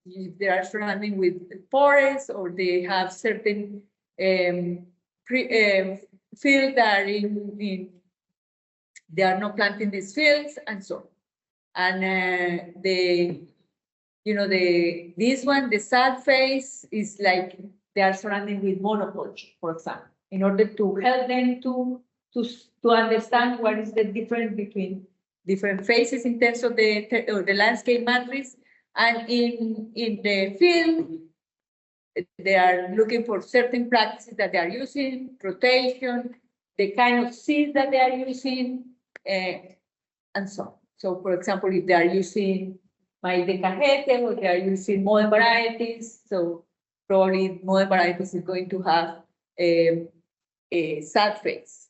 If they are surrounding with forests, or they have certain fields that they are not planting these fields, and so on. And this one, the sad face, is like they are surrounding with monoculture, for example, in order to help them to understand what is the difference between different phases in terms of the landscape matrix. And in the field, they are looking for certain practices that they are using, rotation, the kind of seeds that they are using, and so on. So, for example, if they are using maíz de cajete or they are using modern varieties, so probably modern varieties is going to have a sad face.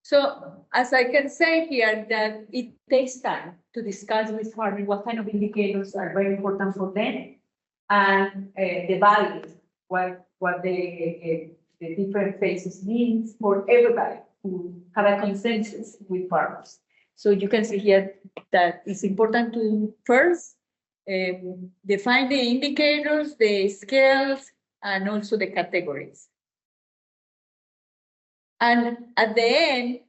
So, as I can say here, that it takes time to discuss with farmers what kind of indicators are very important for them, and the values, what the different phases means for everybody to have a consensus with farmers. So you can see here that it's important to first define the indicators, the scales, and also the categories. And at the end,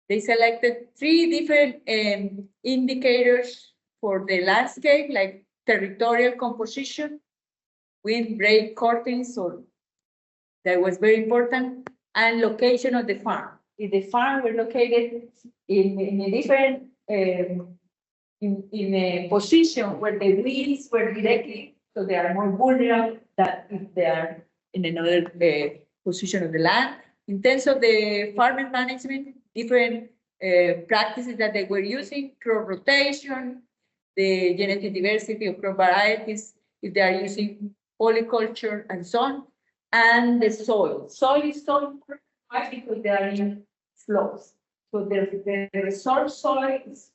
they selected 3 different indicators for the landscape, like territorial composition, windbreak curtains, so that was very important, and location of the farm. If the farm were located in a different in a position where the winds were directly, so they are more vulnerable than if they are in another position of the land. In terms of the farming management, different practices that they were using, crop rotation, the genetic diversity of crop varieties, if they are using polyculture and so on, and the soil. Soil is so important because they are in slopes. So the resource soil is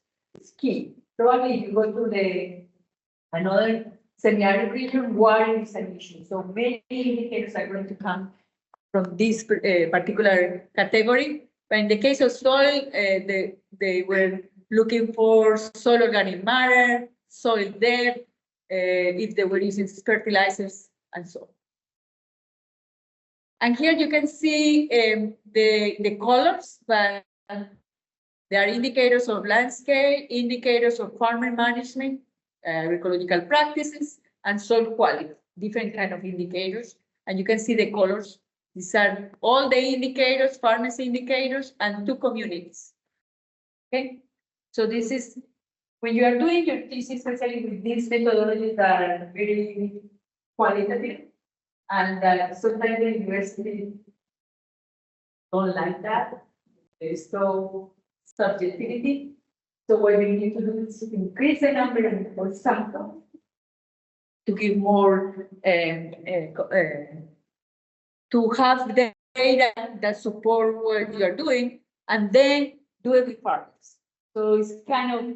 key. Probably if you go to another semi-arid region, water is an issue. So many indicators are going to come from this particular category. But in the case of soil, they were looking for soil organic matter, soil depth, if they were using fertilizers, and so on. And here you can see the colors, but there are indicators of landscape, indicators of farmer management, ecological practices, and soil quality, different kind of indicators. And you can see the colors. These are all the indicators, farmers indicators, and 2 communities. Okay, so this is when you are doing your thesis, especially with these methodologies that are very qualitative, and sometimes the university don't like that. There's no subjectivity. So what we need to do is increase the number of samples to give more, to have the data that support what you are doing, and then do it with farmers. So it's kind of,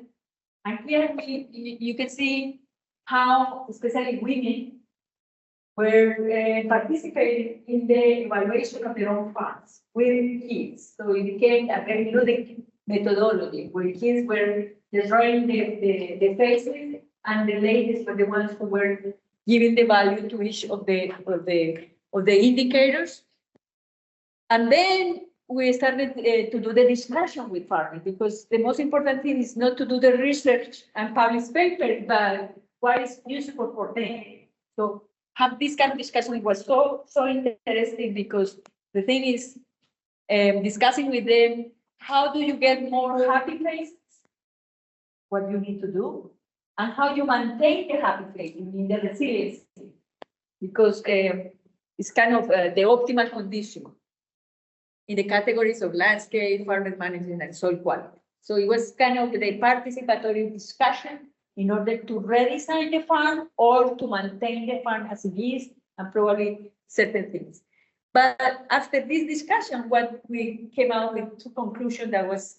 and here you can see how, especially women, were participating in the evaluation of their own farms with kids. So it became a very ludic methodology where kids were drawing the faces, and the ladies were the ones who were giving the value to each of the indicators. And then we started to do the discussion with farmers, because the most important thing is not to do the research and publish papers, but what is useful for them. So have this kind of discussion was so interesting, because the thing is discussing with them, how do you get more happy places, what you need to do, and how you maintain the happy place, in the resilience, because it's kind of the optimal condition in the categories of landscape, farmer management, and soil quality. So it was kind of the participatory discussion in order to redesign the farm or to maintain the farm as it is, and probably certain things. But after this discussion, what we came out with 2 conclusions that was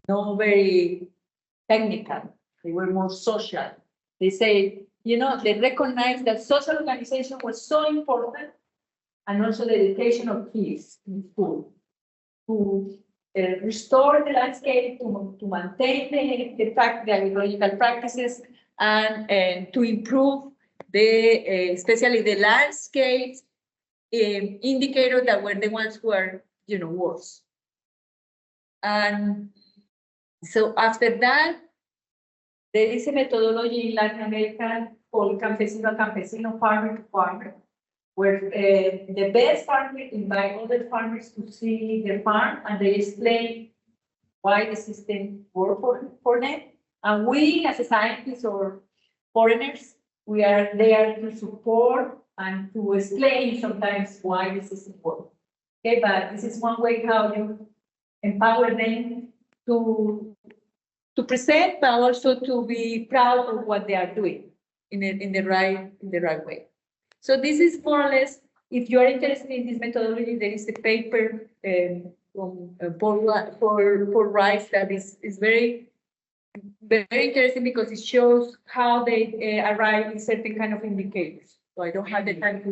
not very technical. They were more social. They say, you know, they recognized that social organization was so important, and also the education of kids in school to restore the landscape, to maintain the ecological practices, and to improve the, especially the landscape indicators that were the ones who are, you know, worse. And so after that, there is a methodology in Latin America called campesino campesino, farmer to farmer, where the best farmers invite other farmers to see their farm, and they explain why the system works for them. And we, as a scientists or foreigners, we are there to support and to explain sometimes why the system works. Okay, but this is one way how you empower them to present, but also to be proud of what they are doing in the right way. So this is more or less, if you are interested in this methodology, there is a paper from Paul Rice that is very interesting, because it shows how they arrive in certain kind of indicators. So I don't have the time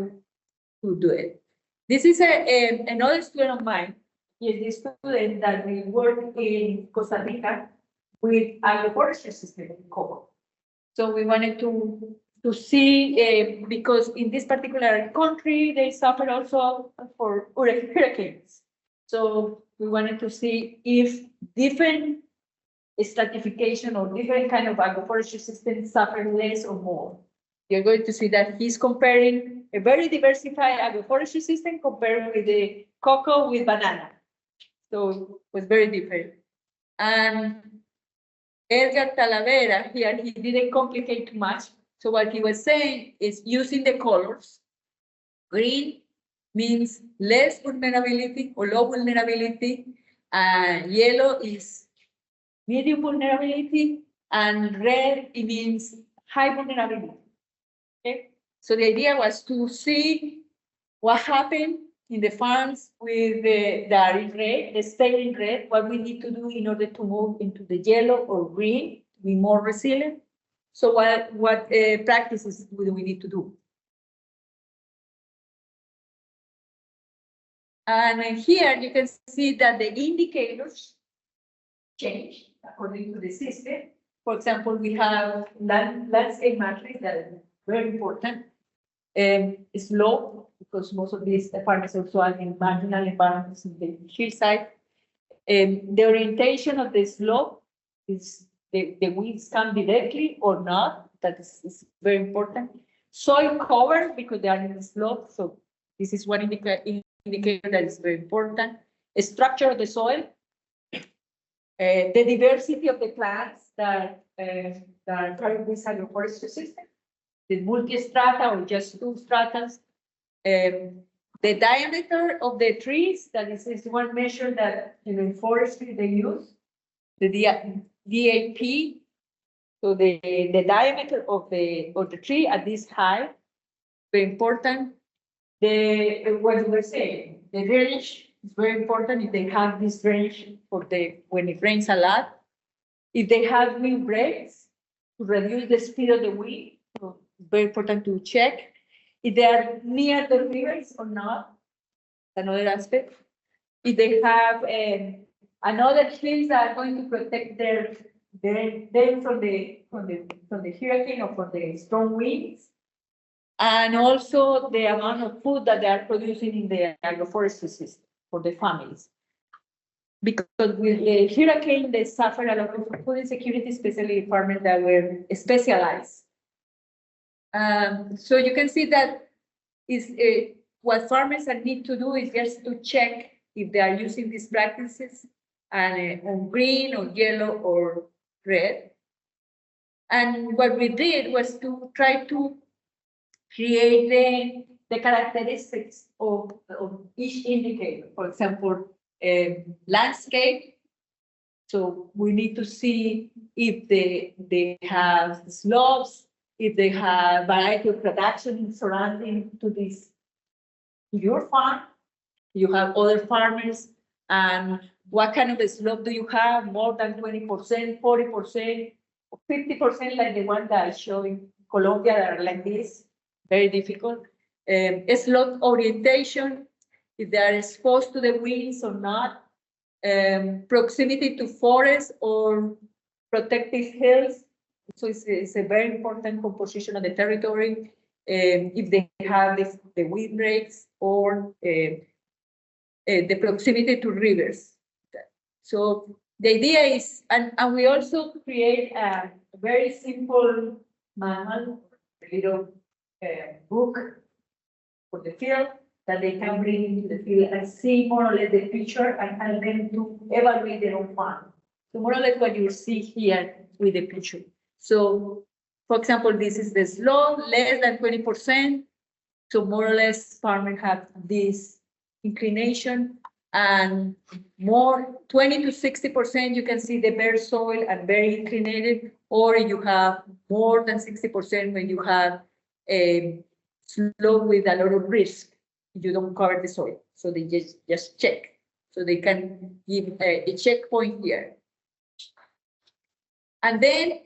to do it. This is another student of mine. He is a student that we work in Costa Rica with agroforestry system in Coco. So we wanted to see, because in this particular country, they suffer also for hurricanes. So we wanted to see if different stratification or different kind of agroforestry systems suffer less or more. You're going to see that he's comparing a very diversified agroforestry system compared with the cocoa with banana. So it was very different. And Edgar Talavera here, he didn't complicate too much. So what he was saying is using the colors. Green means less vulnerability or low vulnerability. Yellow is medium vulnerability, and red, it means high vulnerability. Okay, so the idea was to see what happened in the farms with the in red, the stay in red, what we need to do in order to move into the yellow or green to be more resilient. So what practices do we need to do? And here you can see that the indicators change according to the system. For example, we have landscape matrix that is very important. Slope, because most of these farmers also are in marginal environments in the hillside. The orientation of the slope is the winds come directly or not. That is very important. Soil cover, because they are in the slope. So this is one indicator that is very important. The structure of the soil, the diversity of the plants that are part of this agroforestry system, the multi-strata or just two stratas, the diameter of the trees, that is one measure that in forestry they use, the DAP, so the diameter of the tree at this height, very important. What you were saying, the drainage is very important. If they have this drainage for when it rains a lot, if they have wind breaks to reduce the speed of the wind, so very important to check if they are near the rivers or not. Another aspect. If they have another hills that are going to protect them from the hurricane or from the strong winds, and also the amount of food that they are producing in the agroforestry system for the families. Because with the hurricane, they suffer a lot of food insecurity, especially farmers that were specialized. So you can see that is what farmers need to do is just to check if they are using these practices and on green or yellow or red. And what we did was to try to create the characteristics of each indicator. For example, landscape. So we need to see if they have slopes, if they have variety of production surrounding to your farm. You have other farmers, and what kind of a slope do you have? More than 20%, 40%, 50%, like the one that I show in Colombia that are like this, very difficult. Slope orientation, if they are exposed to the winds or not. Proximity to forests or protected hills. So it's a very important composition of the territory. If they have the windbreaks or the proximity to rivers. So the idea is, and we also create a very simple manual, a little book for the field that they can bring into the field and see more or less the picture and help them to evaluate their own farm. So more or less what you see here with the picture. So, for example, this is the slope, less than 20%. So more or less farmers have this inclination, and more 20 to 60%, you can see the bare soil and very inclinated, or you have more than 60% when you have a slope with a lot of risk. You don't cover the soil. So they just check. So they can give a checkpoint here. And then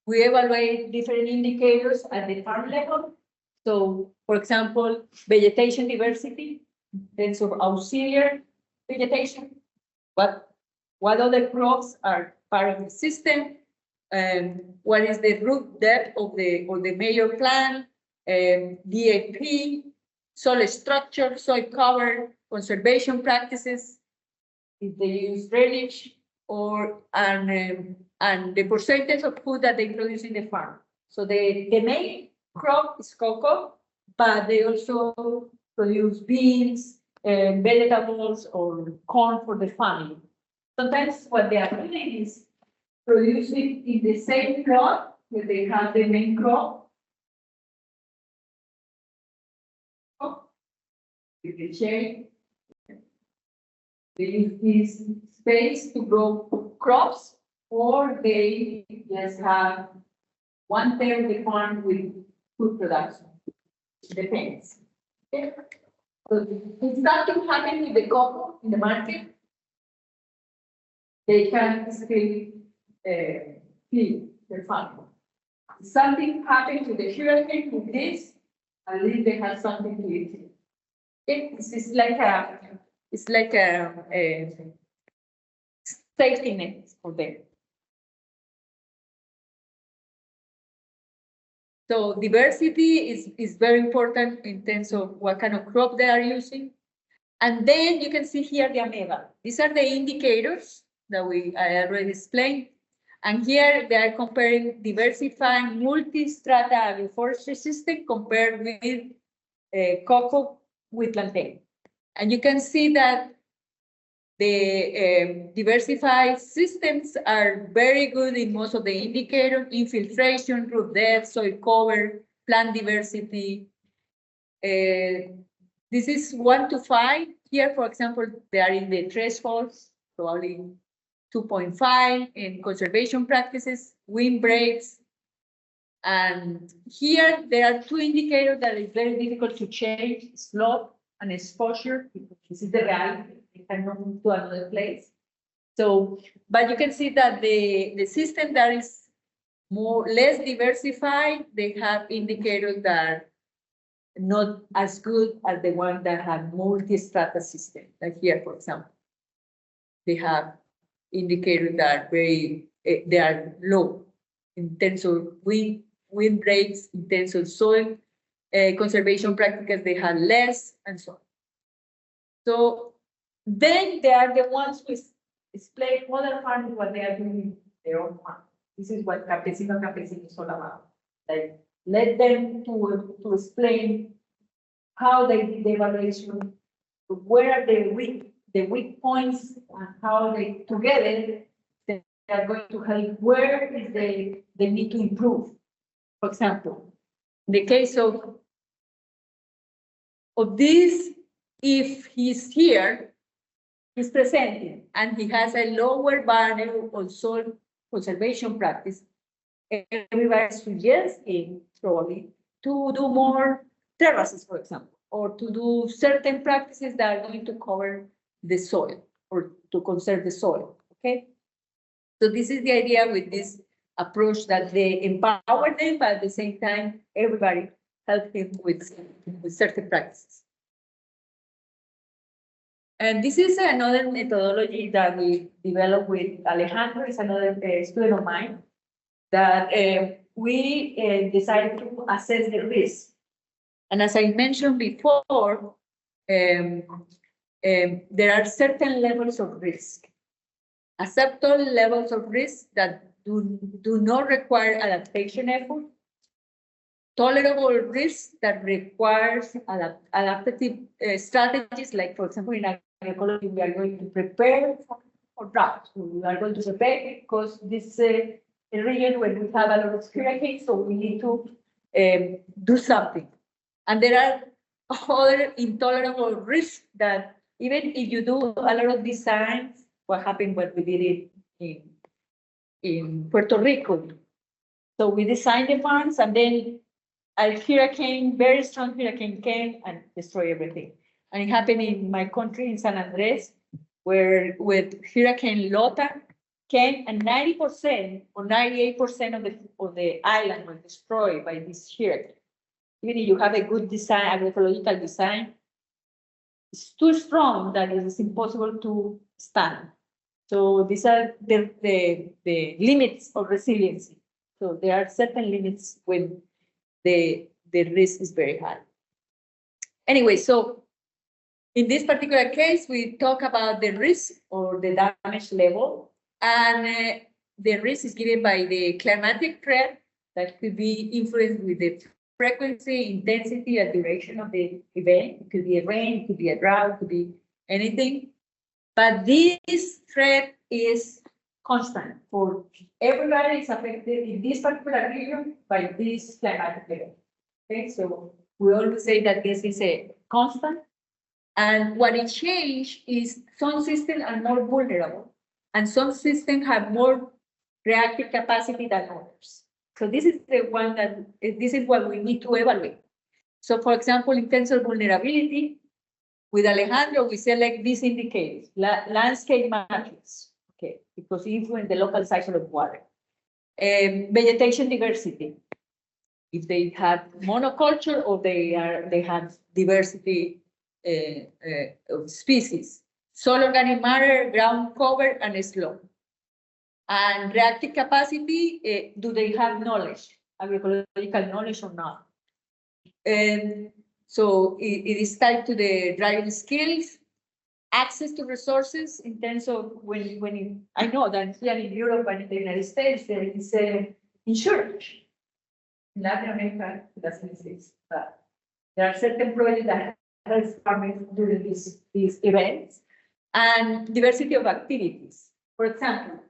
we evaluate different indicators at the farm level. So, for example, vegetation diversity, then so auxiliary vegetation, what other crops are part of the system, what is the root depth of the major plant, DAP, soil structure, soil cover, conservation practices, if they use drainage, or and the percentage of food that they produce in the farm. So the main crop is cocoa, but they also produce beans, vegetables, or corn for the family. Sometimes what they are doing is producing in the same plot where they have the main crop. With the chain, they use this space to grow crops, or they just have 1/3 of the farm with food production. Depends. Okay. So if something happens with the cocoa in the market, they can still feed their farm. If something happens with the hurricane with this, at least they have something to eat. It's like a safety net for them. So diversity is very important in terms of what kind of crop they are using. And then you can see here the amoeba. These are the indicators that I already explained. And here they are comparing diversifying multi-strata agroforestry system compared with cocoa with plantain. And you can see that the diversified systems are very good in most of the indicators: infiltration, root depth, soil cover, plant diversity. This is 1 to 5. Here, for example, they are in the thresholds, probably 2.5 in conservation practices, wind breaks. And here there are 2 indicators that is very difficult to change: slope and exposure, because this is the reality. You cannot move to another place. So, but you can see that the system that is less diversified, they have indicators that are not as good as the one that have multi-strata system. Like here, for example, they have indicators that are they are low in terms of wind breaks, in terms of soil conservation practices, they have less, and so on. So then they are the ones who explain other farmers what they are doing in their own farm. This is what campesino is all about. Like, let them to explain how they did the evaluation, where are the weak points, and how they together they are going to help where is they need to improve. For example, in the case of this, if he's here, he's presenting, and he has a lower value on soil conservation practice, everybody suggests him probably to do more terraces, for example, or to do certain practices that are going to cover the soil or to conserve the soil, okay? So this is the idea with this approach, that they empower them, but at the same time, everybody help him with certain practices. And this is another methodology that we developed with Alejandro, is another student of mine, that we decided to assess the risk. And as I mentioned before, there are certain levels of risk, acceptable levels of risk that do not require adaptation effort, tolerable risk that requires adaptive strategies, like, for example, in agroecology, we are going to prepare for drought. We are going to prepare because this region, when we have a lot of hurricanes, so we need to do something. And there are other intolerable risks that even if you do a lot of designs, what happened when we did it in Puerto Rico. So we designed the farms, and then a hurricane, very strong hurricane, came and destroyed everything. And it happened in my country, in San Andres, where with Hurricane Lota came, and 90% or 98% of the island was destroyed by this hurricane. Even if you have a good design, agroecological design, it's too strong that it is impossible to stand. So these are the limits of resiliency. So there are certain limits when the risk is very high. Anyway, so in this particular case, we talk about the risk or the damage level, and the risk is given by the climatic threat that could be influenced with the frequency, intensity, and duration of the event. It could be a rain, it could be a drought, it could be anything. But this threat is constant for everybody is affected in this particular region by this climatic event. Okay, so we always say that this is a constant. And what it changed is some systems are more vulnerable, and some systems have more reactive capacity than others. So this is the one that, this is what we need to evaluate. So for example, in terms of vulnerability, with Alejandro, we select these indicators: landscape matrix, okay, because it influence the local cycle of water. Vegetation diversity, if they have monoculture or they have diversity of species: soil organic matter, ground cover, and slope. And reactive capacity, do they have knowledge, agroecological knowledge or not? And so it is tied to the driving skills, access to resources in terms of I know that here in Europe and in the United States, there is insurance. In Latin America, it doesn't exist, but there are certain projects that help farmers during these events, and diversity of activities. For example,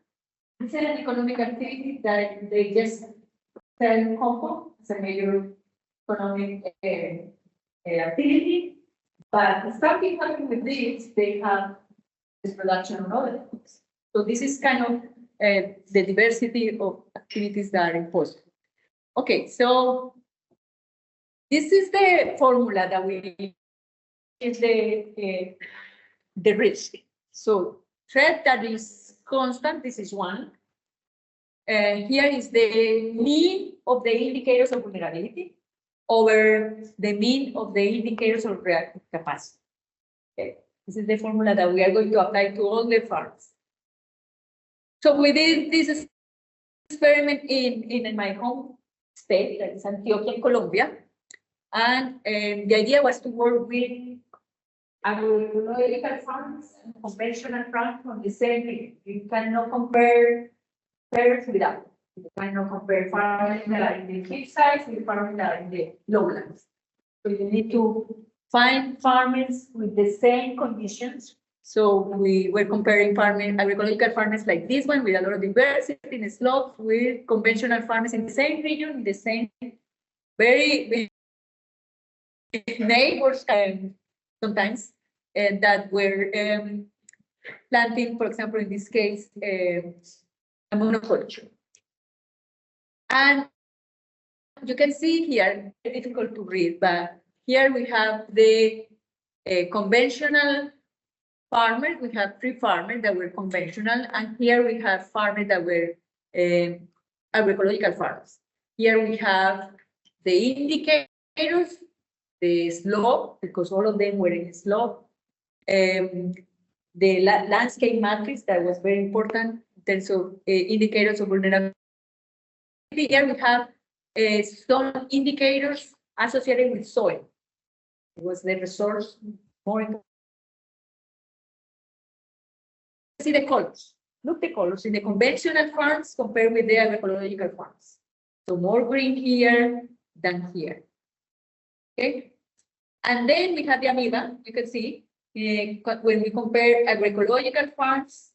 it's an economic activity that they just sell cocoa as a major economic activity. But starting with this, they have this production of other things. So this is kind of the diversity of activities that are important. Okay, so this is the formula that we is the risk. So threat that is constant, this is one. Here is the mean of the indicators of vulnerability over the mean of the indicators of reactive capacity. Okay, this is the formula that we are going to apply to all the farms. So we did this experiment in my home state, that is Antioquia, Colombia, and the idea was to work with agroecological farms and conventional farms on the same thing. You cannot compare pairs without. You cannot compare farmers that are in the hillsides with farmers that are in the lowlands. So you need to find farmers with the same conditions. So we were comparing agroecological farmers like this one with a lot of diversity in slopes with conventional farmers in the same region, in the same very neighbors sometimes that were planting, for example, in this case, a monoculture. And you can see here, it's difficult to read, but here we have the conventional farmers. We have 3 farmers that were conventional, and here we have farmers that were agroecological farmers. Here we have the indicators, the slope, because all of them were in slope. The landscape matrix that was very important in terms of indicators of vulnerability. Here we have some indicators associated with soil. It was the resource more important. See the colors. Look the colors in the conventional farms compared with the agroecological farms. So more green here than here. Okay. And then we have the amoeba. You can see when we compare agroecological farms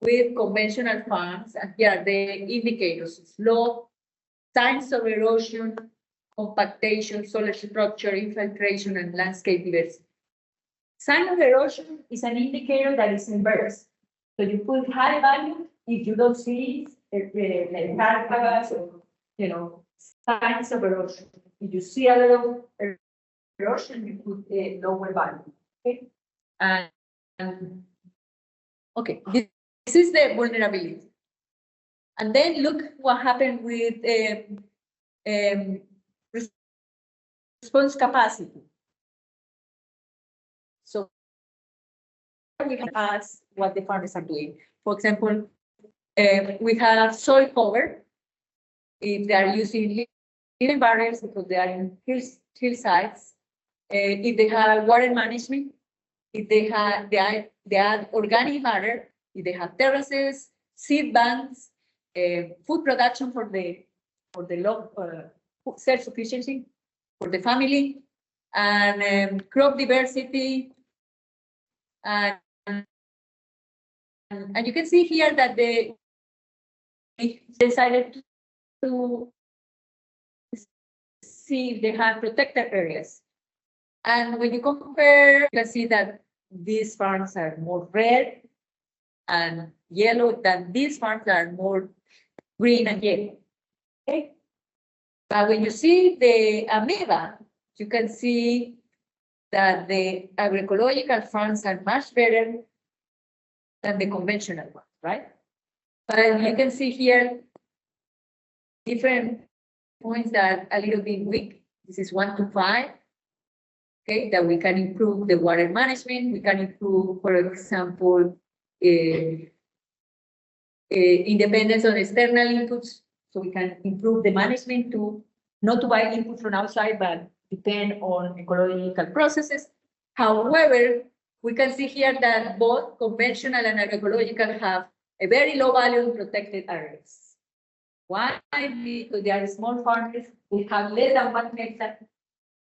with conventional farms, and here are the indicators: slope, signs of erosion, compactation, soil structure, infiltration, and landscape diversity. Sign of erosion is an indicator that is inverse. So you put high value if you don't see alpagas or signs of erosion. If you see a lot of erosion, you put a lower value. Okay, and okay, this is the vulnerability. And then look what happened with response capacity. So we can ask what the farmers are doing. For example, we have soil cover. If they are using hidden barriers because they are in hillsides, if they have water management, if they have organic matter, if they have terraces, seed banks, food production for the self-sufficiency for the family, and crop diversity, and you can see here that they decided to see if they have protected areas. And when you compare, you can see that these farms are more red and yellow than these farms are more green and yellow. Okay. But when you see the amoeba, you can see that the agroecological farms are much better than the conventional ones, right? But you can see here different points that are a little bit weak. This is 1 to 5. Okay, that we can improve the water management, we can improve, for example, independence on external inputs, so we can improve the management to not to buy input from outside, but depend on ecological processes. However, we can see here that both conventional and agroecological have a very low value in protected areas. Why? Because they are small farmers, we have less than 1 hectare.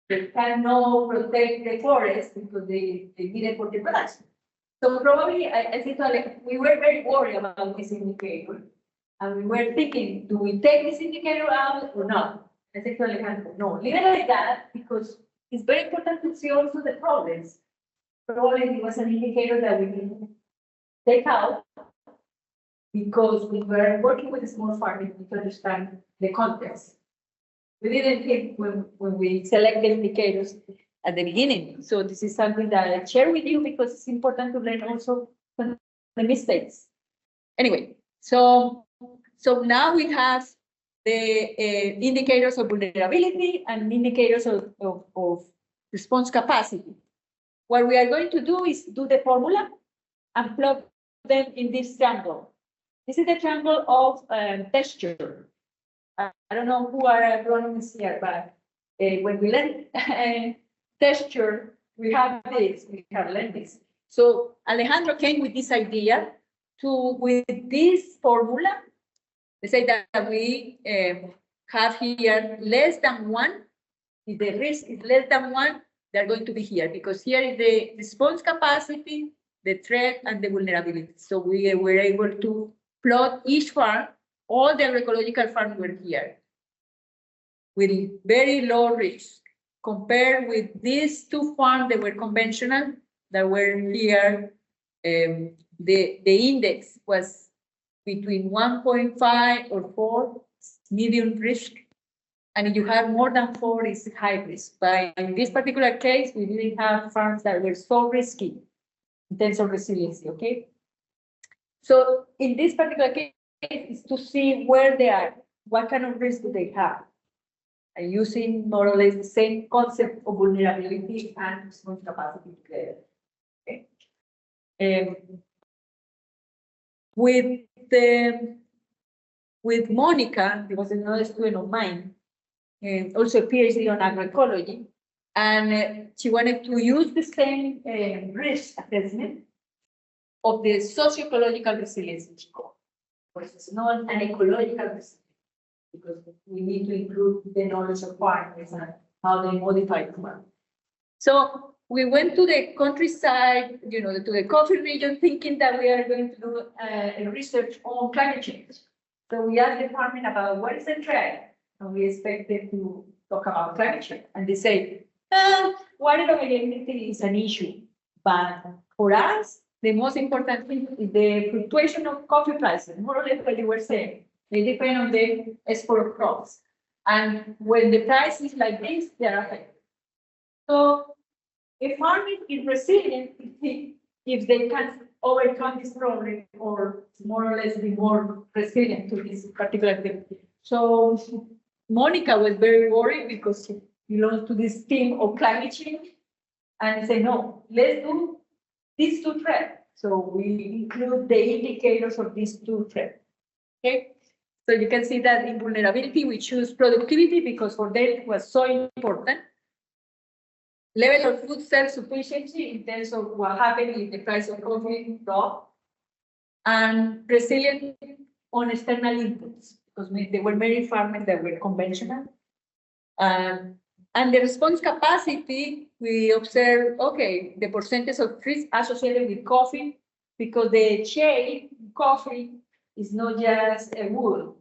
They cannot protect the forest because they need it for the production. So probably, I think like, we were very worried about this indicator. And we were thinking, do we take this indicator out or not? I said to Alejandro, no, leave it like that, because it's very important to see also the problems. Probably it was an indicator that we didn't take out because we were working with small farmers to understand the context. We didn't think when we select the indicators at the beginning. So this is something that I share with you because it's important to learn also from the mistakes. Anyway, so now we have the indicators of vulnerability and indicators of response capacity. What we are going to do is do the formula and plug them in this triangle. This is the triangle of texture. I don't know who are agronomists here, but when we learn texture, we have this, we have learned this. So Alejandro came with this idea with this formula. Let's say that we have here less than 1. If the risk is less than 1, they're going to be here because here is the response capacity, the threat, and the vulnerability. So we were able to plot each farm. All the agroecological farms were here with very low risk compared with these 2 farms that were conventional that were here. The index was between 1.5 or 4, medium risk. And if you have more than 4, it's high risk. But in this particular case, we didn't have farms that were so risky in terms of resiliency, okay? So in this particular case, is to see where they are, what kind of risk do they have, and using more or less the same concept of vulnerability and response capacity together. Okay. With Monica, there was another student of mine, also a PhD on agroecology, and she wanted to use the same risk assessment of the socio-ecological resilience in Chico. It's not an ecological resilience because we need to include the knowledge of farmers and how they modify the farm. So we went to the countryside, to the coffee region, thinking that we are going to do a research on climate change. So we asked the farming about what is the trend, and we expected to talk about climate change. And they say, water availability is an issue, but for us, the most important thing is the fluctuation of coffee prices, more or less what you were saying. They depend on the export crops. And when the price is like this, they are affected. So if farming is resilient, if they can overcome this problem or more or less be more resilient to this particular thing. So Monica was very worried because she belongs to this team of climate change and say, no, let's do these 2 threats. So we include the indicators of these 2 threats. Okay. So you can see that in vulnerability, we choose productivity because for them it was so important. Level of food self-sufficiency in terms of what happened if the price of coffee dropped. And resilient on external inputs because there were many farmers that were conventional. And the response capacity, we observe, okay, the percentage of risk associated with coffee, because the shade coffee is not just a wood.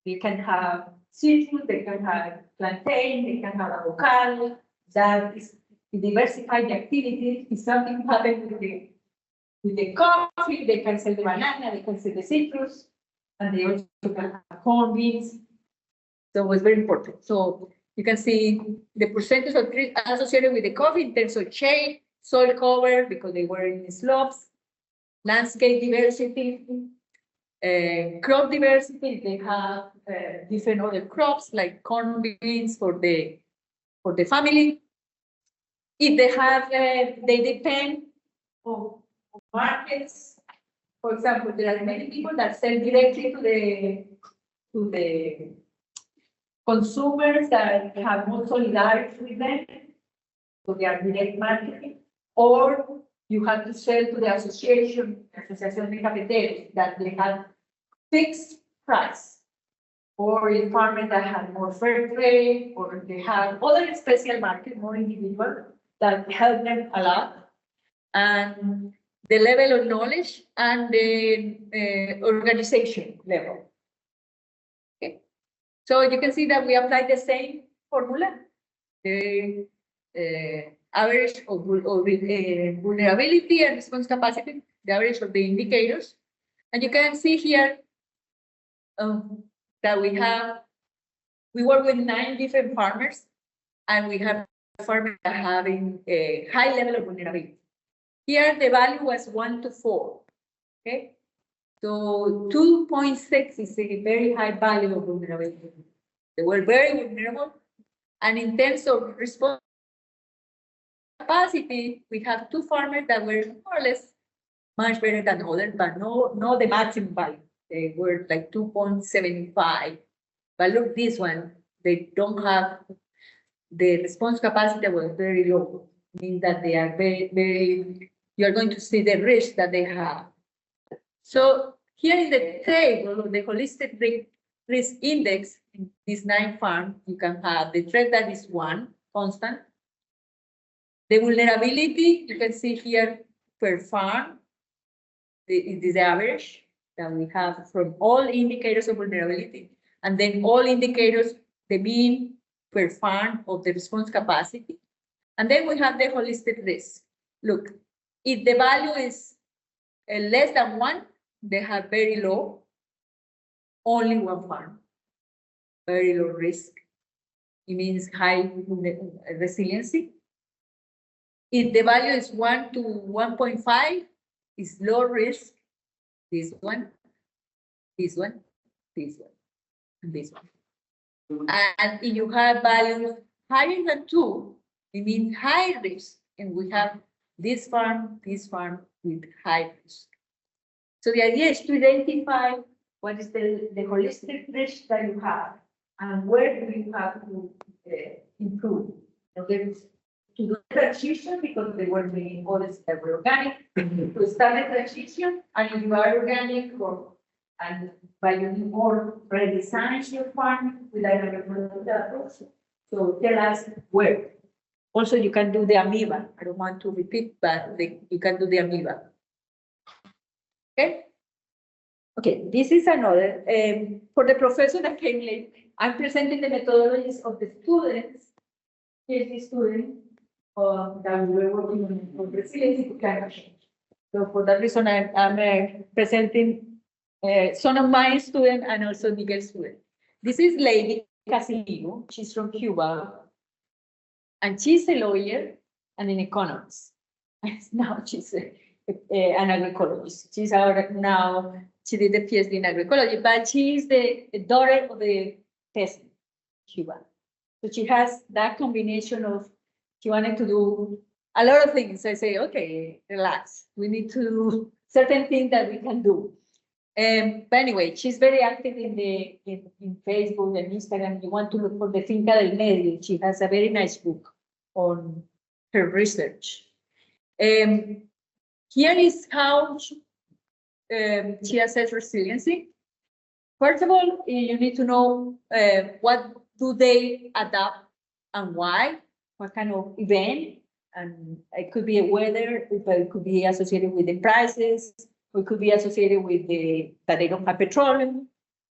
They can have citrus, they can have plantain, they can have avocado. That is to diversify the activity. If something happens with the coffee, they can sell the banana, they can sell the citrus, and they also can have corn beans. So it was very important. So you can see the percentage of trees associated with the coffee in terms of shade, soil cover, because they were in slopes, landscape diversity, crop diversity. They have different other crops like corn beans for the family. if they have, they depend on markets. For example, there are many people that sell directly to the consumers that have more solidarity with them, so they are direct marketing, or you have to sell to the association, Asociación de Cafeteros, that they have fixed price, or in farmers that have more fair trade, or they have other special market, more individual, that help them a lot. And the level of knowledge and the organization level. Okay. So you can see that we apply the same formula, the average of vulnerability and response capacity, the average of the indicators. And you can see here that we work with 9 different farmers, and we have farmers that are having a high level of vulnerability. Here, the value was 1 to 4, okay? So 2.6 is a very high value of vulnerability. They were very vulnerable. And in terms of response capacity, we have 2 farmers that were more or less much better than others, but no the maximum value. They were like 2.75. But look, this one, they don't have the response capacity that was very low. Means that they are very, you're going to see the risk that they have. So here in the table, the holistic risk index in these 9 farms, you can have the threat that is 1, constant. The vulnerability, you can see here per farm, it is the average that we have from all indicators of vulnerability. And then all indicators, the mean per farm of the response capacity. And then we have the holistic risk. Look, if the value is less than 1, they have very low, only 1 farm, very low risk. It means high resiliency. If the value is 1 to 1.5, is low risk. This one, this one, this one, and this one. And if you have values higher than 2, it means high risk. And we have this farm with high risk. So the idea is to identify what is the holistic risk that you have and where do you have to improve. So there is to do the transition because they were doing all this that were organic, to start the transition, and if you are organic and by using more redesign your farm with a approach. So tell us where. Also, you can do the amoeba. I don't want to repeat, but you can do the amoeba. Okay. Okay, this is another. For the professor that came late, I'm presenting the methodologies of the students. Here's the student that we were working on resiliency to climate change. So for that reason, I'm presenting some of my students and also Miguel's student. This is Lady Casillo. She's from Cuba. And she's a lawyer and an economist. Now she's an agroecologist. She's out now, she did the PhD in agroecology, but she is the daughter of the peasant, Cuba. So she has that combination of, she wanted to do a lot of things. I say, okay, relax. We need to do certain things that we can do. But anyway, she's very active in Facebook and Instagram. You want to look for the Finca del Medio. She has a very nice book on her research. Here is how she assesses resiliency. First of all, you need to know what do they adapt and why, what kind of event, and it could be a weather, but it could be associated with the prices, or it could be associated with that they don't have petroleum,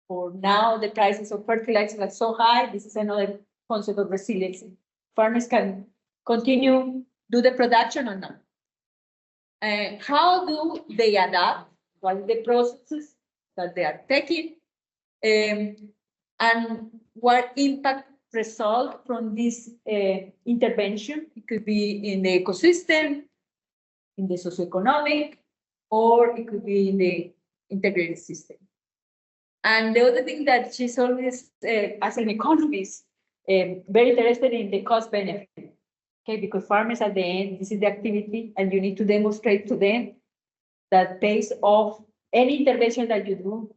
or now the prices of fertilizers are so high. This is another concept of resiliency. Farmers can continue do the production or not. How do they adapt? What are the processes that they are taking? And what impact result from this intervention? It could be in the ecosystem, in the socioeconomic, or it could be in the integrated system. And the other thing that she's always, as an economist, very interested in the cost benefit. Okay, because farmers at the end, this is the activity, and you need to demonstrate to them that based off any intervention that you do,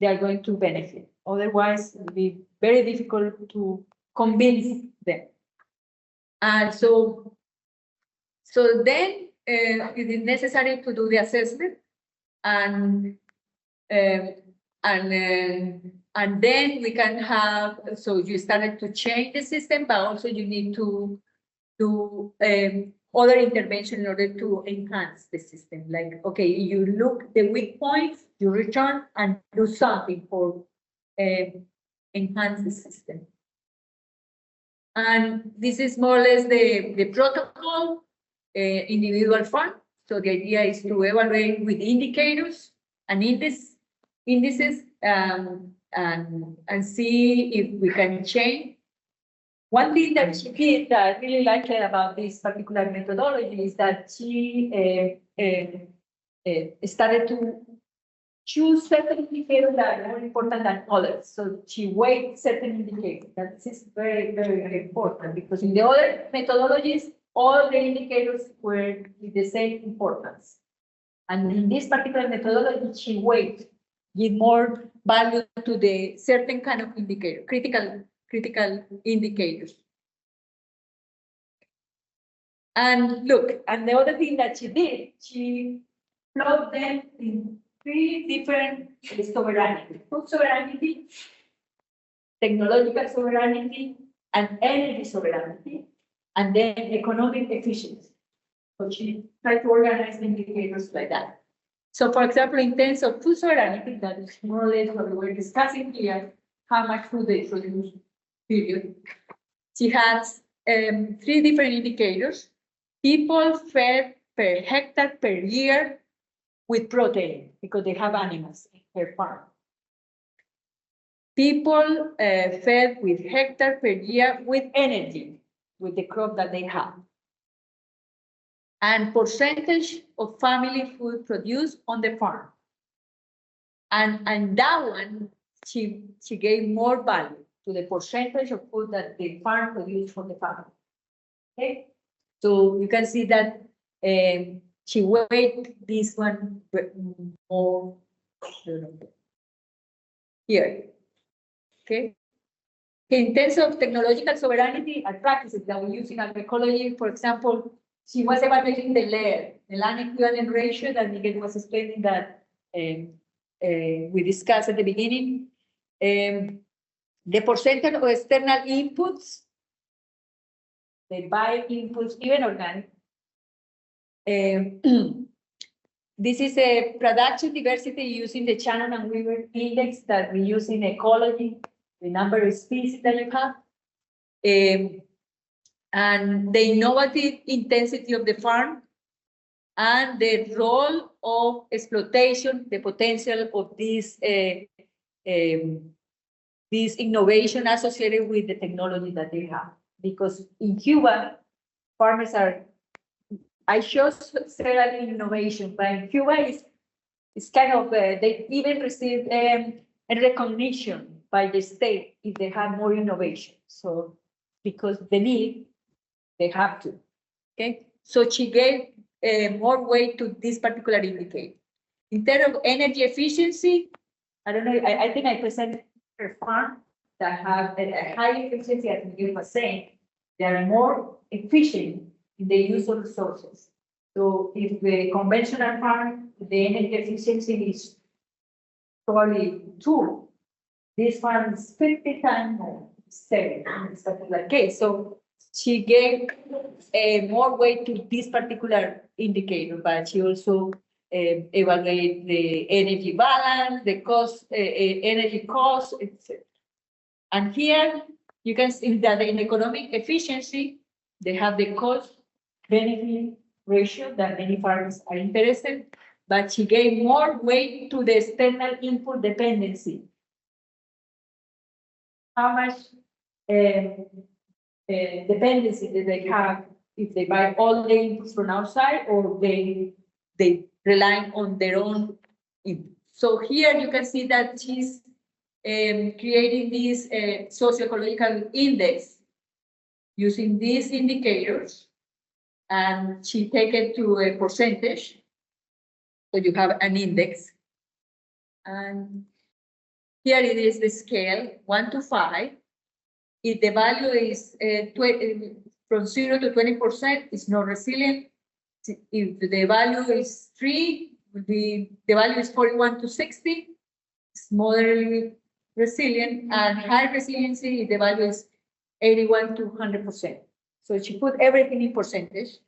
they are going to benefit. Otherwise, it will be very difficult to convince them. And so then it is necessary to do the assessment, and then we can have, so you started to change the system, but also you need to do other intervention in order to enhance the system. Like, okay, you look the weak points, you return and do something for enhance the system. And this is more or less the protocol, individual farm. So the idea is to evaluate with indicators and indices and see if we can change. One thing that she did that I really liked about this particular methodology is that she started to choose certain indicators that are more important than others. So she weighed certain indicators. That is very, very, very important, because in the other methodologies, all the indicators were with the same importance. And in this particular methodology, she weighed, give more value to the certain kind of indicator, critical indicators. And look, and the other thing that she did, she plotted them in 3 different sovereignty: food sovereignty, technological sovereignty, and energy sovereignty, and then economic efficiency. So she tried to organize the indicators like that. So for example, in terms of food sovereignty, that is more or less what we're discussing here, how much food they produce, period. She has 3 different indicators: people fed per hectare per year with protein, because they have animals in her farm. People fed with hectare per year with energy, with the crop that they have. And percentage of family food produced on the farm. And that one, she gave more value to the percentage of food that the farm produced for the family. Okay, so you can see that she weighed this one more here. Okay. In terms of technological sovereignty and practices that we use in agroecology, for example, she was evaluating the land equivalent ratio that Miguel was explaining that we discussed at the beginning. The percentage of external inputs, the bio inputs, even organic. This is a production diversity using the Shannon and Weaver index that we use in ecology, the number of species that you have. And the innovative intensity of the farm, and the role of exploitation, the potential of this innovation associated with the technology that they have. Because in Cuba, farmers are, I showed several innovations, but in Cuba it's kind of, they even receive a recognition by the state if they have more innovation. So because they need, they have to, okay? So she gave more weight to this particular indicator. In terms of energy efficiency, I don't know, I think I presented her farm that have a high efficiency, as Miguel was saying. They are more efficient in the use of resources. So if the conventional farm, the energy efficiency is probably 2, this farm is 50 times more, 7 in this particular case. So she gave more weight to this particular indicator, but she also evaluated the energy balance, the cost, energy cost, etc. And here you can see that in economic efficiency, they have the cost benefit ratio that many farmers are interested, but she gave more weight to the external input dependency. How much dependency that they have if they buy all the inputs from outside, or they rely on their own input. So here you can see that she's creating this socio-ecological index using these indicators, and she take it to a percentage. So you have an index. And here it is the scale 1 to 5. If the value is from 0 to 20%, it's not resilient. If the value is 3, the value is 41 to 60, it's moderately resilient, and high resiliency, the value is 81 to 100%. So she put everything in percentage.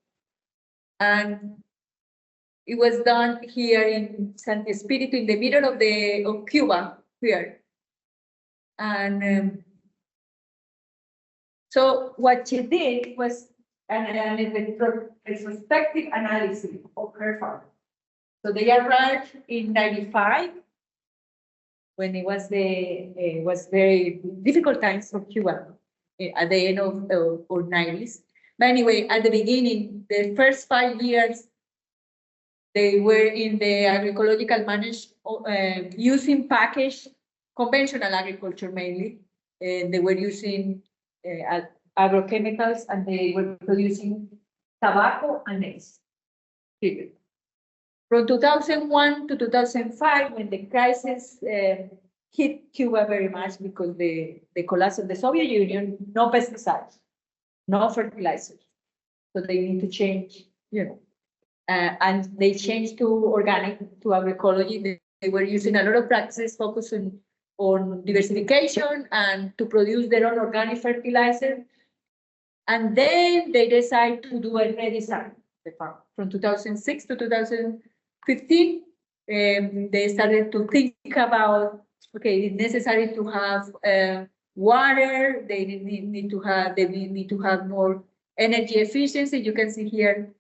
And it was done here in San Espiritu, in the middle of Cuba, here. And so what she did was a retrospective analysis of her farm. So they arrived in 95, when it was very difficult times for Cuba at the end of or 90s. But anyway, at the beginning, the first 5 years, they were in the agroecological managed, using packaged conventional agriculture mainly. They were using agrochemicals, and they were producing tobacco and maize. From 2001 to 2005, when the crisis hit Cuba very much because the collapse of the Soviet Union, no pesticides, no fertilizers. So they need to change, and they changed to organic, to agroecology. They were using a lot of practices focusing on diversification and to produce their own organic fertilizer. And then they decided to do a redesign of the farm. From 2006 to 2015, they started to think about, okay, it's necessary to have water. They need to have more energy efficiency. You can see here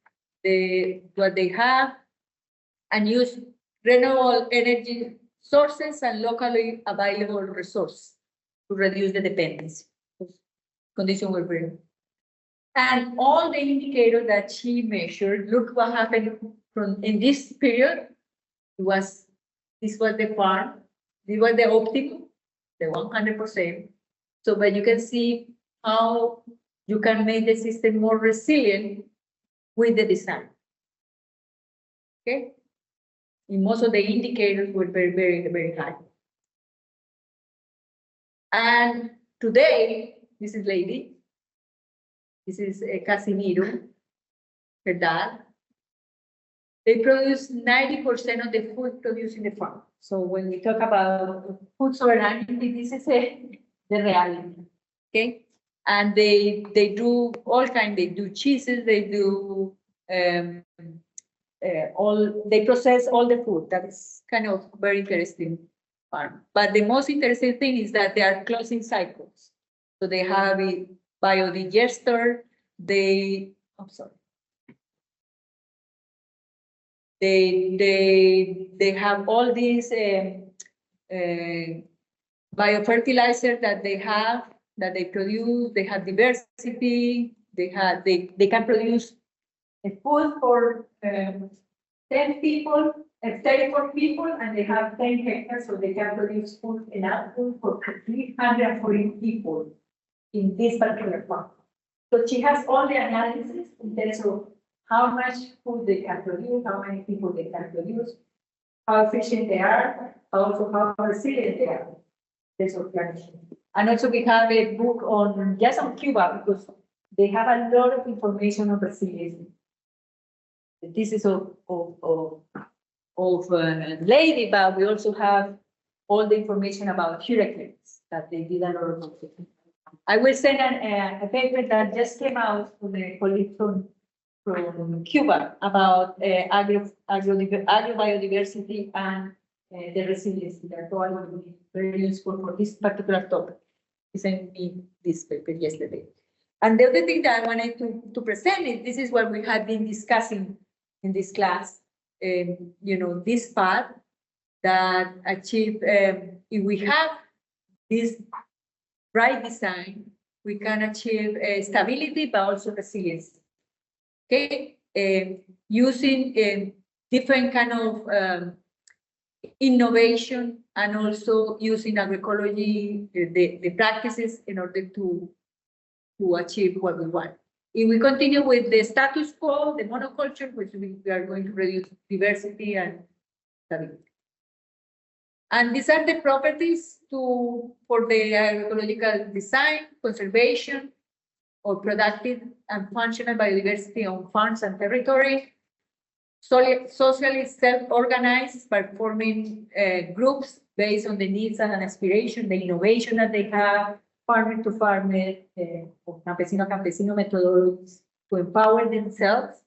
what they have, and use renewable energy sources and locally available resources to reduce the dependency. Conditions were very. And all the indicators that she measured, look what happened in this period. This was the farm, this was the optimum, the 100%. So, but you can see how you can make the system more resilient with the design. Okay? And most of the indicators were very, very, very high. And today, this is lady. This is Casimiro, her dad. They produce 90% of the food produced in the farm. So when we talk about food sovereignty, this is the reality. Okay, and they do all kinds. They do cheeses. They do they process all the food. That's kind of very interesting farm. But the most interesting thing is that they are closing cycles. So they have a biodigester. They have all these biofertilizers that they produce. They have diversity. They can produce a food for 10 people, 34 people, and they have 10 hectares, so they can produce food, enough food for 340 people in this particular farm. So she has all the analysis in terms of how much food they can produce, how many people they can produce, how efficient they are, also how resilient they are. This organization. And also we have a book on just on Cuba, because they have a lot of information on resilience. This is of lady, but we also have all the information about hurricanes that they did a lot of. I will send a paper that just came out from the colleague from Cuba about agrobiodiversity and the resiliency. That all will be very useful for this particular topic. He sent me this paper yesterday. And the other thing that I wanted to present is this is what we have been discussing in this class. This path that achieve, if we have this right design, we can achieve stability, but also resilience. Okay, using different kind of innovation, and also using agroecology, the practices in order to to achieve what we want. If we continue with the status quo, the monoculture, which we are going to reduce diversity and stability. And these are the properties for the agroecological design, conservation, or productive and functional biodiversity on farms and territory. Socially self-organized, performing groups based on the needs and aspiration, the innovation that they have, farmer to farmer, or campesino methodologies to empower themselves.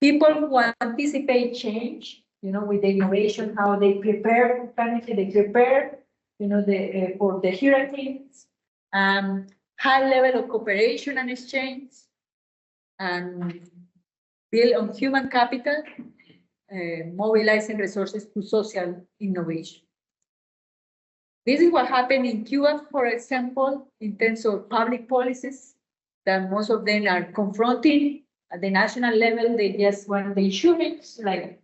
People who anticipate change, with the innovation, how they prepare, they prepare, for the hurricanes, high level of cooperation and exchange, and build on human capital, mobilizing resources to social innovation. This is what happened in Cuba, for example, in terms of public policies, that most of them are confronting at the national level. They just want the insurance, like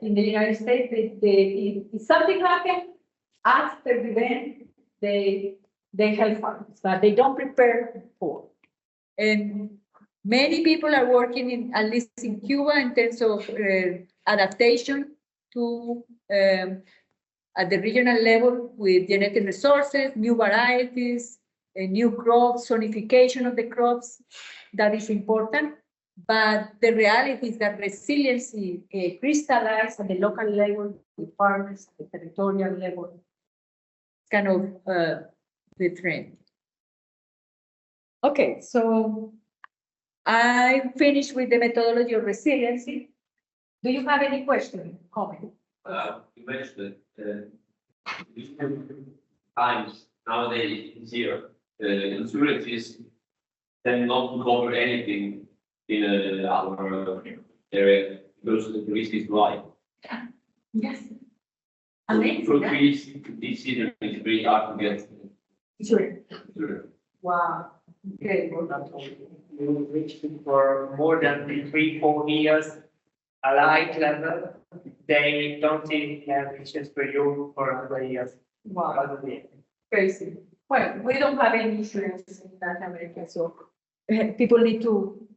in the United States, if something happens after the event, they help farmers, but they don't prepare for. And many people are working at least in Cuba, in terms of adaptation to at the regional level with genetic resources, new varieties, new crops, zonification of the crops. That is important. But the reality is that resiliency crystallized at the local level with farmers, at the territorial level, kind of the trend. Okay, so I finished with the methodology of resiliency. Do you have any question, comment? You mentioned times nowadays in here, insurances tend not to cover anything in our area because the risk is high. Yes. For trees, this season is very hard to get. Sure. Sure. Wow. Okay. You reach for more than 3-4 years, a light level, they don't even have issues for you for another years. Wow. Crazy. Well, we don't have any insurance in Latin America, so people need to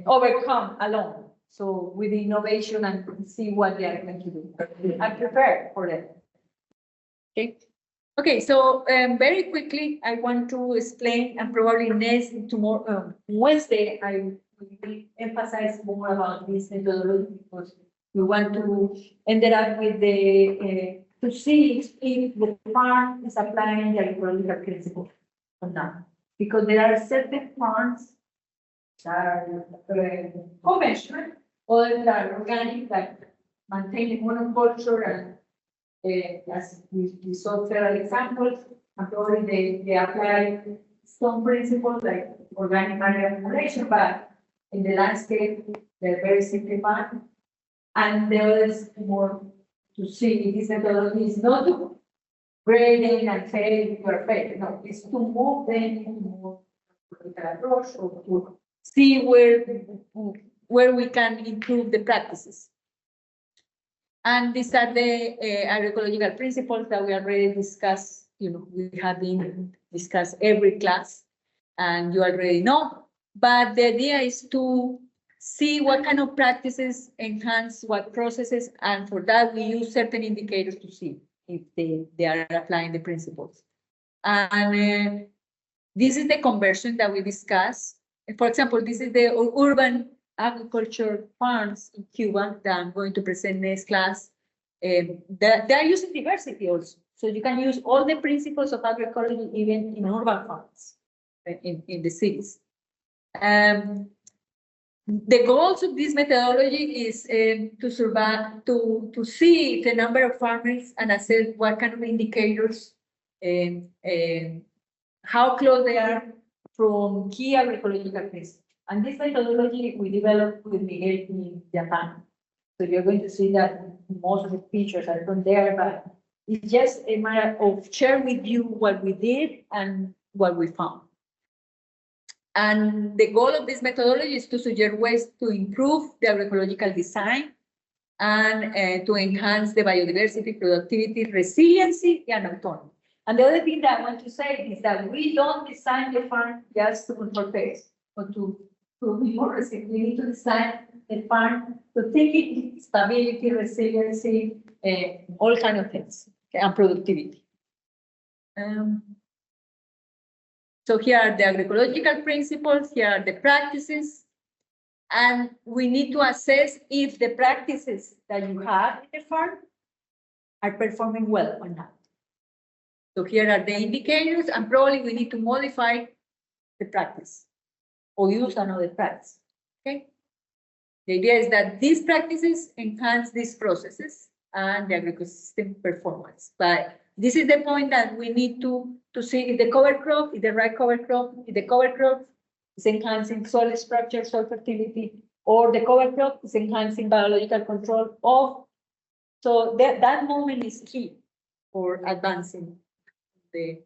overcome alone. So with innovation and see what they are going to do. I'm prepared for that. Okay. Okay, so very quickly, I want to explain, and probably tomorrow, Wednesday, I will emphasize more about this methodology, because we want to end up with to see if the farm is applying the agroecological principle or not. Because there are certain farms that are conventional, others that are organic, like maintaining monoculture, and as we saw several examples, and probably they apply some principles like organic matter accumulation, but in the landscape, they're very simplified. And the others more to see this methodology is not to grading and say you are fair. No, it's to move them into more political approach, or to see where we can improve the practices. And these are the agroecological principles that we already discussed. We have been discussed every class, and you already know. But the idea is to see what kind of practices enhance what processes, and for that we use certain indicators to see if they are applying the principles. And this is the conversion that we discussed. For example, this is the urban agriculture farms in Cuba that I'm going to present next class. They are using diversity also. So you can use all the principles of agroecology even in urban farms, in the cities. The goals of this methodology is to survive, to see the number of farmers and assess what kind of indicators and how close they are from key agroecological principles. And this methodology we developed with Miguel in Japan. So you're going to see that most of the features are from there, but it's just a matter of sharing with you what we did and what we found. And the goal of this methodology is to suggest ways to improve the agroecological design and to enhance the biodiversity, productivity, resiliency, and autonomy. And the other thing that I want to say is that we don't design the farm just to control pests or to be more resilient. We need to design the farm to think in stability, resiliency, all kind of things, okay, and productivity. So here are the agroecological principles, here are the practices, and we need to assess if the practices that you have in the farm are performing well or not. So here are the indicators, and probably we need to modify the practice or use another practice, okay? The idea is that these practices enhance these processes and the agricultural performance. But this is the point that we need to see if the cover crop is the right cover crop, if the cover crop is enhancing soil structure, soil fertility, or the cover crop is enhancing biological control of. So that moment is key for advancing the.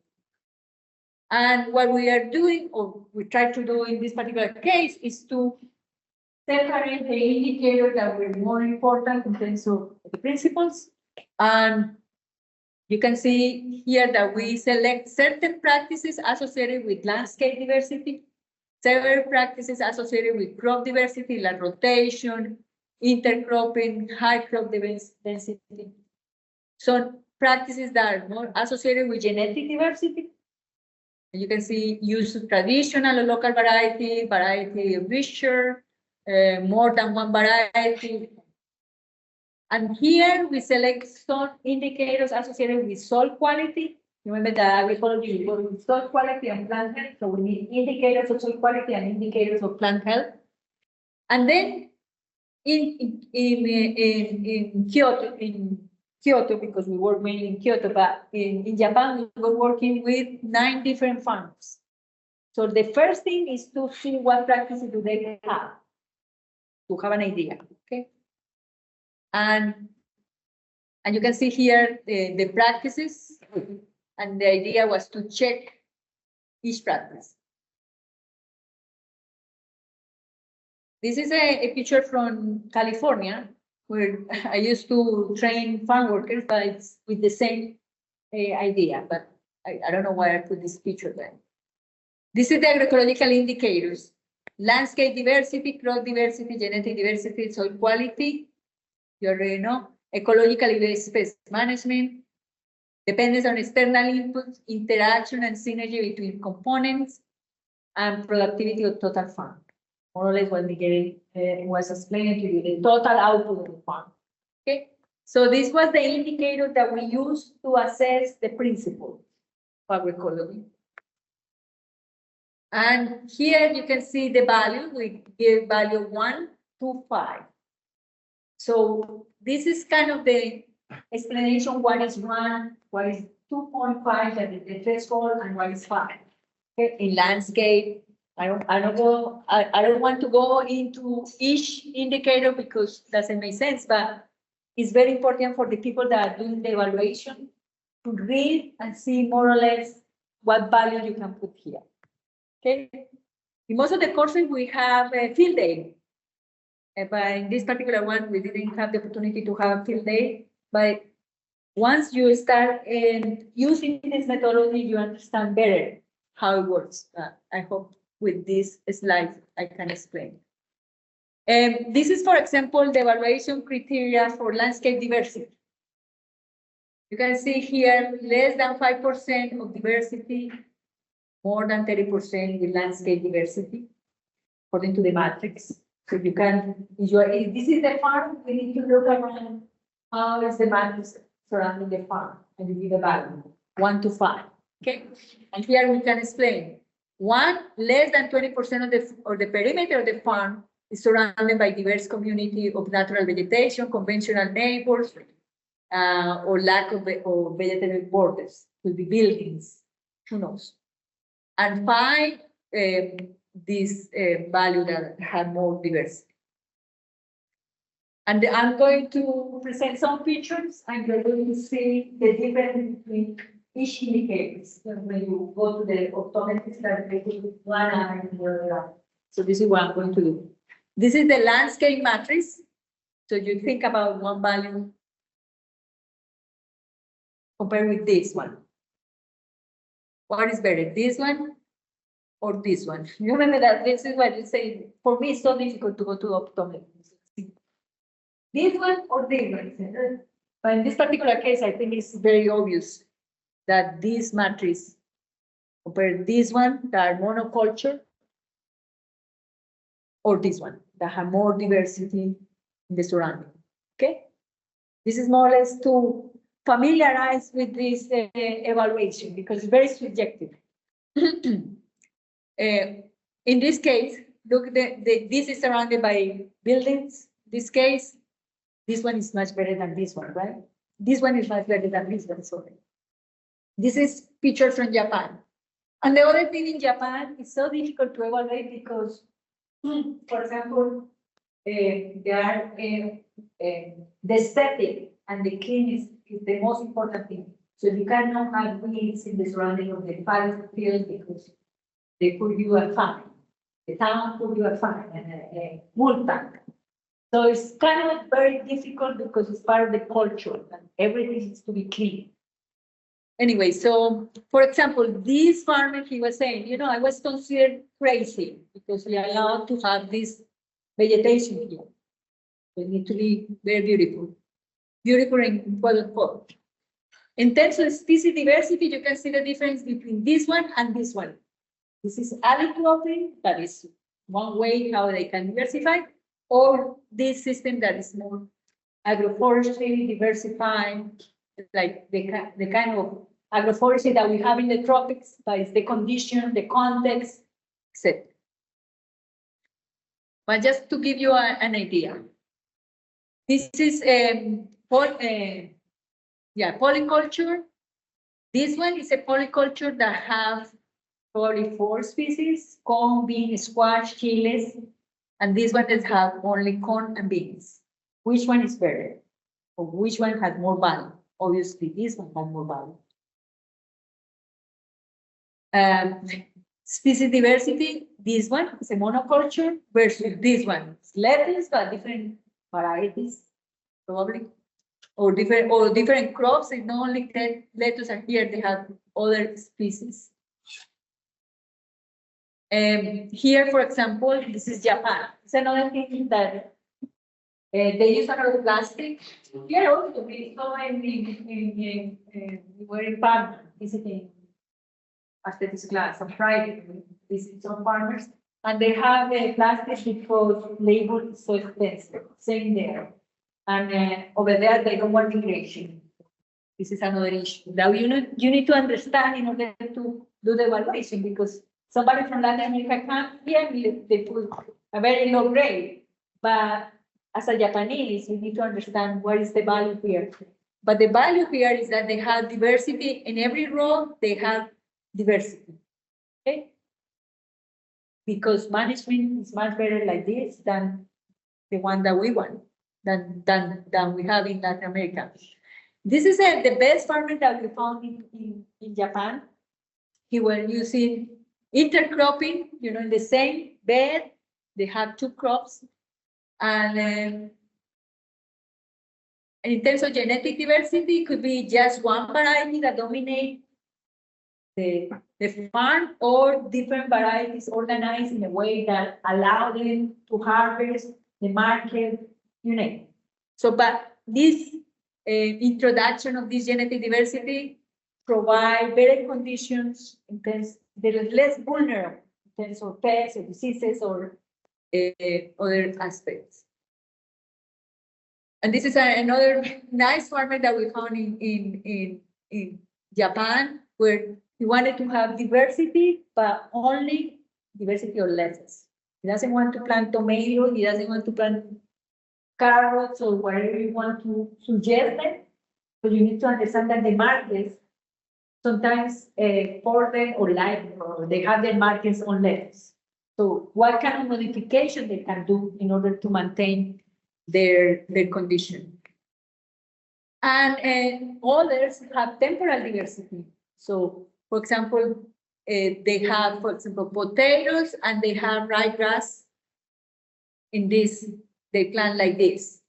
And what we are doing, or we try to do in this particular case, is to separate the indicators that were more important in terms of the principles. And you can see here that we select certain practices associated with landscape diversity, several practices associated with crop diversity, like rotation, intercropping, high crop density. So practices that are more associated with genetic diversity. And you can see use of traditional or local variety, variety of mixture, more than one variety. And here we select some indicators associated with soil quality. Remember that agroecology we work with soil quality and plant health, so we need indicators of soil quality and indicators of plant health. And then in Kyoto, because we work mainly in Kyoto, but in Japan, we were working with 9 different farms. So the first thing is to see what practices do they have, to have an idea, okay? And you can see here the practices, and the idea was to check each practice. This is a picture from California, where I used to train farm workers, but it's with the same idea, but I don't know why I put this picture there. This is the agroecological indicators: landscape diversity, crop diversity, genetic diversity, soil quality, you already know, ecologically based pest management, dependence on external inputs, interaction and synergy between components, and productivity of total farm. More or less what Miguel was explaining to you, the total output of the farm. Okay, so this was the indicator that we used to assess the principle of agroecology. And here you can see the value. We give value 1 to 5. So this is kind of the explanation: what is 1, what is 2.5, that is the threshold, and what is 5. Okay, in landscape, I don't want to go into each indicator because it doesn't make sense, but it's very important for the people that are doing the evaluation to read and see more or less what value you can put here. Okay, in most of the courses we have a field day, but in this particular one we didn't have the opportunity to have field day. But once you start using this methodology, you understand better how it works. I hope with this slide I can explain. This is, for example, the evaluation criteria for landscape diversity. You can see here less than 5% of diversity, more than 30% with landscape diversity, according to the matrix. So you can, if this is the farm, we need to look around how is the matrix surrounding the farm, and you give a value 1 to 5. Okay, and here we can explain: 1, less than 20% of the perimeter of the farm is surrounded by diverse community of natural vegetation, conventional neighbors, or lack of vegetative borders. Could be buildings, who knows? And 5, this value that have more diversity. And I'm going to present some pictures, and you're going to see the difference between each indicators. When you go to the optometrist, that they do one eye and the other eye. So this is what I'm going to do. This is the landscape matrix. So you think about one value compared with this one. What is better, this one or this one? You remember that this is what you say. For me, it's so difficult to go to optometrist. This one or this one? But in this particular case, I think it's very obvious that this matrix compared this one that are monoculture or this one that have more diversity in the surrounding. Okay, this is more or less to familiarize with this evaluation because it's very subjective. In this case, look, this is surrounded by buildings. This case, this one is much better than this one, right? This one is much better than this one, sorry. This is picture from Japan. And the other thing in Japan is so difficult to evaluate because, for example, the aesthetic and the cleanness is the most important thing. So you cannot have weeds in the surrounding of the field because they put you a fine. The town put you a fine and a multa. So it's kind of very difficult because it's part of the culture and everything needs to be clean. Anyway, so for example, this farmer, he was saying, you know, I was considered crazy because we are allowed to have this vegetation here. They need to be very beautiful. Beautiful in quote. In terms of species diversity, you can see the difference between this one and this one. This is allotropy, that is one way how they can diversify, or this system that is more agroforestry, diversified, like the kind of agroforestry that we have in the tropics, but it's the condition, the context, etc. But just to give you an idea, this is polyculture. This one is a polyculture that have probably 4 species: corn, bean, squash, chiles, and this one that have only corn and beans. Which one is better? Or which one has more value? Obviously, this one has more value. Species diversity, this one is a monoculture versus this one. It's lettuce, but different varieties, probably. Or different crops. It's not only lettuce are here, they have other species. Here, for example, this is Japan. It's another thing that they use a lot of plastic. Here also, we saw we were in farm visiting after this class on Friday, we visit some farmers, and they have a plastic because label is so expensive, same there. And over there, they don't want migration. This is another issue that you need to understand in order to do the evaluation, because somebody from Latin America comes here, they put a very low grade, but as a Japanese, we need to understand what is the value here. But the value here is that they have diversity in every row, they have diversity, okay? Because management is much better like this than the one that we want, than we have in Latin America. This is the best farmer that we found in Japan. He was using intercropping, you know, in the same bed, they have 2 crops. And in terms of genetic diversity, it could be just one variety that dominates the farm, or different varieties organized in a way that allow them to harvest the market, you know. So, but this introduction of this genetic diversity provide better conditions in terms, they're less vulnerable in terms of pests or diseases or other aspects. And this is another nice farmer that we found in Japan, where he wanted to have diversity, but only diversity of lettuce. He doesn't want to plant tomatoes, he doesn't want to plant carrots or whatever you want to suggest them. But you need to understand that the markets sometimes for them or they have their markets on lettuce. So what kind of modification they can do in order to maintain their condition. And others have temporal diversity. So, for example, they have, for example, potatoes, and they have ryegrass in this, they plant like this,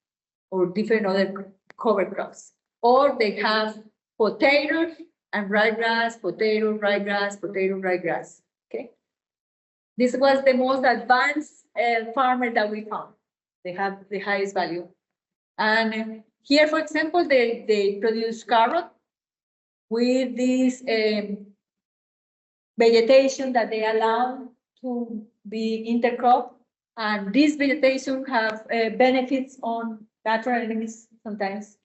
or different other cover crops. Or they have potatoes and ryegrass, potato, ryegrass, okay? This was the most advanced farmer that we found. They have the highest value. And here, for example, they produce carrot with this vegetation that they allow to be intercrop. And this vegetation have benefits on natural enemies sometimes.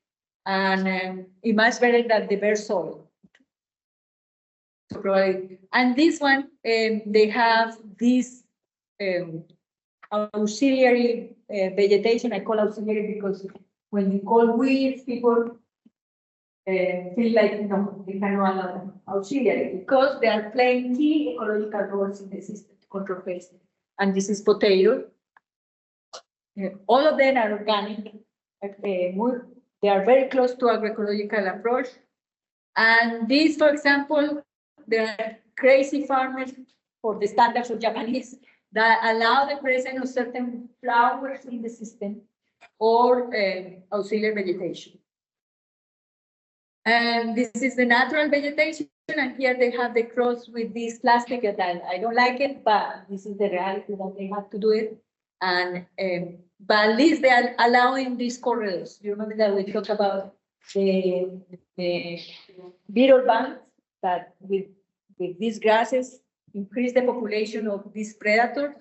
And it's much better than the bare soil. So probably, and this one, they have this auxiliary vegetation. I call auxiliary because when you call weeds, people feel like no, they cannot allow them auxiliary because they are playing key ecological roles in the system to control pests. And this is potato. All of them are organic. They are very close to agroecological approach. And these, for example, they are crazy farmers for the standards of Japanese that allow the presence of certain flowers in the system or auxiliary vegetation. And this is the natural vegetation, and here they have the cross with this plastic that I don't like it, but this is the reality that they have to do it. And but at least they are allowing these corridors. You remember that we talked about the beetle bands that with these grasses increase the population of these predators.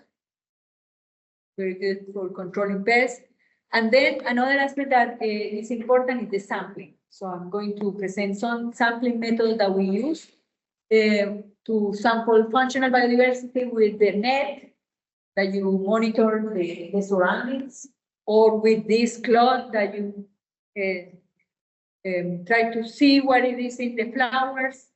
Very good for controlling pests. And then another aspect that is important is the sampling. So I'm going to present some sampling methods that we use to sample functional biodiversity with the net that you monitor the surroundings, or with this cloth that you try to see what it is in the flowers.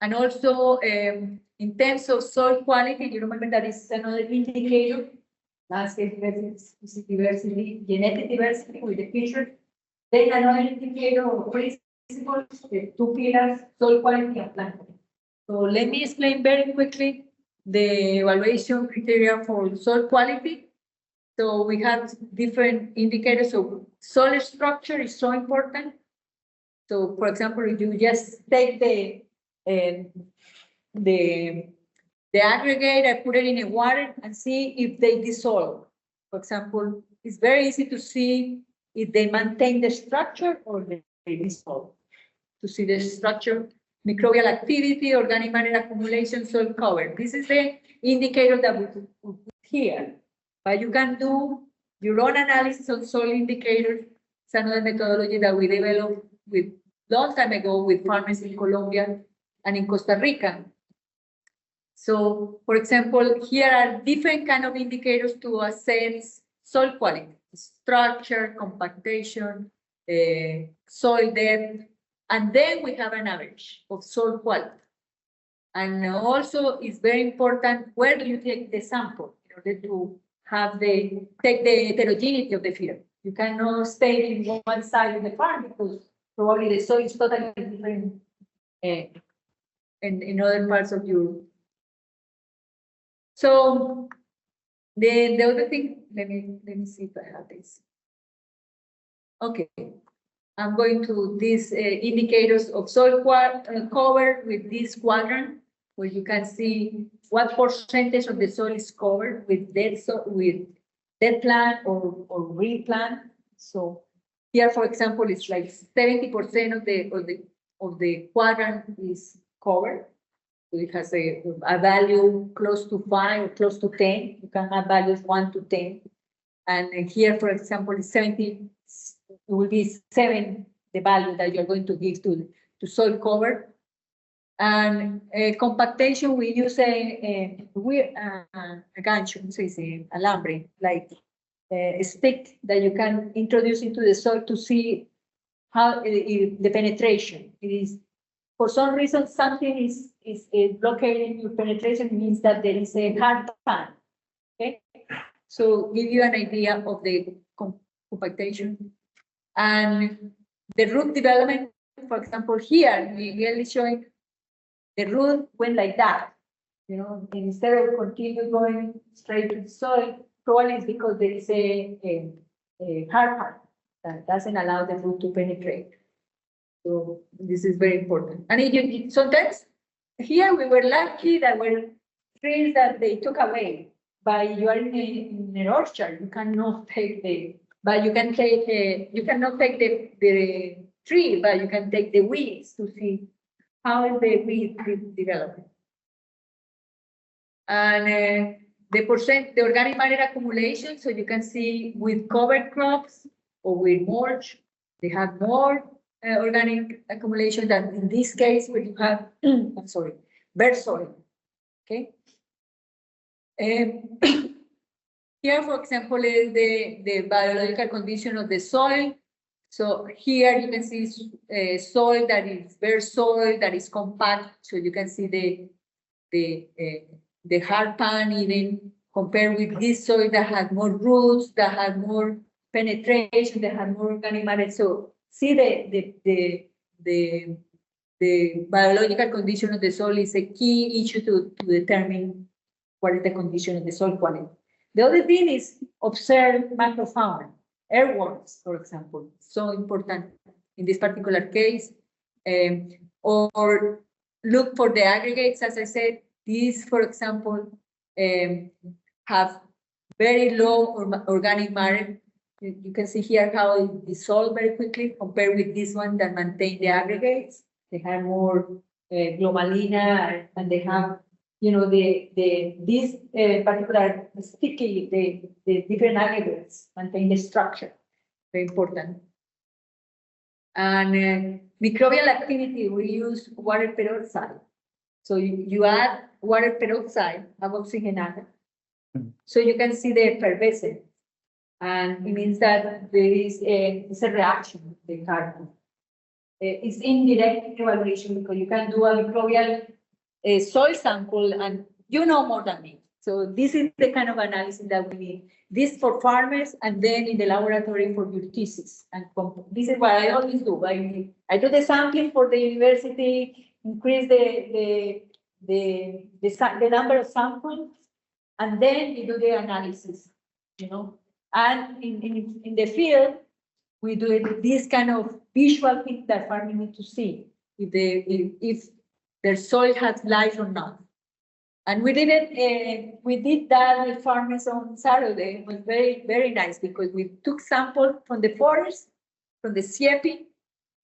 And also in terms of soil quality, you remember that is another indicator, landscape diversity, genetic diversity with the features. Then another indicator of principles, the two pillars, soil quality and plant. So let me explain very quickly the evaluation criteria for soil quality. So we have different indicators. So soil structure is so important. So for example, if you just take the aggregate, I put it in a water and see if they dissolve. For example, it's very easy to see if they maintain the structure or they dissolve. To see the structure, microbial activity, organic matter accumulation, soil cover. This is the indicator that we put here. But you can do your own analysis on soil indicators. It's another methodology that we developed with long time ago with farmers in Colombia and in Costa Rica. So, for example, here are different kind of indicators to assess soil quality, structure, compactation, soil depth, and then we have an average of soil quality. And also it's very important where do you take the sample in order to have take the heterogeneity of the field. You cannot stay in one side of the farm because probably the soil is totally different in other parts of Europe. So the other thing, let me see if I have this. Okay, I'm going to these indicators of soil cover with this quadrant, where you can see what percentage of the soil is covered with dead plant or green plant. So here, for example, it's like 70% of the quadrant is covered. So it has a value close to 5 or close to 10. You can have values 1 to 10. And here, for example, it's 70. It will be 7, the value that you're going to give to soil cover. And compactation, we use a gancho, so it's a alambre, like a stick that you can introduce into the soil to see how the penetration. It is, for some reason, something is blockading your penetration. It means that there is a hard pan. Okay, so give you an idea of the compactation. And the root development, for example, here, we are showing the root went like that. You know, instead of continue going straight to the soil, probably it's because there is a hard part that doesn't allow the root to penetrate. So this is very important. And sometimes here we were lucky that were trees that they took away. But you are in an orchard, you cannot take but you can take you cannot take the tree, but you can take the weeds to see how the weed develop. And the organic matter accumulation, so you can see with cover crops or with mulch, they have more organic accumulation than in this case where you have, I'm sorry, bare soil. Okay. Here, for example, is the biological condition of the soil. So here you can see soil that is bare soil, that is compact. So you can see the hard pan even compared with this soil that had more roots, that had more penetration, that had more organic matter. So see the biological condition of the soil is a key issue to determine what is the condition of the soil quality. The other thing is observe macrofauna, earthworms, for example, so important in this particular case, or look for the aggregates. As I said, these, for example, have very low organic matter. You can see here how it dissolves very quickly compared with this one that maintain the aggregates. They have more glomalina, and they have, you know, this particular sticky, the different aggregates maintain the structure. Very important. And microbial activity, we use water peroxide. So you add water peroxide, oxygenated, so you can see the effervescence. And it means that there is it's a reaction with the carbon. It's indirect evaluation because you can do a microbial soil sample and you know more than me. So this is the kind of analysis that we need. This for farmers and then in the laboratory for your thesis. And this is what I always do. I do the sampling for the university, increase the number of samples, and then we do the analysis, you know. And in the field, we do this kind of visual thing that farmers need to see if their soil has life or not. And we did it. We did that with farmers on Saturday. It was very, very nice because we took sample from the forest, from the CIEP,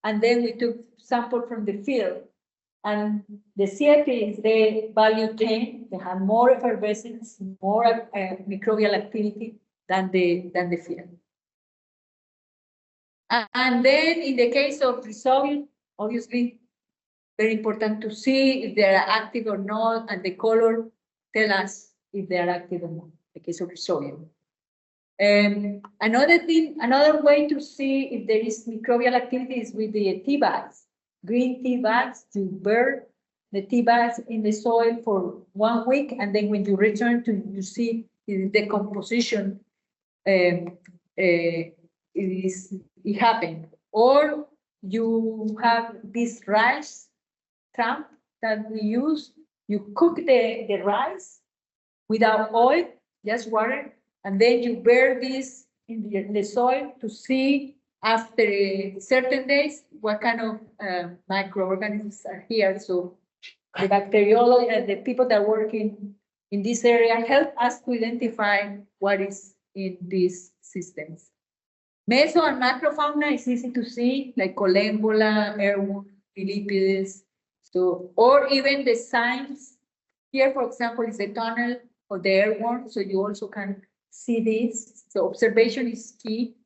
and then we took sample from the field. And the CIEP is the value 10. They have more effervescence, more microbial activity than the field. And then in the case of rhizobia, obviously, very important to see if they are active or not, and the color tell us if they are active or not, in the case of rhizobia. Another way to see if there is microbial activity is with the tea bags. Green tea bags, you burn the tea bags in the soil for 1 week, and then when you return to, you see the composition, it happened. Or you have this rice tramp that we use. You cook the rice without oil, just water, and then you burn this in the soil to see after certain days what kind of microorganisms are here. So the bacteriology and the people that work in this area help us to identify what is in these systems. Meso and macrofauna is easy to see, like collembola, earthworm, Philippides. So, or even the signs. Here, for example, is the tunnel of the earthworm, so you also can see this. So observation is key.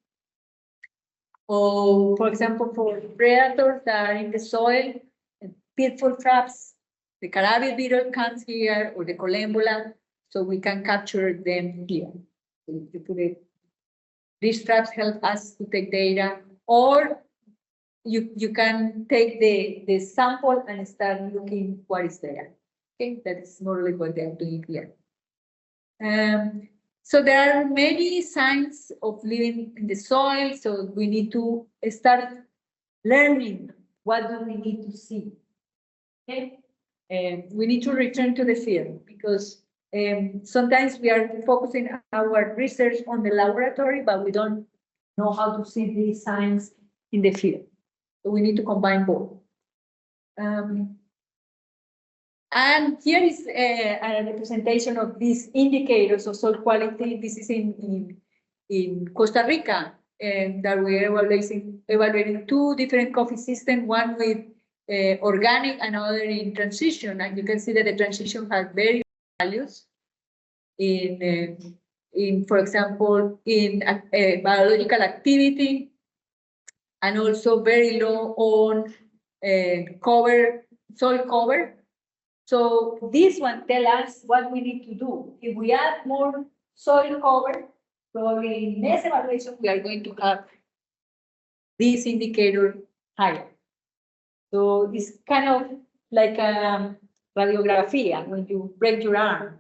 Or, for example, for predators that are in the soil, pitfall traps, the carabi beetle comes here, or the collembola, so we can capture them here. So you put it. These traps help us to take data, or you can take the sample and start looking what is there. Okay, that is more or less what they are doing here. So there are many signs of living in the soil, so we need to start learning what do we need to see. Okay, we need to return to the field because sometimes we are focusing our research on the laboratory, but we don't know how to see these signs in the field. So we need to combine both. And here is a representation of these indicators of soil quality. This is in Costa Rica, and that we are evaluating two different coffee systems, one with organic and other in transition. And you can see that the transition has very values in for example, in biological activity, and also very low on soil cover. So this one tells us what we need to do. If we add more soil cover, probably in next evaluation, we are going to have this indicator higher. So it's kind of like a radiography. When you break your arm,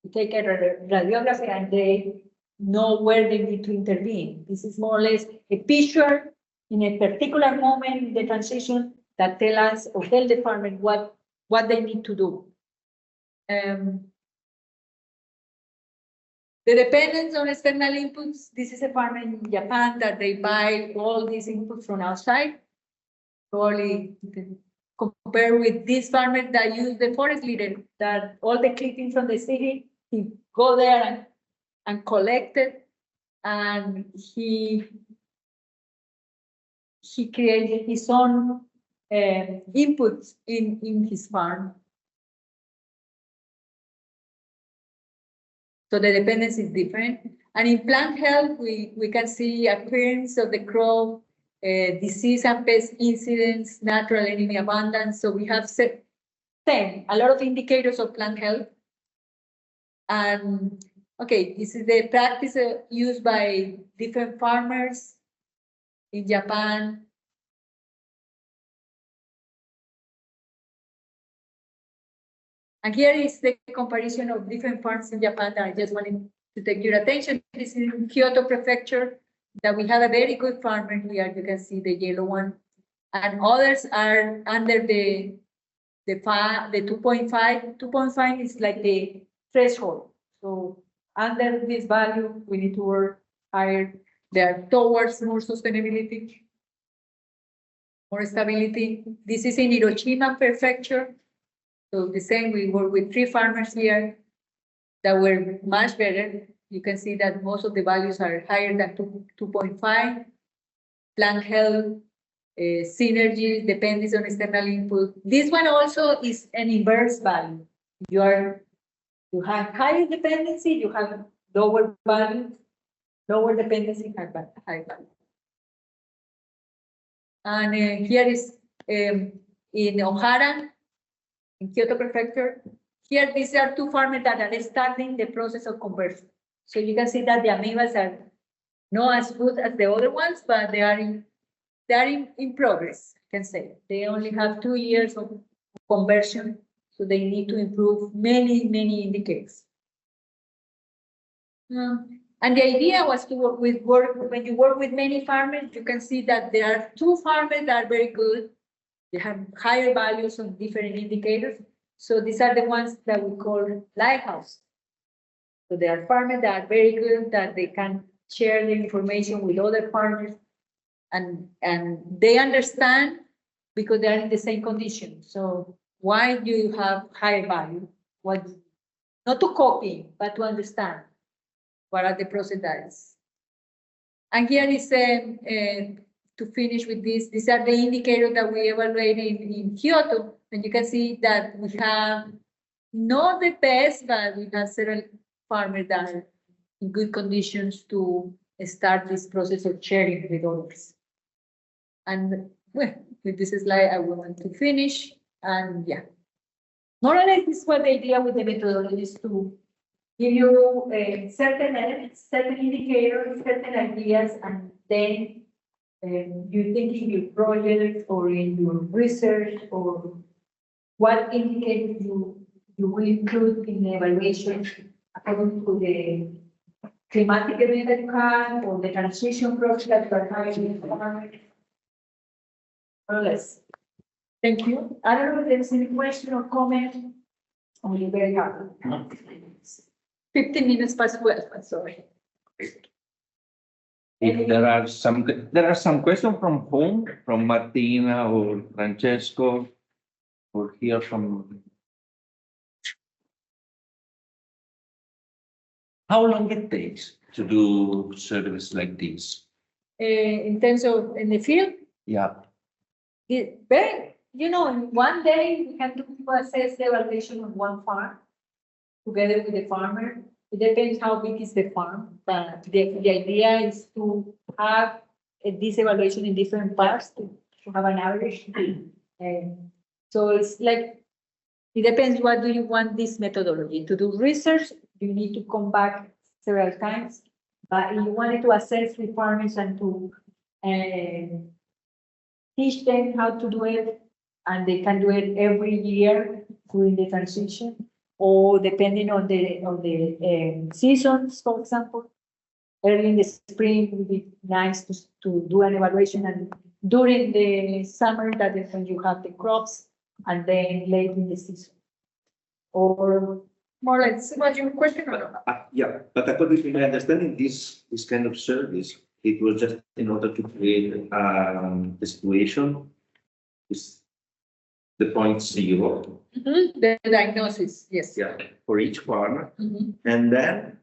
you take a radiography and they know where they need to intervene. This is more or less a picture in a particular moment in the transition that tell us or tell the farmer what they need to do. The dependence on external inputs, this is a farmer in Japan that they buy all these inputs from outside. Probably compare with this farmer that use the forest leader, that all the clippings from the city, he go there and collect it, and he created his own inputs in his farm. So the dependence is different. And in plant health, we can see appearance of the crop, disease and pest incidents, natural enemy abundance. So we have 10, a lot of indicators of plant health. And okay, this is the practice used by different farmers in Japan. And here is the comparison of different farms in Japan that I just wanted to take your attention. This is in Kyoto Prefecture, that we have a very good farmer here. You can see the yellow one. And others are under the 2.5. 2.5 is like the threshold. So under this value, we need to work higher. They are towards more sustainability, more stability. This is in Hiroshima Prefecture. So the same, we work with 3 farmers here that were much better. You can see that most of the values are higher than 2.5. Plant health, synergy, dependence on external input. This one also is an inverse value. You have higher dependency, you have lower value. Lower dependency, high value. And here is in Ohara, in Kyoto Prefecture. Here, these are 2 farmers that are starting the process of conversion. So you can see that the amoebas are not as good as the other ones, but they are in progress, I can say. They only have 2 years of conversion, so they need to improve many indicators. And the idea was to when you work with many farmers, you can see that there are 2 farmers that are very good. They have higher values on different indicators. So these are the ones that we call lighthouse. So there are farmers that are very good, that they can share the information with other farmers, and they understand because they are in the same condition. So why do you have higher value? What, not to copy, but to understand what are the processes. And here is to finish with this, these are the indicators that we evaluated in Kyoto. And you can see that we have not the best, but we have several farmers that are in good conditions to start this process of sharing with others. And well, with this slide, I want to finish. And yeah, more or less, this is what the idea with the methodology is, to give you certain elements, certain indicators, certain ideas, and then you think in your project or in your research, or what indicators you will include in the evaluation according to the climatic event that you have, or the transition process that you are having in the environment. More or less. Thank you. I don't know if there's any question or comment. Only very happy. 15 minutes past 12, I'm sorry. Any- There are some questions from home, from Martina or Francesco, or here from. How long it takes to do service like this? In terms of in the field, Yeah, very, in one day we can do assess the evaluation of one farm together with the farmer. It depends how big is the farm, but the idea is to have this evaluation in different parts to have an average. So it's like, it depends what do you want this methodology. To do research, you need to come back several times. But if you wanted to assess with farmers and to teach them how to do it, and they can do it every year during the transition, or depending on the seasons, for example. Early in the spring, it would be nice to do an evaluation, and during the summer, that is when you have the crops, and then late in the season. Or more like, what your question? yeah, but according to my understanding, this kind of service, it was just in order to create the situation, is the point zero, The diagnosis, yes. yeah, for each farmer, Mhm. and then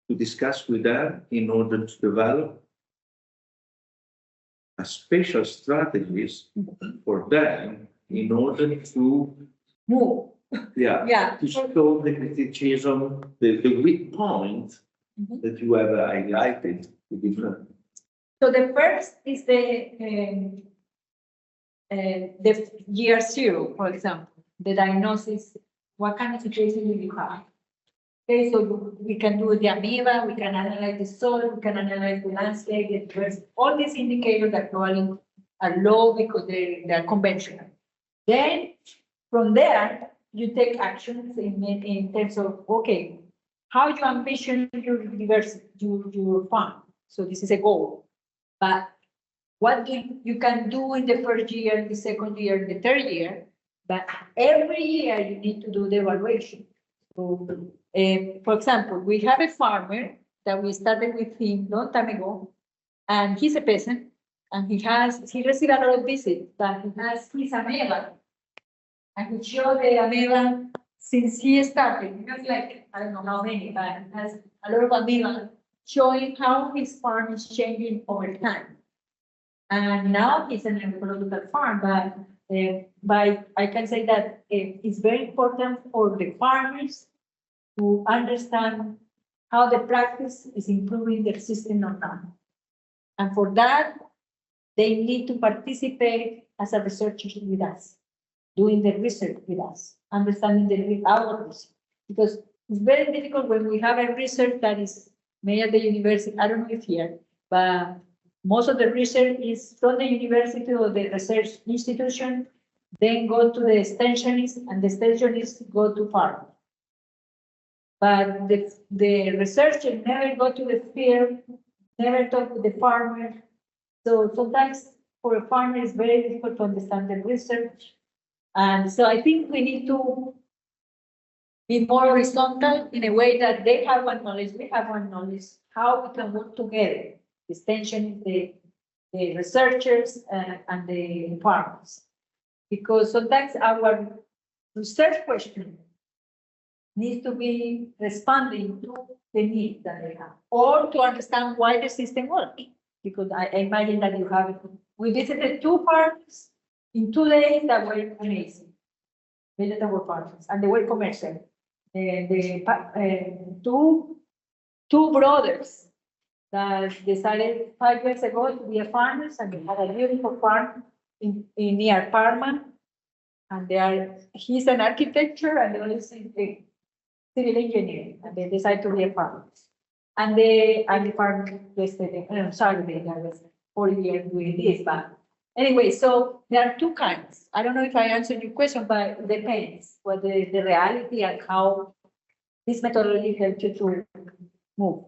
to discuss with them in order to develop a special strategies for them in order to, Move, yeah, yeah. to show the criticism, the weak point Mhm. that you have highlighted to different. So the first is the year zero, for example, the diagnosis, what kind of situation do you have? Okay, so we can do the amoeba, we can analyze the soil, we can analyze the landscape, the birds, all these indicators that probably are low because they're conventional. Then from there, you take actions in terms of, okay, how you ambition your university, your farm. So this is a goal. But what you can do in the first year, the second year, the third year, but every year you need to do the evaluation. So, for example, we have a farmer that we started with him long time ago, and he's a peasant, and he received a lot of visits, but he has his amoeba, and he showed the amoeba since he started. He has like, I don't know how many, but he has a lot of amoeba showing how his farm is changing over time. And now it's an ecological farm, but I can say that it's very important for the farmers to understand how the practice is improving their system or not. And for that, they need to participate as a researcher with us, doing the research with us, understanding our research. Because it's very difficult when we have a research that is made at the university. I don't know if here, but most of the research is from the university or the research institution, then go to the extensionists, and the extensionists go to farm. But the researcher never go to the field, never talk with the farmer. So sometimes for a farmer, it's very difficult to understand the research. And so I think we need to be more horizontal in a way that they have one knowledge, we have one knowledge, how we can work together. The extension, the researchers and the farmers. Because sometimes our research question needs to be responding to the needs that they have, or to understand why the system works. Because I imagine that you have, we visited 2 farms in 2 days that were amazing, vegetable farms, and they were commercial. Two brothers that decided 5 years ago to be a farmers, and they had a beautiful farm in near Parma. And he's an architecture and the other is a civil engineering, and they decided to be a farmer. And the farm yesterday, sorry, they was 40 years doing this, but anyway, so there are 2 kinds. I don't know if I answered your question, but it depends what the reality and how this methodology helps you to move.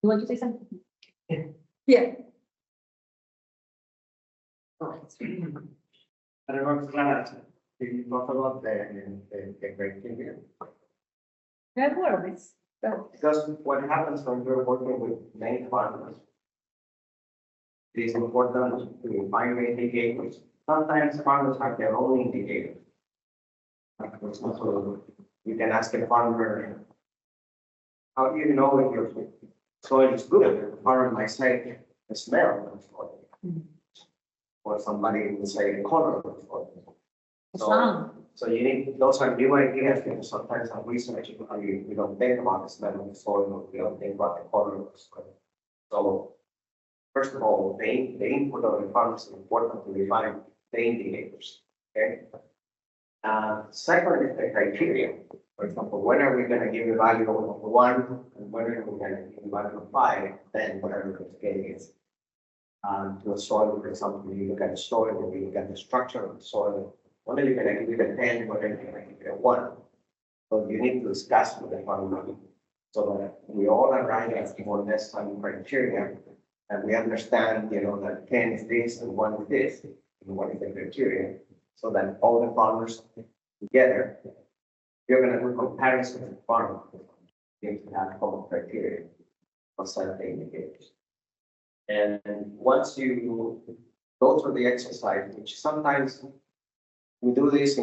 You want to say something? Yeah. I don't know if Clara, did you talk about the criteria? There are more of this. Because what happens when you're working with many farmers, it is important to find indicators. Sometimes farmers have their own indicators. For example, you can ask a farmer, how do you know if your soil is good? The farmer might say, the smell of the soil. Or somebody will say the color of the soil. So you need, those are new ideas, because sometimes I'm researching, we don't think about the smell of the soil, we don't think about the color of the soil. So first of all, the input of the farmers is important to define the indicators, okay? Second is the criteria. For example, when are we gonna give a value of 1, and when are we gonna give a value of 5, then whatever the scale is. To a soil, for example, you look at the soil, you look at the structure of the soil, when are you gonna give it a 10, when are you gonna give it a 1? So you need to discuss with the farmer, so that we all arrive at more or less some criteria, and we understand, that 10 is this and 1 is this, and what is the criteria, so that all the farmers together, you're gonna do comparison with farmers. You need to have common criteria for certain indicators. And once you go through the exercise, which sometimes we do this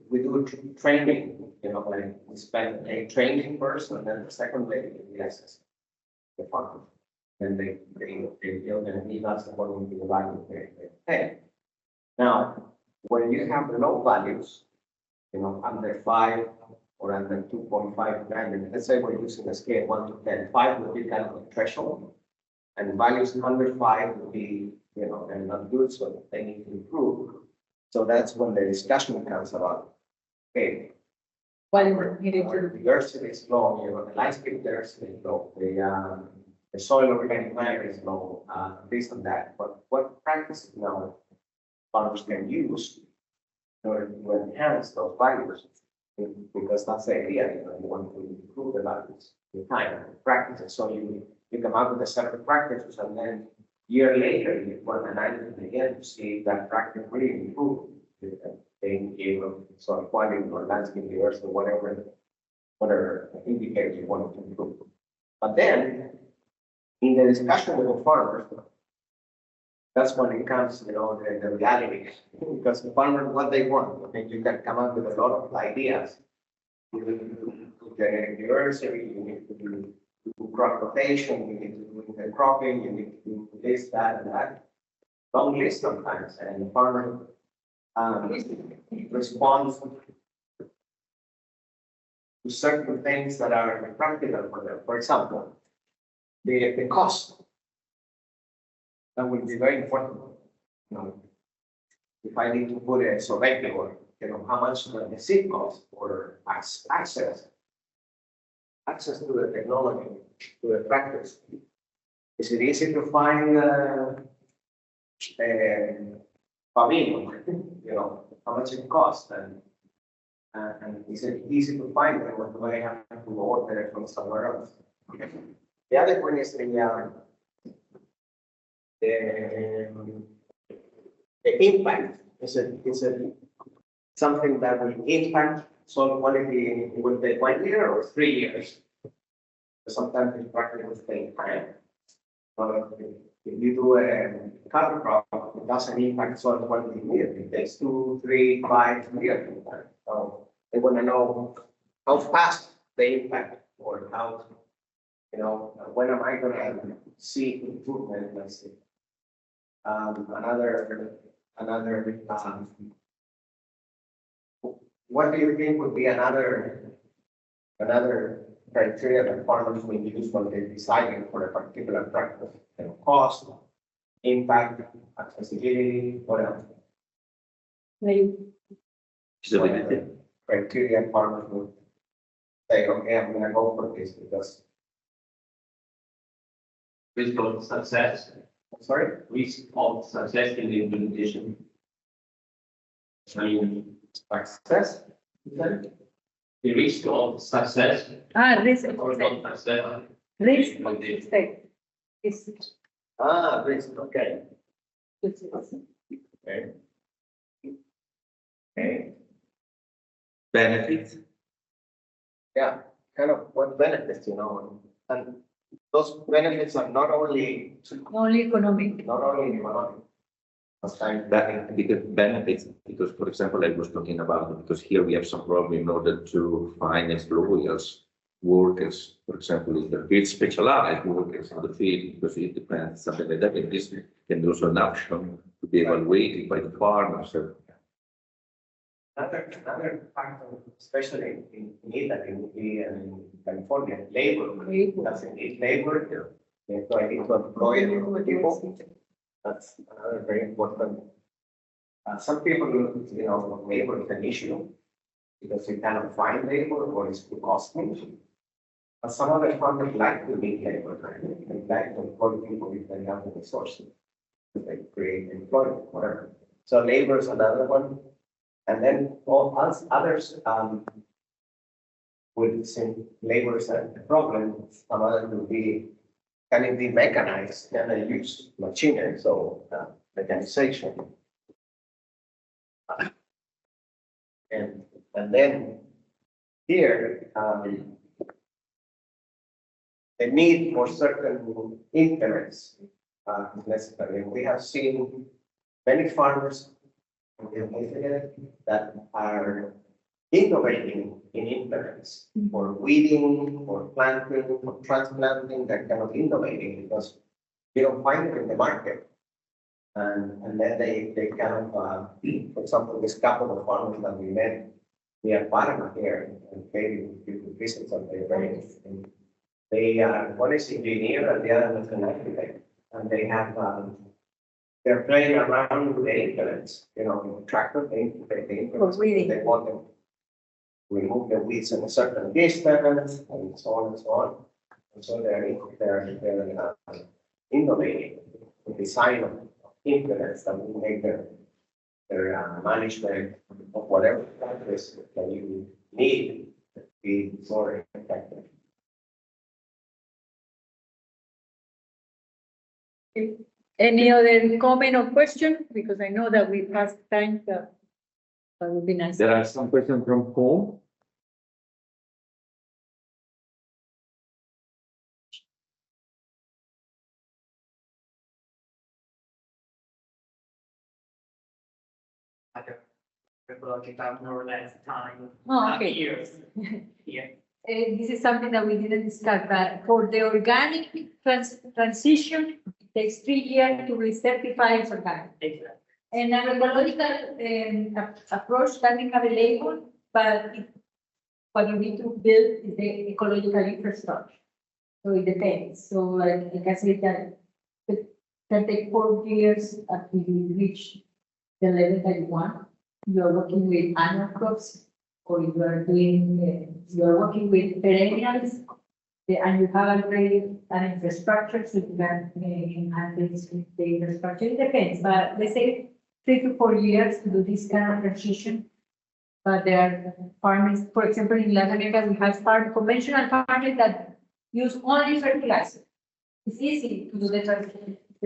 we do training, like we spend a training first, and then the second day we assess the farmer. And they're gonna need us according to the value they pay. Now, when you have low values, under 5 or under 2.5 grams, let's say we're using a scale 1 to 10, 5 would be kind of a threshold. And values under 5 would be, they're not good, so they need to improve. So that's when the discussion comes about. Okay. Well, you need Our to, diversity is low, the landscape diversity is low, the soil organic matter is low, this and that. But what practices now farmers can use in order to enhance those values? Because that's the idea, you want to improve the values with time, practices. So you come up with a set of practices, and then year later, you want to analyze it again to see if that practice really improved. The indicator of soil quality or landscape diversity, whatever indicator you want to improve. But then, in the discussion with the farmers, that's when it comes, the reality. Because the farmers, what they want, you can come up with a lot of ideas. You need to do genetic diversity, you need to do crop rotation, you need to do the cropping, you need to do this, that, and that. Long list sometimes, and the farmer responds to certain things that are practical for them. For example, the cost. That would be very important. If I need to put a survey or how much does the seed cost, or access to the technology, to the practice. Is it easy to find pavilion? How much it costs, and is it easy to find them, or do I have to order it from somewhere else? The other one is the impact. Is it something that will impact soil quality? Will take 1 year or 3 years? Sometimes it's practical staying time. If you do a cover crop, it doesn't impact soil quality immediately. It takes 2, 3, 5 years. So they want to know how fast they impact, or how, when am I going to see improvement? Let's see. What do you think would be another criteria that farmers will use when they're deciding for a particular practice? Cost, impact, accessibility, what else? Usability. Criteria farmers would say, okay, I'm gonna go for this because. Risk of success, Sorry? risk of success in the implementation. I mean, Success? the risk of success risk, or not success. risk, Like this. mistake. It's, Risk, okay. Okay. Okay. Benefits. Yeah, kind of what benefits, and those benefits are not only economic. economic. That because benefits, because for example, I was talking about, because here we have some problem in order to find employers, workers, for example, in the field, specialized workers in the field, because it depends, something like that, and this can be also an option to be evaluated by the farmers. So Another factor, especially in Italy and in California, labor. Doesn't need labor. They need to employ people. That's another very important. Some people, labor is an issue because you cannot find labor or it's too costly. But some other farmers like to need labor. They like to employ people if they have the resources. They create employment, whatever. So labor is another one. And then all us others, would say labor is a problem. Some others will be, can it be mechanized? Can they use machinery? So mechanization. And then here, the need for certain implements is necessary. We have seen many farmers that are innovating in implements for weeding, for planting, for transplanting, that kind of innovating because you don't find it in the market. And then they kind of, for example, this couple of farmers that we met, we have Panama here, and maybe you could visit some of their ranges. They are, one is engineer and the other is an architect, and they have, they're playing around with the implements, tractor, they integrate the implements. Weeding. They want them to remove the weeds in a certain distance and so on and so on. And so they're innovating the design of implements that will make their management of whatever practice that you need to be more effective. Any other comment or question? Because I know that we passed time, so that would be nice. there are some questions from home. More or less time. Oh, okay. Years. Yeah. This is something that we didn't discuss, but for the organic transition, it takes 3 years to recertify as organic. Exactly. And an ecological approach doesn't have a label, but what you need to build is the ecological infrastructure. So it depends. So like I say that it can take 4 years until you reach the level that you want. You are working with annual crops, or you are doing, you are working with perennials, and you have already an infrastructure, so you can enhance the infrastructure. It depends, but let's say 3 to 4 years to do this kind of transition. But there are farmers, for example, in Latin America, we have conventional farmers that use only fertilizer. It's easy to do the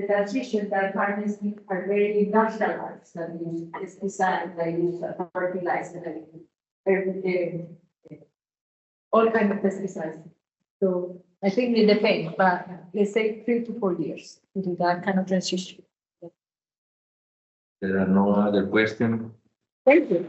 transition that farmers are very industrialized, that use pesticides, that use fertilizer, that use all kinds of pesticides. So I think it depends, but let's say 3 to 4 years to do that kind of transition. There are no other questions. Thank you.